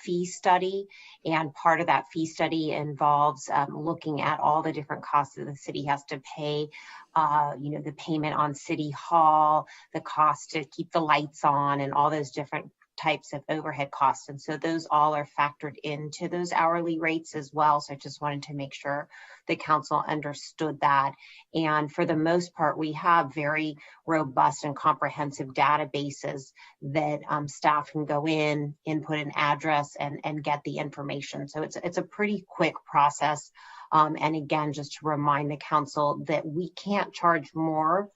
fee study, and part of that fee study involves looking at all the different costs that the city has to pay, the payment on City Hall, the cost to keep the lights on, and all those different types of overhead costs. And so those all are factored into those hourly rates as well. So I just wanted to make sure the council understood that. And for the most part, we have very robust and comprehensive databases that staff can go in, input an address, and get the information. So it's a pretty quick process. And again, just to remind the council that we can't charge more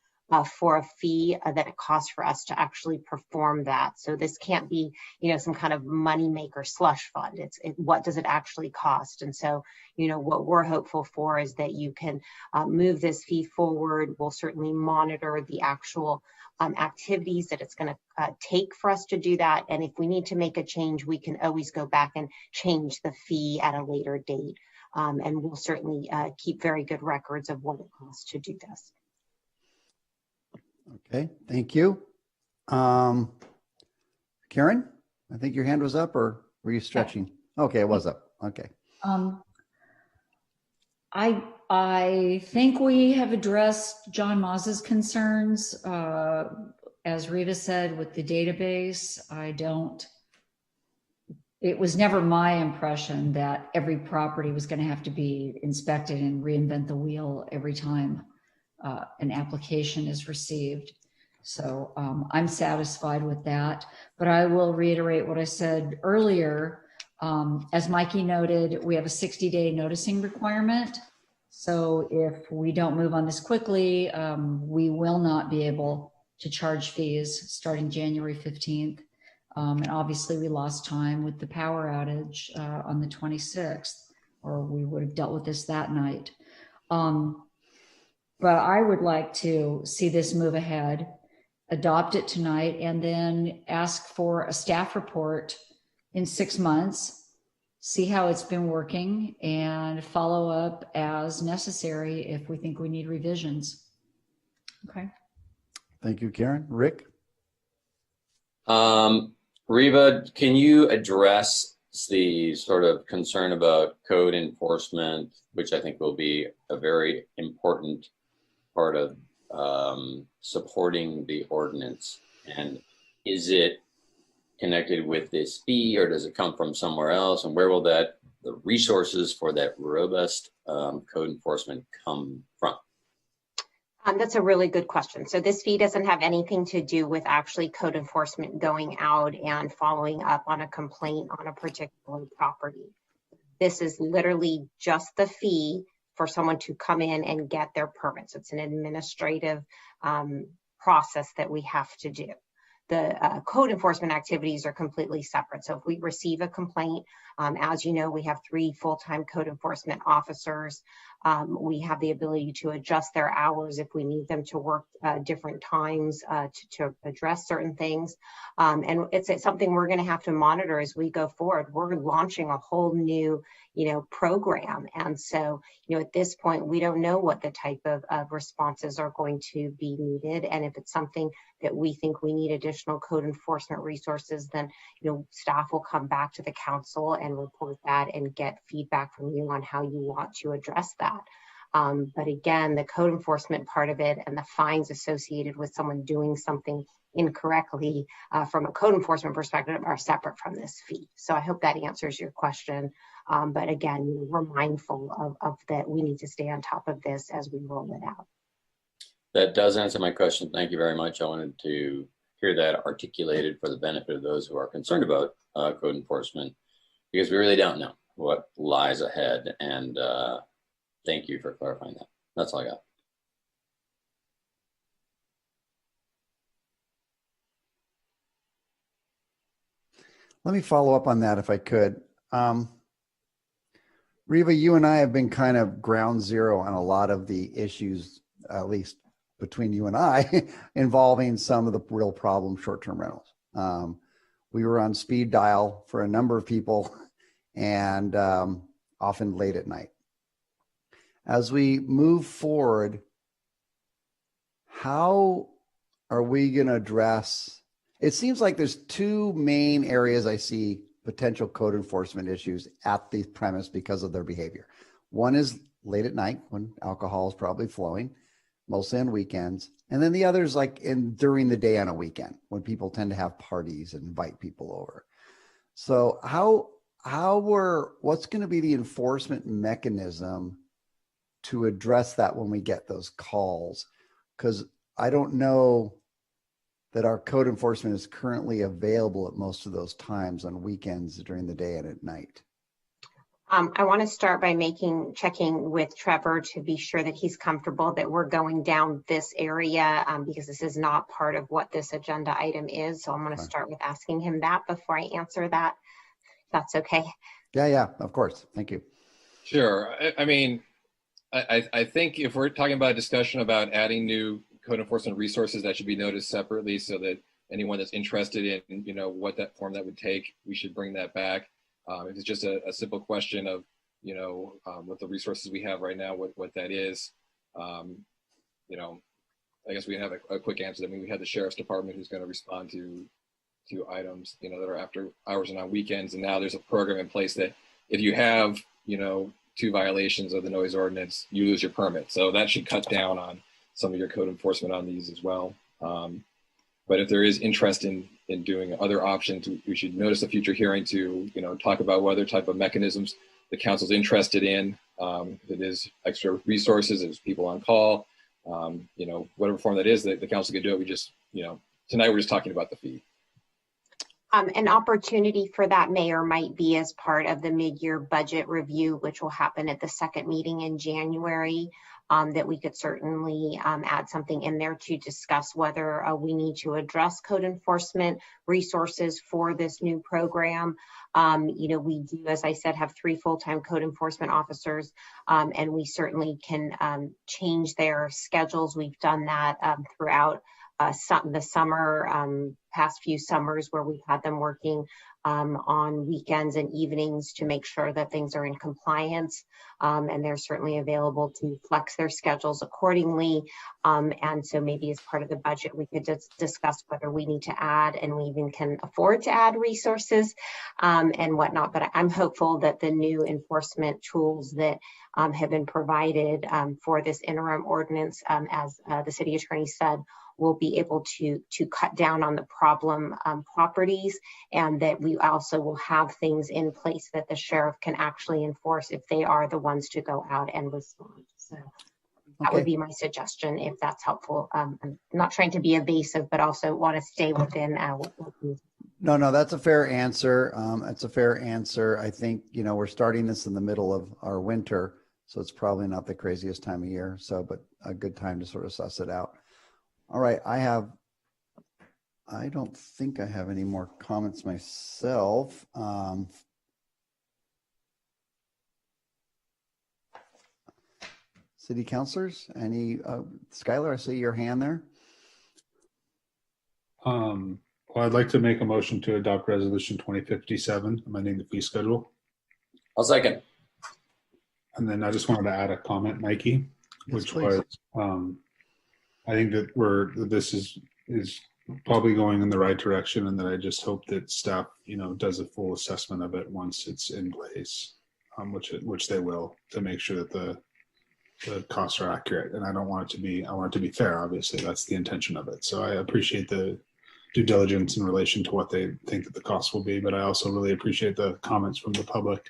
for a fee that it costs for us to actually perform that. So this can't be, some kind of moneymaker slush fund. What does it actually cost? And so, what we're hopeful for is that you can move this fee forward. We'll certainly monitor the actual activities that it's going to take for us to do that. And if we need to make a change, we can always go back and change the fee at a later date. And we'll certainly keep very good records of what it costs to do this. Okay, thank you. Karen, I think your hand was up, or were you stretching? Okay, it was up. Okay. I think we have addressed John Maz's concerns. As Reva said, with the database, it was never my impression that every property was going to have to be inspected and reinvent the wheel every time an application is received. So I'm satisfied with that, but I will reiterate what I said earlier. As Mikey noted, we have a 60-day noticing requirement. So if we don't move on this quickly, we will not be able to charge fees starting January 15th. And obviously we lost time with the power outage on the 26th, or we would have dealt with this that night. But I would like to see this move ahead, adopt it tonight, and then ask for a staff report in 6 months, see how it's been working, and follow up as necessary if we think we need revisions. Okay. Thank you, Karen. Rick? Reva, can you address the sort of concern about code enforcement, which I think will be a very important part of supporting the ordinance? And is it connected with this fee, or does it come from somewhere else? And where will the resources for that robust code enforcement come from? That's a really good question. So this fee doesn't have anything to do with actually code enforcement going out and following up on a complaint on a particular property. This is literally just the fee for someone to come in and get their permits. It's an administrative process that we have to do. The code enforcement activities are completely separate. So if we receive a complaint, as you know, we have 3 full-time code enforcement officers. We have the ability to adjust their hours if we need them to work different times to address certain things. And it's something we're going to have to monitor as we go forward. We're launching a whole new, program. And so, at this point, we don't know what the type of responses are going to be needed. And if it's something that we think we need additional code enforcement resources, then, staff will come back to the council and report that and get feedback from you on how you want to address that. But again, the code enforcement part of it and the fines associated with someone doing something incorrectly from a code enforcement perspective are separate from this fee. So I hope that answers your question. But again, we're mindful of that. We need to stay on top of this as we roll it out. That does answer my question. Thank you very much. I wanted to hear that articulated for the benefit of those who are concerned about code enforcement, because we really don't know what lies ahead. And thank you for clarifying that. That's all I got. Let me follow up on that if I could. Reva, you and I have been kind of ground zero on a lot of the issues, at least between you and I, involving some of the real problem short-term rentals. We were on speed dial for a number of people, and often late at night. As we move forward, how are we going to address? It seems like there's 2 main areas I see potential code enforcement issues at the premise because of their behavior. One is late at night when alcohol is probably flowing, mostly on weekends. And then the other is like during the day on a weekend when people tend to have parties and invite people over. So what's going to be the enforcement mechanism to address that when we get those calls? Because I don't know that our code enforcement is currently available at most of those times on weekends during the day and at night. I want to start by checking with Trevor to be sure that he's comfortable that we're going down this area because this is not part of what this agenda item is. So I'm going to start with asking him that before I answer that. If that's okay. Yeah, of course. Thank you. Sure. I think if we're talking about a discussion about adding new code enforcement resources, that should be noticed separately so that anyone that's interested in, what that form that would take, we should bring that back. If it's just a simple question of, what the resources we have right now, what that is, I guess we have a quick answer. I mean, we had the sheriff's department who's going to respond to items, that are after hours and on weekends. And now there's a program in place that if you have, 2 violations of the noise ordinance, you lose your permit. So that should cut down on some of your code enforcement on these as well. But if there is interest in doing other options, we should notice a future hearing to, talk about what other type of mechanisms the council's interested in. If it is extra resources, if it's people on call, whatever form that is, that the council can do it. We just, tonight we're just talking about the fee. An opportunity for that, Mayor, might be as part of the mid-year budget review, which will happen at the second meeting in January, that we could certainly add something in there to discuss whether we need to address code enforcement resources for this new program. We do, as I said, have 3 full-time code enforcement officers, and we certainly can change their schedules. We've done that throughout the summer, past few summers, where we've had them working on weekends and evenings to make sure that things are in compliance. And they're certainly available to flex their schedules accordingly. And so maybe as part of the budget, we could just discuss whether we need to add, and we even can afford to add resources and whatnot. But I'm hopeful that the new enforcement tools that have been provided for this interim ordinance, as the city attorney said, will be able to cut down on the problem properties, and that we also will have things in place that the sheriff can actually enforce if they are the ones to go out and respond. So that would be my suggestion, if that's helpful. I'm not trying to be evasive, but also want to stay within No, that's a fair answer. That's a fair answer. I think, we're starting this in the middle of our winter, so it's probably not the craziest time of year. So, but a good time to sort of suss it out. All right, I don't think I have any more comments myself. City councilors, Skylar, I see your hand there. Well, I'd like to make a motion to adopt resolution 2057, amending the fee schedule. I'll second. And then I just wanted to add a comment, Mikey, which was, I think that this is probably going in the right direction, and that I just hope that staff, does a full assessment of it once it's in place, which they will, to make sure that the costs are accurate. And I want it to be fair. Obviously, that's the intention of it. So I appreciate the due diligence in relation to what they think that the costs will be, but I also really appreciate the comments from the public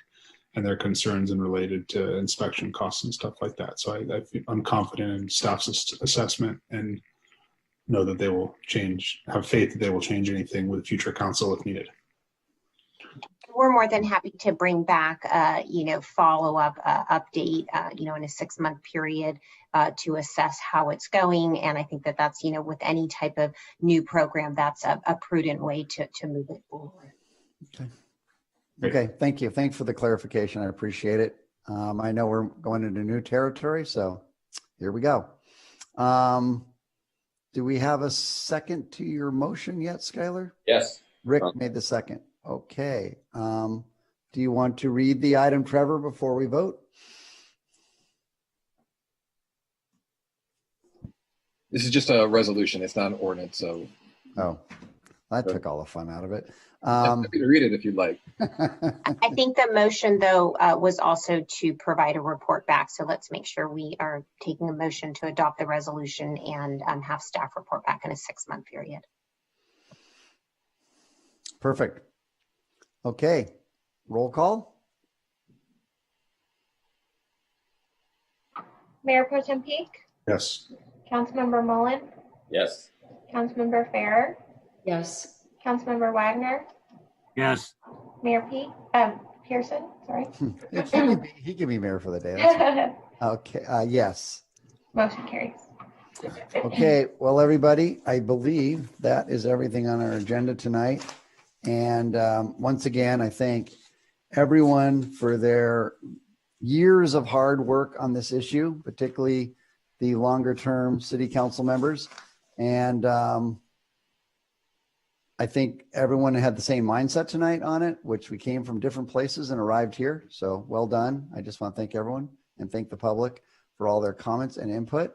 and their concerns and related to inspection costs and stuff like that. So I'm confident in staff's assessment, and know that they will have faith that they will change anything with future council if needed. We're more than happy to bring back, follow-up update, in a 6-month period to assess how it's going. And I think that that's, with any type of new program, that's a prudent way to move it forward. Okay, thank you. Thanks for the clarification. I appreciate it. I know we're going into new territory, so here we go. Do we have a second to your motion yet, Skylar? Yes. Rick made the second. Okay. Do you want to read the item, Trevor, before we vote? This is just a resolution. It's not an ordinance. So. Oh, that took all the fun out of it. I'm happy to read it if you'd like. I think the motion, though, was also to provide a report back. So let's make sure we are taking a motion to adopt the resolution and have staff report back in a 6-month period. Perfect. Okay. Roll call. Mayor Pro Tem Peak, Yes. Councilmember Mullen, Yes. Councilmember Farrer, Yes. Councilmember Wagner, Yes. Mayor Pearson, sorry. He can be mayor for the day. That's okay. Yes. Motion carries. Okay. Well, everybody, I believe that is everything on our agenda tonight. And once again, I thank everyone for their years of hard work on this issue, particularly the longer term city council members. And I think everyone had the same mindset tonight on it, which we came from different places and arrived here. So well done. I just want to thank everyone and thank the public for all their comments and input.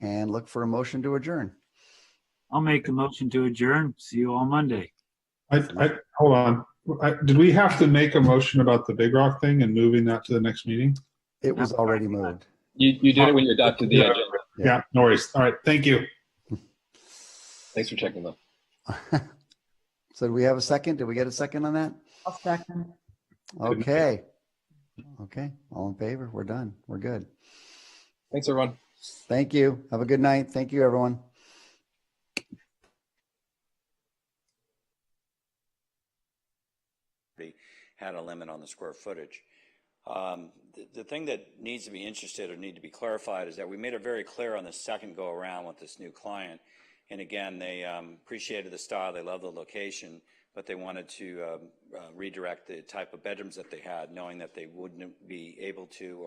and look for a motion to adjourn. I'll make a motion to adjourn. See you all Monday. Hold on. Did we have to make a motion about the Big Rock thing and moving that to the next meeting? It was already moved. You did it when you adopted the agenda. Yeah, no worries. All right, thank you. Thanks for checking though. So do we have a second? Did we get a second on that? I'll second. Okay. Okay. All in favor? We're done. We're good. Thanks, everyone. Thank you. Have a good night. Thank you, everyone. Had a limit on the square footage. The thing that needs to be interested or need to be clarified is that we made it very clear on the second go around with this new client. And again, they appreciated the style, they love the location, but they wanted to redirect the type of bedrooms that they had, knowing that they wouldn't be able to